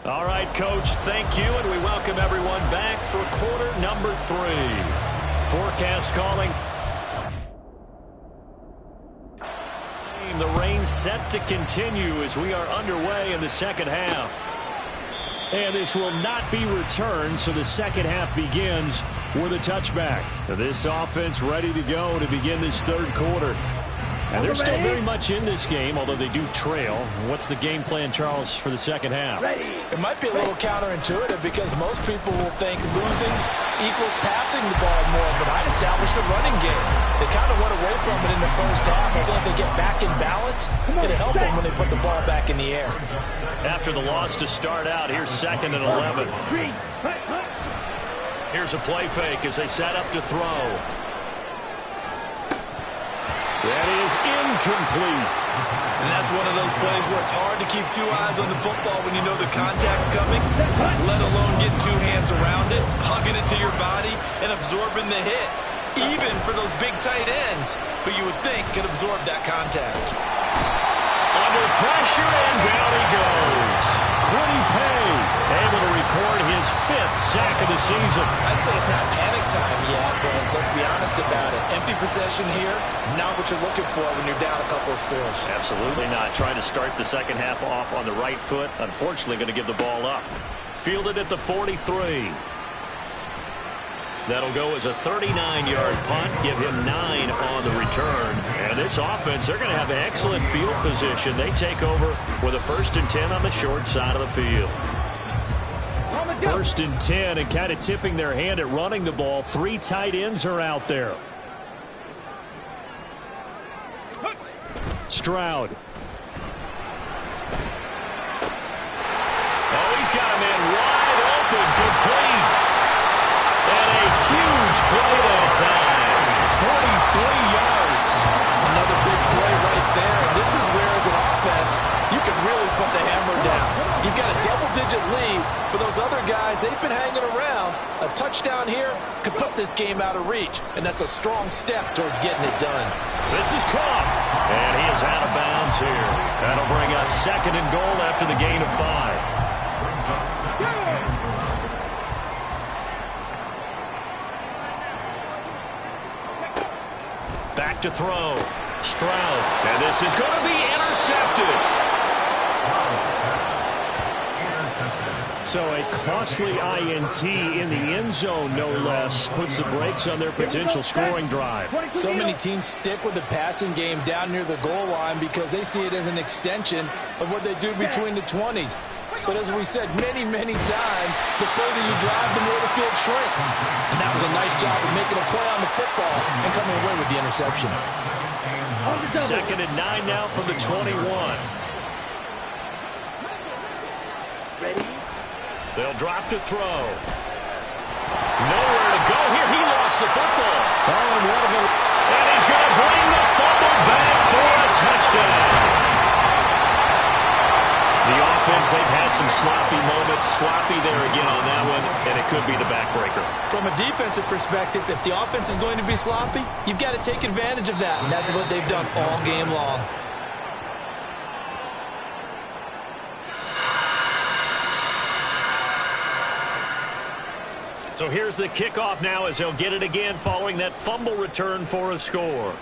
All right, Coach, thank you, and we welcome everyone back for quarter number 3. Forecast calling. The rain set to continue as we are underway in the second half. And this will not be returned, so the second half begins with a touchback. This offense ready to go to begin this third quarter. And they're still very much in this game, although they do trail. What's the game plan, Charles, for the second half? It might be a little counterintuitive because most people will think losing equals passing the ball more, but I'd establish the running game. They kind of went away from it in the first half. I think if they get back in balance, it'll help them when they put the ball back in the air. After the loss to start out, here's 2nd and 11. Here's a play fake as they set up to throw. That is incomplete. And that's one of those plays where it's hard to keep 2 eyes on the football when you know the contact's coming, let alone getting 2 hands around it, hugging it to your body, and absorbing the hit, even for those big tight ends who you would think could absorb that contact. Under pressure, and down he goes. Quiddy Pay able to record his 5th sack of the season. I'd say it's not panic time yet, but let's be honest about it. Empty possession here, not what you're looking for when you're down a couple of scores. Absolutely not. Trying to start the second half off on the right foot. Unfortunately, going to give the ball up. Fielded at the 43. That'll go as a 39-yard punt, give him 9 on the return. And this offense, they're going to have an excellent field position. They take over with a 1st and 10 on the short side of the field. 1st and 10, and kind of tipping their hand at running the ball. 3 tight ends are out there. Stroud. Oh, he's got a man wide open, complete. And a huge play that time. 43 yards. Another big play right there. been hanging around. A touchdown here could put this game out of reach, and that's a strong step towards getting it done. This is caught, and he is out of bounds here. That'll bring up 2nd and goal after the gain of 5. Back to throw. Stroud. And this is going to be intercepted. So a costly INT in the end zone, no less, puts the brakes on their potential scoring drive. So many teams stick with the passing game down near the goal line because they see it as an extension of what they do between the 20s. But as we said many, many times, the further you drive, the more the field shrinks. And that was a nice job of making a play on the football and coming away with the interception. 2nd and 9 now from the 21. Ready? They'll drop to throw. Nowhere to go here. He lost the football. And he's going to bring the fumble back for a touchdown. The offense, they've had some sloppy moments. Sloppy there again on that one, and it could be the backbreaker. From a defensive perspective, if the offense is going to be sloppy, you've got to take advantage of that, and that's what they've done all game long. So here's the kickoff now as they'll get it again following that fumble return for a score.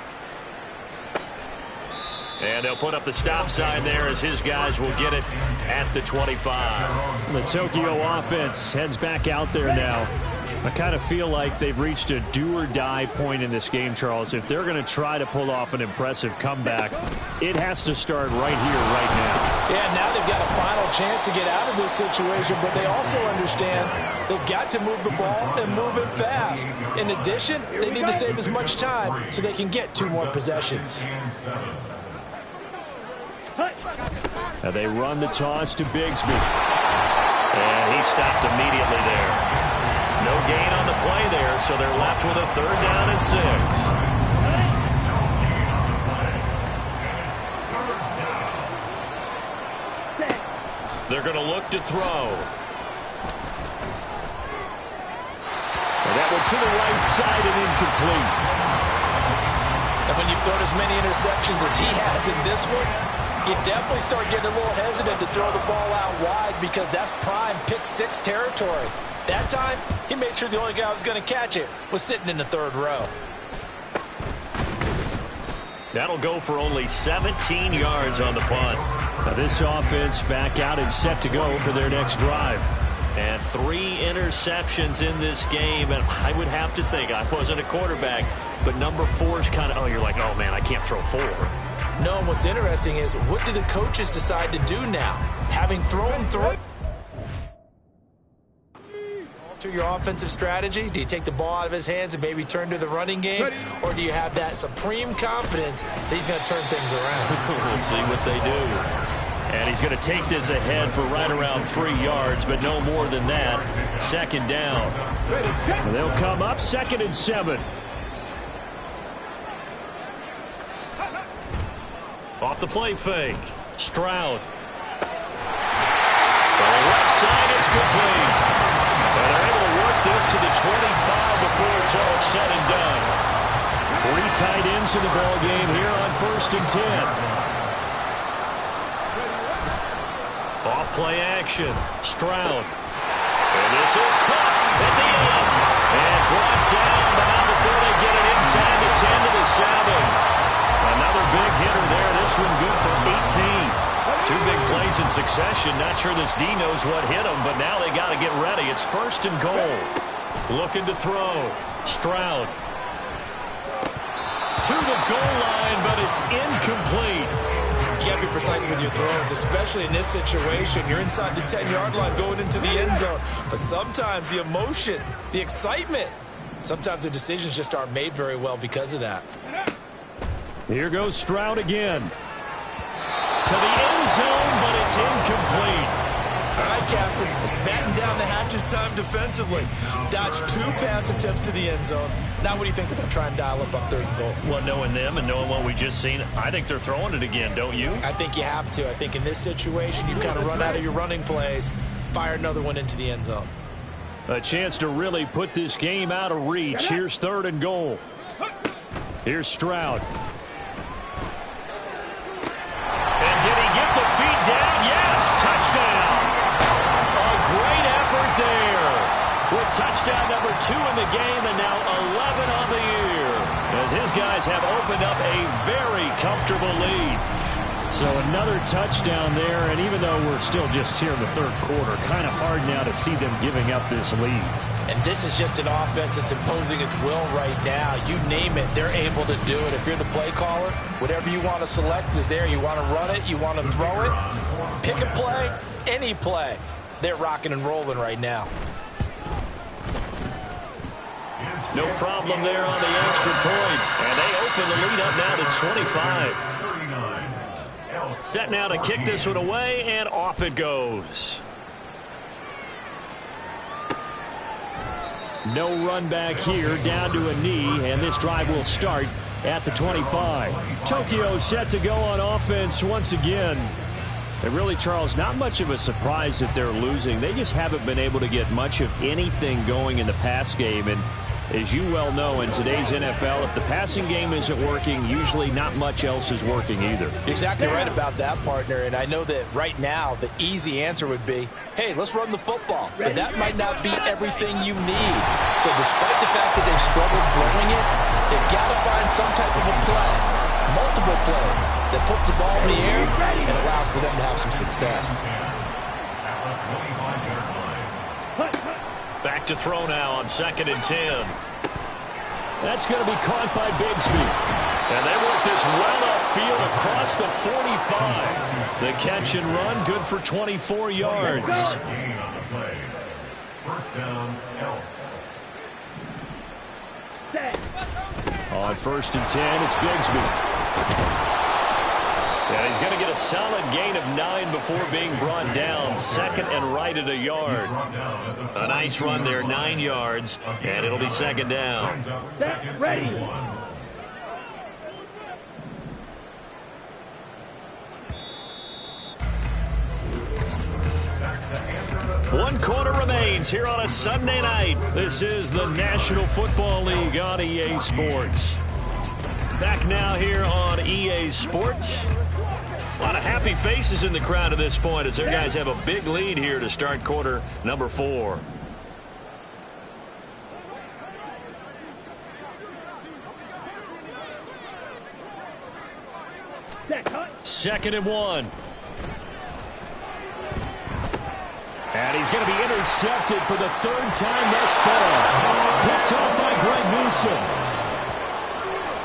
And they'll put up the stop sign there as his guys will get it at the 25. The Tokyo offense heads back out there now. I kind of feel like they've reached a do-or-die point in this game, Charles. If they're going to try to pull off an impressive comeback, it has to start right here, right now. Yeah, now they've got a final chance to get out of this situation, but they also understand they've got to move the ball and move it fast. In addition, they need to save as much time so they can get 2 more possessions. Now they run the toss to Bigsby. And he stopped immediately there. No gain on the play there, so they're left with a 3rd down and 6. They're going to look to throw. And that one to the right side and incomplete. And when you've thrown as many interceptions as he has in this one, you definitely start getting a little hesitant to throw the ball out wide because that's prime pick 6 territory. That time, he made sure the only guy who was going to catch it was sitting in the 3rd row. That'll go for only 17 yards on the punt. Now this offense back out and set to go for their next drive. And 3 interceptions in this game, and I would have to think, I wasn't a quarterback, but number 4 is kind of, oh, you're like, oh, man, I can't throw 4. No, and what's interesting is, what do the coaches decide to do now? Having thrown through to your offensive strategy, do you take the ball out of his hands and maybe turn to the running game, or do you have that supreme confidence that he's going to turn things around? We'll see what they do. And he's going to take this ahead for right around 3 yards, but no more than that. 2nd down. They'll come up 2nd and 7. Off the play fake. Stroud. For the left side, it's complete. And they're able to work this to the 25 before it's all said and done. 3 tight ends in the ball game here on 1st and 10. Off play action. Stroud. And this is caught at the end. And brought down, but not before they get it inside the 10 to the 7. Another big hitter there. This one good for 18. 2 big plays in succession. Not sure this D knows what hit him, but now they got to get ready. It's 1st and goal. Looking to throw. Stroud. To the goal line, but it's incomplete. You got to be precise with your throws, especially in this situation. You're inside the 10-yard line going into the end zone. But sometimes the emotion, the excitement, sometimes the decisions just aren't made very well because of that. Here goes Stroud again. To the end zone, but it's incomplete. All right, Captain. It's batten down the hatches time defensively. Dodged 2 pass attempts to the end zone. Now what do you think they're going to try and dial up on 3rd and goal? Well, knowing them and knowing what we just seen, I think they're throwing it again, don't you? I think you have to. I think in this situation, you've kind of run out of your running plays. Fire another one into the end zone. A chance to really put this game out of reach. Here's 3rd and goal. Here's Stroud. And did he get the feet down? Yes, touchdown. A great effort there. With touchdown number 2 in the game and now 11 on the year. As his guys have opened up a very comfortable lead. So another touchdown there, and even though we're still just here in the 3rd quarter, kind of hard now to see them giving up this lead. And this is just an offense that's imposing its will right now. You name it, they're able to do it. If you're the play caller, whatever you want to select is there. You want to run it, you want to throw it, pick a play, any play. They're rocking and rolling right now. No problem there on the extra point. And they open the lead up now to 25. Set now to kick this one away, and off it goes. No run back here, down to a knee, and this drive will start at the 25. Tokyo set to go on offense once again. And really, Charles, not much of a surprise that they're losing. They just haven't been able to get much of anything going in the pass game. And as you well know, in today's NFL, if the passing game isn't working, usually not much else is working either. You're exactly right about that, partner. And I know that right now the easy answer would be, hey, let's run the football. But that might not be everything you need. So despite the fact that they've struggled throwing it, they've got to find some type of a play, multiple plays, that puts the ball in the air and allows for them to have some success. Back to throw now on 2nd and 10. That's going to be caught by Bigsby. And they work this well upfield across the 45. The catch and run, good for 24 yards. On 1st and 10, it's Bigsby. And he's going to get a solid gain of 9 before being brought down. 2nd and right at a yard. A nice run there, 9 yards, and it'll be 2nd down. Set, ready. One quarter remains here on a Sunday night. This is the National Football League on EA Sports. Back now here on EA Sports. A lot of happy faces in the crowd at this point as their guys have a big lead here to start quarter number 4. Second and 1. And he's going to be intercepted for the 3rd time thus far. Picked off by Greg Newsome.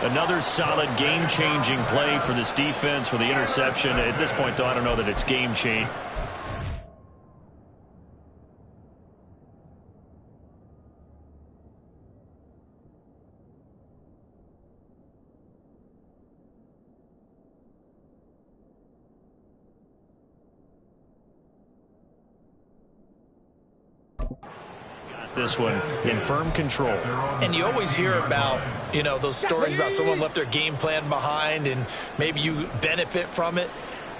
Another solid game-changing play for this defense for the interception. At this point, though, I don't know that it's game-changing. This one in firm control. And you always hear about, those stories about someone left their game plan behind and maybe you benefit from it.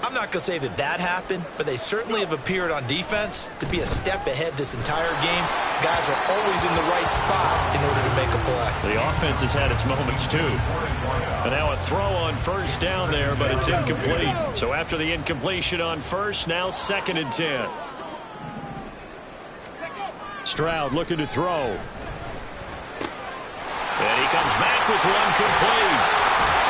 I'm not going to say that happened, but they certainly have appeared on defense to be a step ahead this entire game. Guys are always in the right spot in order to make a play. The offense has had its moments too. And now a throw on 1st down there, but it's incomplete. So after the incompletion on 1st, now 2nd and 10. Stroud looking to throw. And he comes back with one complete.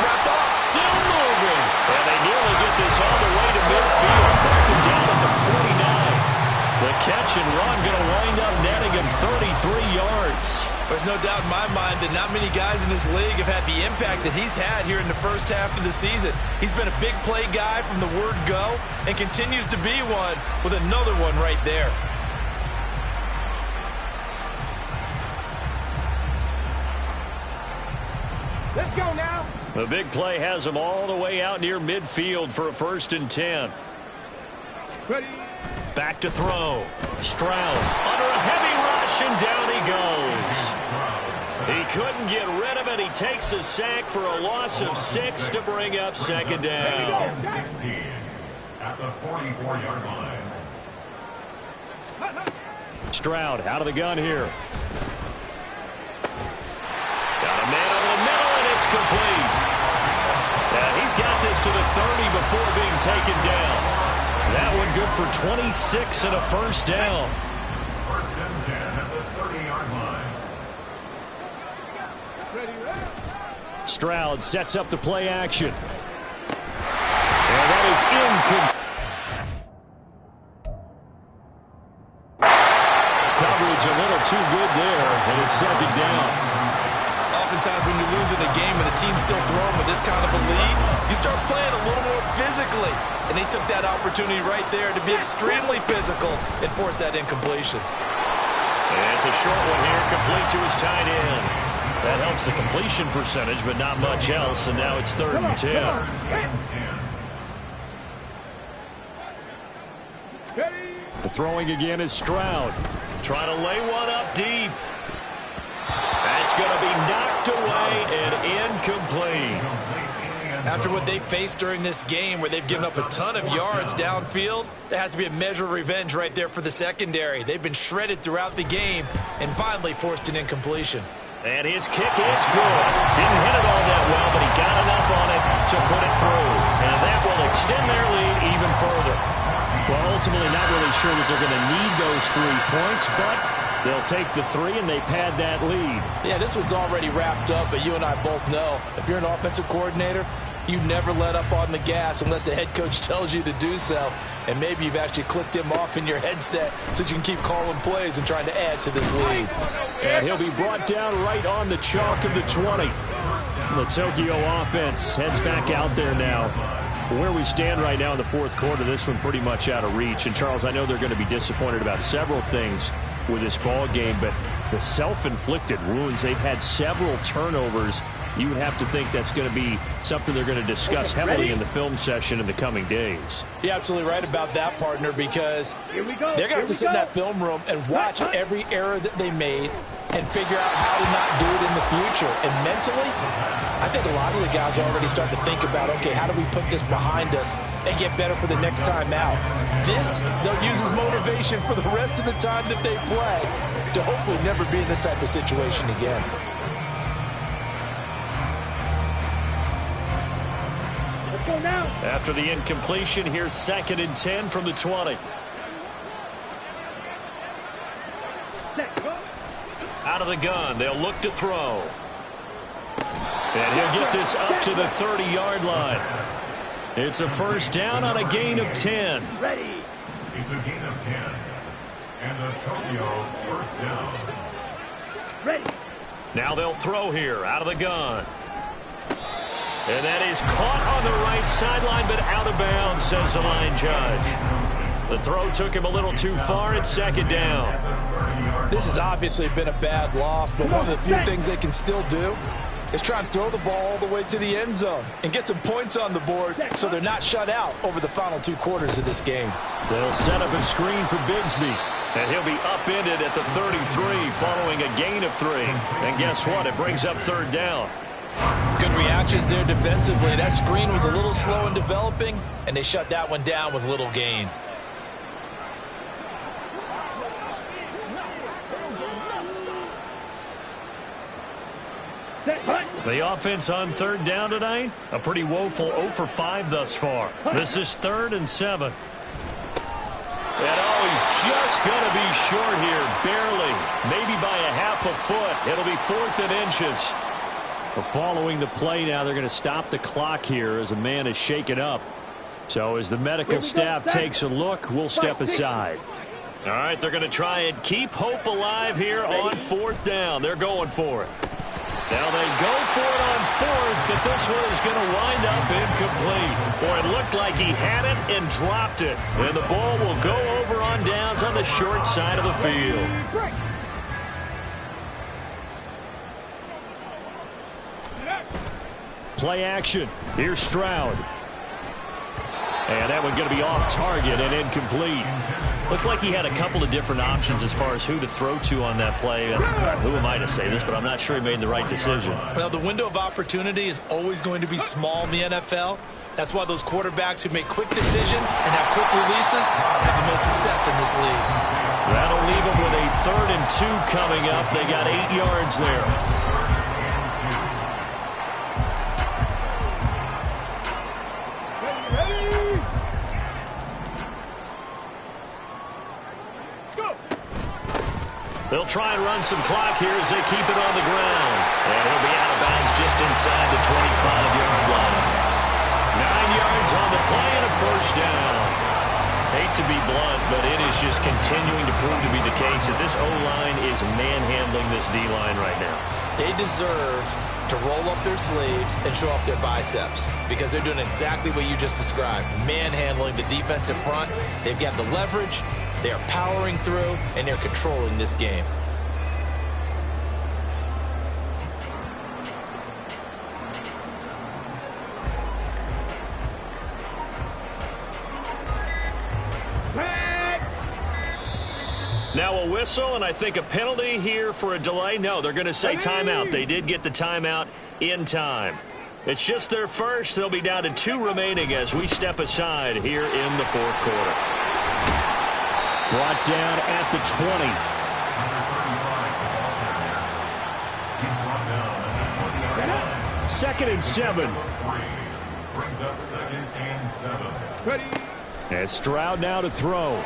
That ball still moving. And they nearly get this all the way to midfield. Broken down at the 49. The catch and run going to wind up netting him 33 yards. There's no doubt in my mind that not many guys in this league have had the impact that he's had here in the first half of the season. He's been a big play guy from the word go and continues to be one with another one right there. Let's go now. The big play has him all the way out near midfield for a 1st and 10. Ready. Back to throw. Stroud under a heavy rush, and down he goes. He couldn't get rid of it. He takes a sack for a loss of 6 to bring up 2nd down. 16 at the 44-yard line. Stroud out of the gun here. Got a man over the middle, and it's complete. And he's got this to the 30 before being taken down. That one good for 26 and a first down. First and 10 at the 30-yard line. Stroud sets up the play action. And that is incomplete. Coverage a little too good there, and it's second down. Oftentimes when you're losing a game and the team's still throwing with this kind of a lead, you start playing a little more physically. And they took that opportunity right there to be extremely physical and force that incompletion. And it's a short one here, complete to his tight end. That helps the completion percentage, but not much else, and now it's 3rd and 10. The throwing again is Stroud. Trying to lay one up deep. That's going to be knocked away and incomplete. After what they faced during this game where they've given up a ton of yards downfield, there has to be a measure of revenge right there for the secondary. They've been shredded throughout the game and finally forced an incompletion. And his kick is good. Didn't hit it all that well, but he got enough on it to put it through. And that will extend their lead even further. Well, ultimately not really sure that they're going to need those 3 points, but they'll take the 3 and they pad that lead. Yeah, this one's already wrapped up, but you and I both know if you're an offensive coordinator, you never let up on the gas unless the head coach tells you to do so. And maybe you've actually clicked him off in your headset so you can keep calling plays and trying to add to this lead. And he'll be brought down right on the chalk of the 20. The Tokyo offense heads back out there now. Where we stand right now in the 4th quarter, this one pretty much out of reach. And, Charles, I know they're going to be disappointed about several things with this ball game, but the self-inflicted wounds, they've had several turnovers. You would have to think that's going to be something they're going to discuss heavily in the film session in the coming days. You're absolutely right about that, partner, because they're going to have to sit in that film room and watch every error that they made and figure out how to not do it in the future. And mentally, I think a lot of the guys are already starting to think about, okay, how do we put this behind us and get better for the next time out? This, they'll use as motivation for the rest of the time that they play to hopefully never be in this type of situation again. After the incompletion, here's 2nd and 10 from the 20. Out of the gun, they'll look to throw. And he'll get this up to the 30-yard line. It's a first down on a gain of 10. Ready. It's a gain of 10. And a Tokyo first down. Ready. Now they'll throw here, out of the gun. And that is caught on the right sideline, but out of bounds, says the line judge. The throw took him a little too far. It's 2nd down. This has obviously been a bad loss, but one of the few things they can still do is try and throw the ball all the way to the end zone and get some points on the board so they're not shut out over the final 2 quarters of this game. They'll set up a screen for Bigsby, and he'll be upended at the 33 following a gain of 3. And guess what? It brings up 3rd down. Good reactions there defensively. That screen was a little slow in developing, and they shut that one down with little gain. The offense on 3rd down tonight, a pretty woeful 0 for 5 thus far. This is 3rd and 7. And he's just going to be short here, barely, maybe by a half a foot. It'll be 4th and inches. Following the play now, they're going to stop the clock here as a man is shaken up. So as the medical staff takes a look, we'll step aside. All right, they're going to try and keep hope alive here on 4th down. They're going for it. Now they go for it on 4th, but this one is going to wind up incomplete. Boy, it looked like he had it and dropped it. And the ball will go over on downs on the short side of the field. Play action. Here's Stroud. And that one going to be off target and incomplete. Looked like he had a couple of different options as far as who to throw to on that play. Who am I to say this, but I'm not sure he made the right decision. Well, the window of opportunity is always going to be small in the NFL. That's why those quarterbacks who make quick decisions and have quick releases have the most success in this league. That'll leave them with a 3rd and 2 coming up. They got 8 yards there. They'll try and run some clock here as they keep it on the ground. And he'll be out of bounds just inside the 25-yard line. 9 yards on the play and a first down. Hate to be blunt, but it is just continuing to prove to be the case that this O-line is manhandling this D-line right now. They deserve to roll up their sleeves and show up their biceps because they're doing exactly what you just described, manhandling the defensive front. They've got the leverage, they're powering through, and they're controlling this game. Now a whistle, and I think a penalty here for a delay. No, they're going to say timeout. They did get the timeout in time. It's just their first. They'll be down to 2 remaining as we step aside here in the 4th quarter. Brought down at the 20. 2nd and 7. Brings up 2nd and 7. And Stroud now to throw.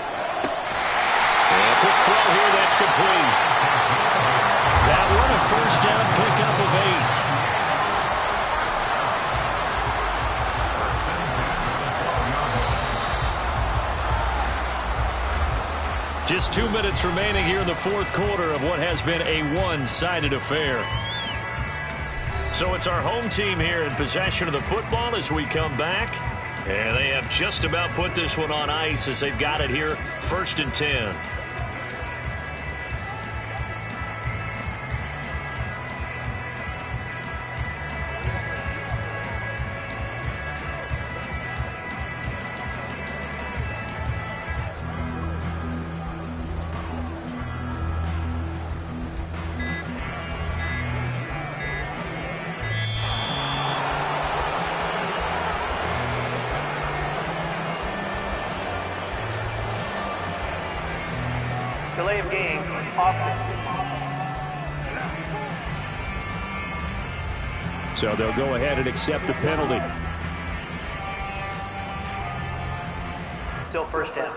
And a quick throw here, that's complete. That one a first down pickup of 8. Just 2 minutes remaining here in the 4th quarter of what has been a one-sided affair. So it's our home team here in possession of the football as we come back. And they have just about put this one on ice as they've got it here, 1st and 10. Delay of game, offense. So they'll go ahead and accept the penalty. Still first down.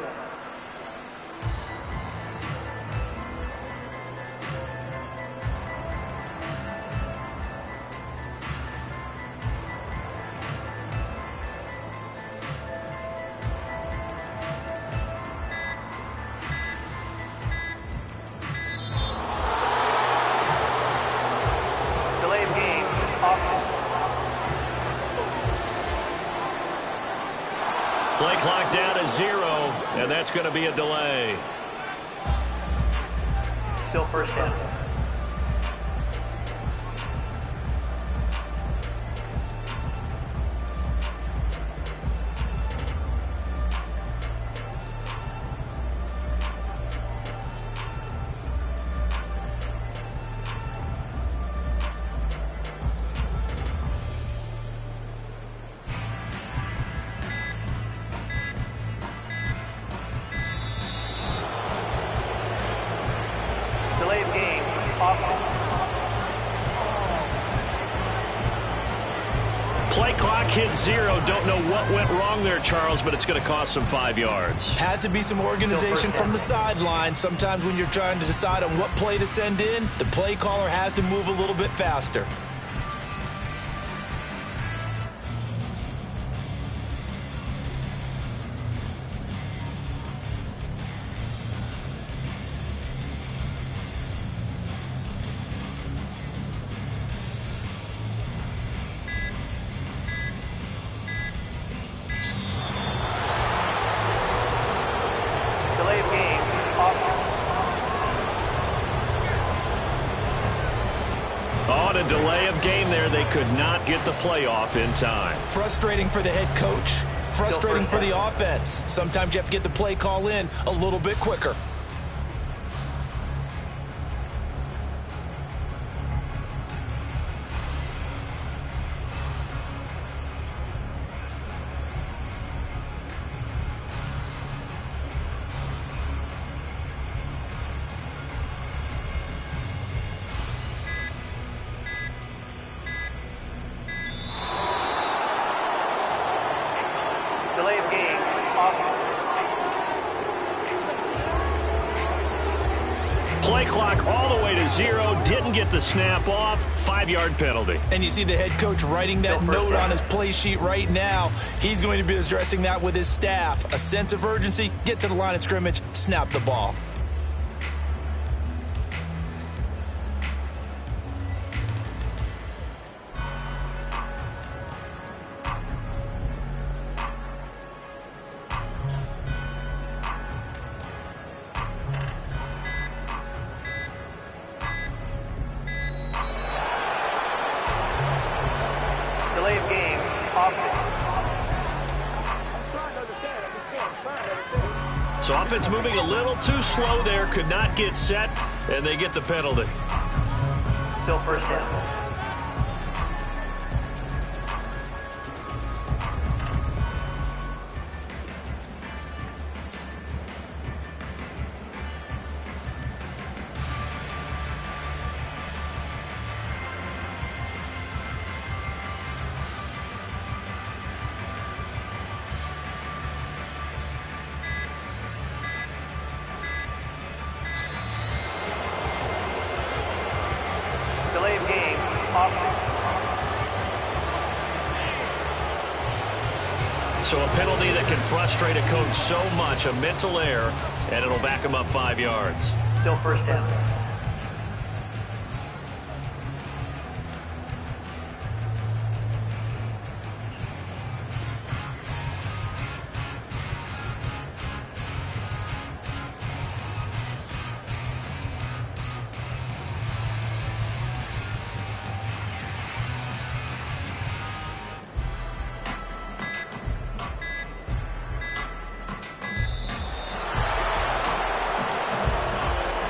Play clock down to 0, and that's going to be a delay. Still first down. Play clock hit 0. Don't know what went wrong there, Charles, but it's going to cost them 5 yards. Has to be some organization from the sideline. Sometimes when you're trying to decide on what play to send in, the play caller has to move a little bit faster. On a delay of game there, they could not get the play off in time. Frustrating for the head coach, frustrating for the offense. Sometimes you have to get the play call in a little bit quicker. 0, didn't get the snap off, 5-yard penalty. And you see the head coach writing that note on his play sheet right now. He's going to be addressing that with his staff. A sense of urgency, get to the line of scrimmage, snap the ball. Delay of game, offense. So offense moving a little too slow there, could not get set, and they get the penalty. Still first down. Delay of game, offense. So a penalty that can frustrate a coach so much, a mental error, and it'll back him up 5 yards. Still first down.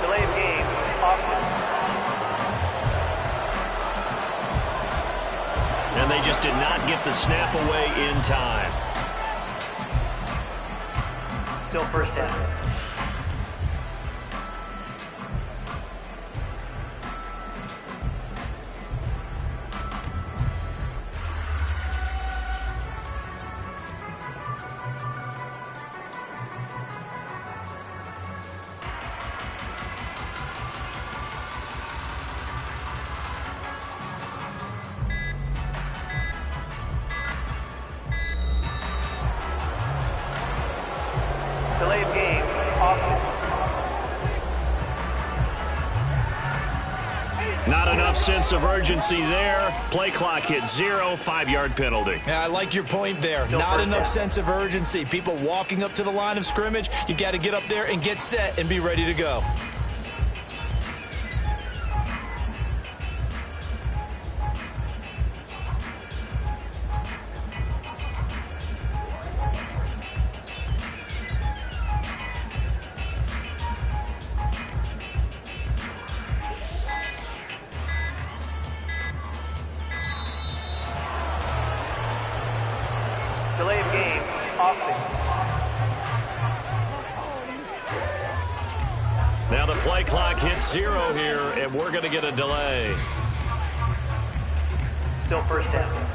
Delay of game, offense. And they just did not get the snap away in time. Still first down. Delay of game, offense. Not enough sense of urgency there. Play clock hit 0, 5-yard penalty. Yeah, I like your point there. Still Not first enough down. sense of urgency. People walking up to the line of scrimmage, you got to get up there and get set and be ready to go. Delay of game, offense. Now the play clock hits 0 here, and we're going to get a delay. Still first down.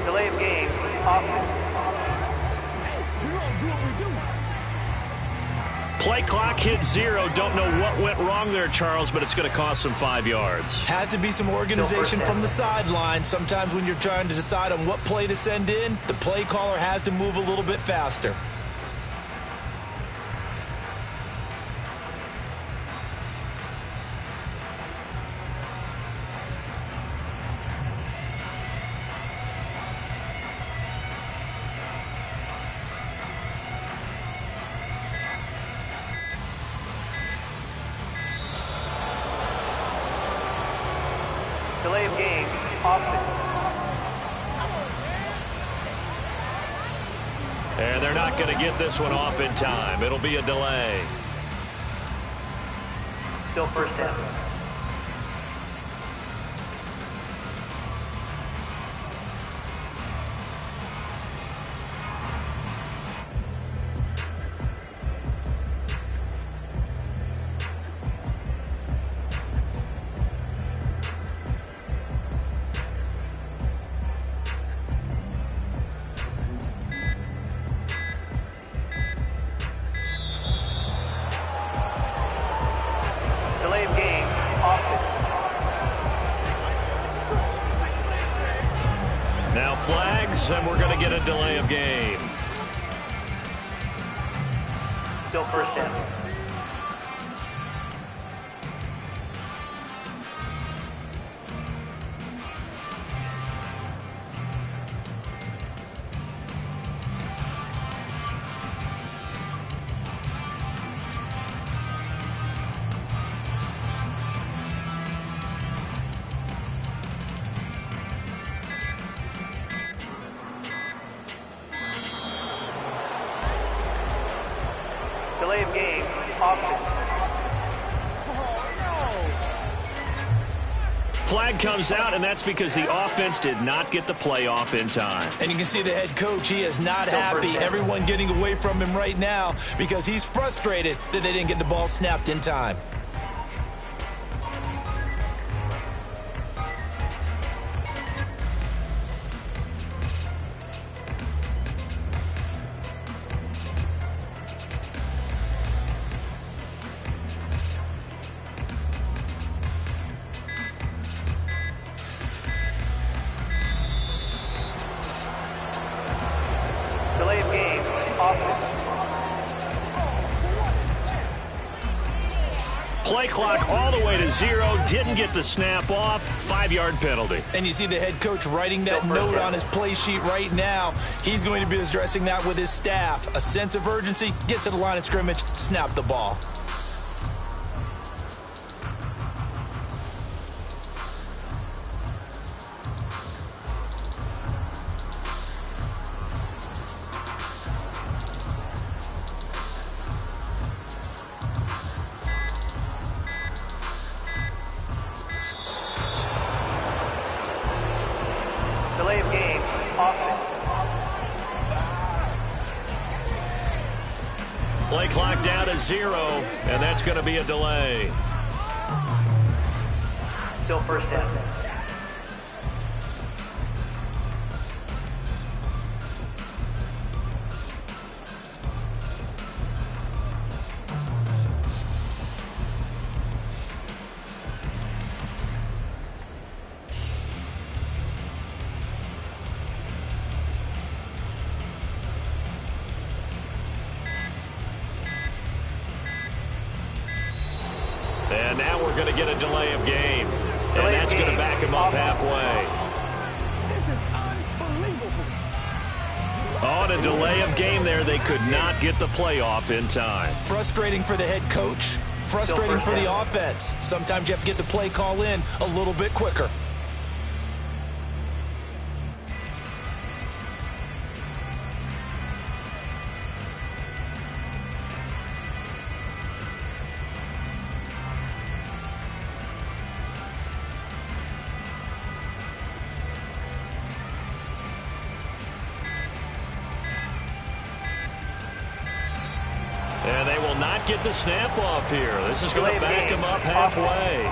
Delay of game, offense. Play clock hit 0. Don't know what went wrong there, Charles, but it's going to cost them 5 yards. Has to be some organization from the sideline. Sometimes when you're trying to decide on what play to send in, the play caller has to move a little bit faster. Delay of game, offense. And they're not going to get this one off in time. It'll be a delay. Still first down. Now flags, and we're going to get a delay of game. Still first down. Delay of game, option. Flag comes out, and that's because the offense did not get the play off in time. And you can see the head coach, he is not happy. Everyone getting away from him right now because he's frustrated that they didn't get the ball snapped in time. Delay of game, option. Play clock all the way to 0. Didn't get the snap off. 5-yard penalty. And you see the head coach writing that note on his play sheet right now. He's going to be addressing that with his staff. A sense of urgency, get to the line of scrimmage, snap the ball. Delay of game, option. Play clock down to 0, and that's going to be a delay. Still first down. And now we're going to get a delay of game. And that's going to back him up halfway. This is unbelievable. On a delay of game there, they could not get the playoff in time. Frustrating for the head coach. Frustrating for the offense. Sometimes you have to get the play call in a little bit quicker. And they will not get the snap off here. This is going to back him up halfway.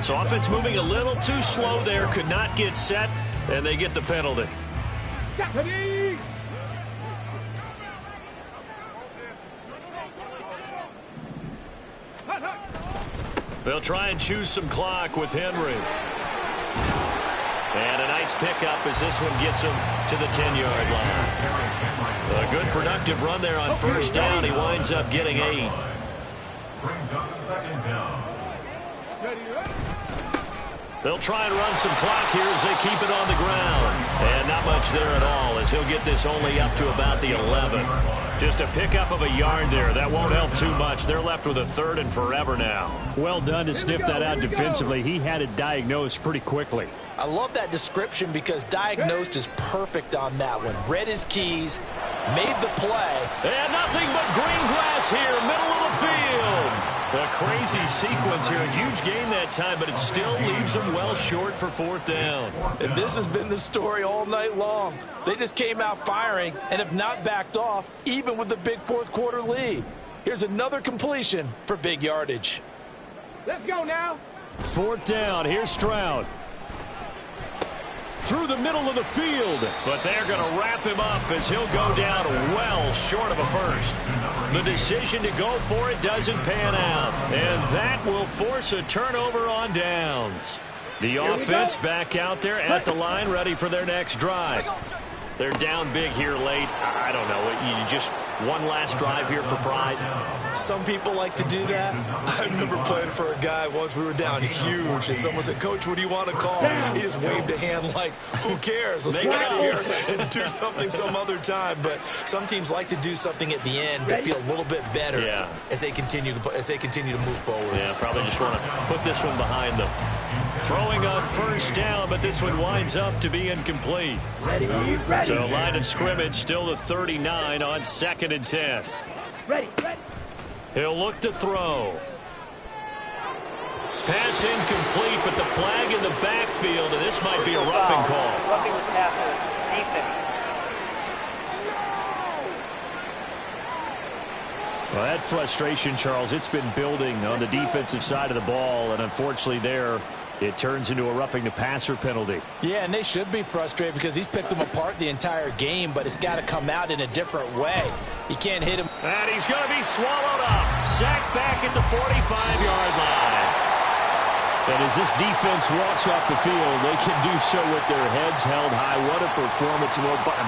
So offense moving a little too slow there. Could not get set, and they get the penalty. They'll try and choose some clock with Henry. And a nice pickup as this one gets him to the 10-yard line. A good productive run there on first down. He winds up getting 8. Brings up second down. They'll try and run some clock here as they keep it on the ground. And not much there at all as he'll get this only up to about the 11. Just a pickup of a yard there. That won't help too much. They're left with a 3rd and forever now. Well done to sniff that out defensively. He had it diagnosed pretty quickly. I love that description because diagnosed is perfect on that one. Read his keys, made the play. And nothing but green grass here, middle of the field. A crazy sequence here. A huge gain that time, but it still leaves them well short for 4th down. And this has been the story all night long. They just came out firing and have not backed off, even with the big 4th quarter lead. Here's another completion for big yardage. Let's go now. 4th down. Here's Stroud. Through the middle of the field. But they're going to wrap him up as he'll go down well short of a first. The decision to go for it doesn't pan out. And that will force a turnover on downs. The offense back out there at the line, ready for their next drive. They're down big here late. I don't know. You just one last drive here for pride. Some people like to do that. I remember playing for a guy once. We were down huge, and someone said, "Coach, what do you want to call?" He just waved a hand like, "Who cares? Let's get out of here and do something some other time." But some teams like to do something at the end to feel a little bit better as they continue to move forward. Yeah, probably just want to put this one behind them. Throwing on first down, but this one winds up to be incomplete. So line of scrimmage still the 39 on 2nd and 10. He'll look to throw. Pass incomplete, but the flag in the backfield, and this might be a roughing call. Roughing the passer, defense. Well, that frustration, Charles, it's been building on the defensive side of the ball, and unfortunately there, it turns into a roughing the passer penalty. Yeah, and they should be frustrated because he's picked them apart the entire game, but it's got to come out in a different way. You can't hit him. And he's going to be swallowed up. Sacked back at the 45-yard line. And as this defense walks off the field, they can do so with their heads held high. What a performance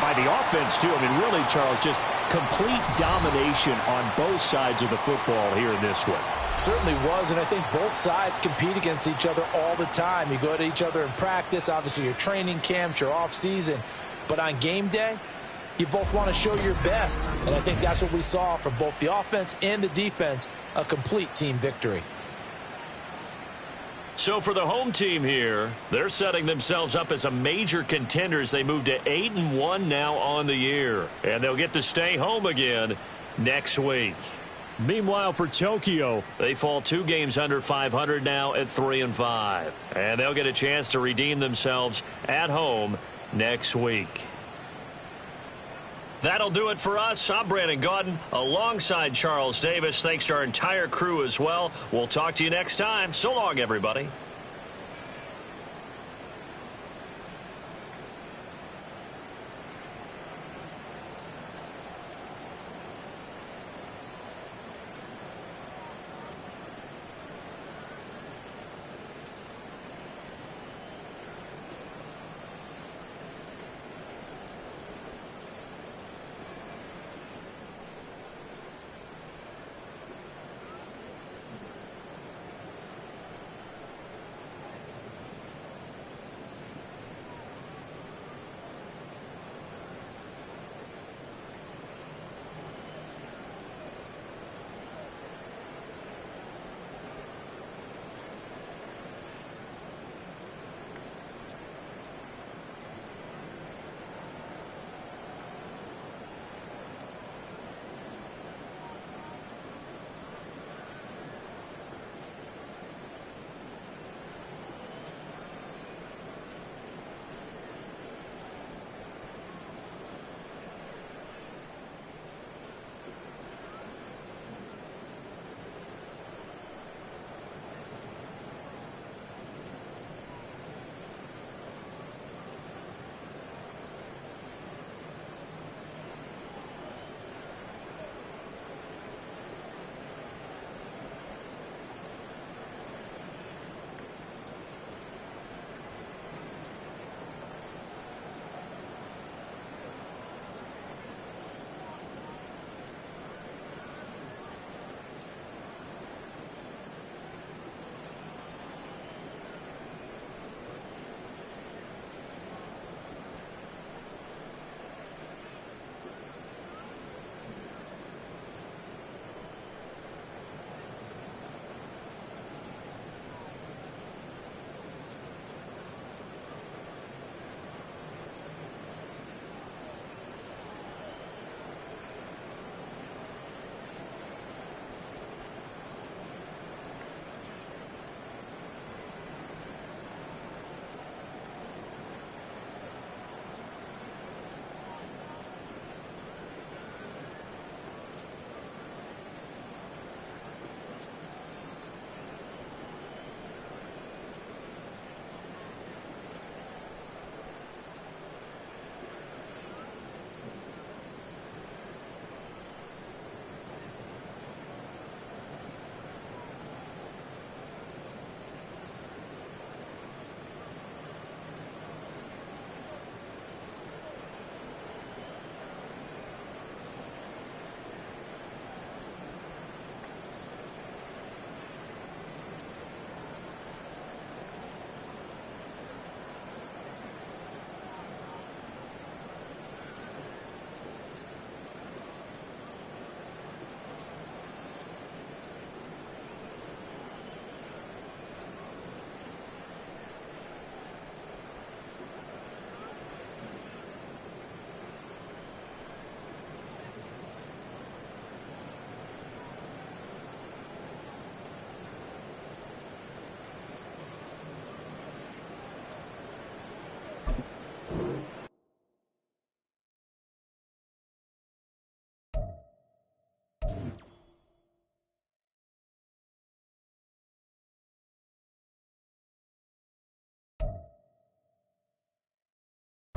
by the offense, too. I mean, really, Charles, just complete domination on both sides of the football here in this one. Certainly was, and I think both sides compete against each other all the time. You go to each other in practice, obviously your training camps, your off-season, but on game day, you both want to show your best, and I think that's what we saw from both the offense and the defense, a complete team victory. So for the home team here, they're setting themselves up as a major contender as they move to 8-1 now on the year, and they'll get to stay home again next week. Meanwhile, for Tokyo, they fall 2 games under 500 now at 3-5. And they'll get a chance to redeem themselves at home next week. That'll do it for us. I'm Brandon Gaudin alongside Charles Davis. Thanks to our entire crew as well. We'll talk to you next time. So long, everybody.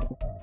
You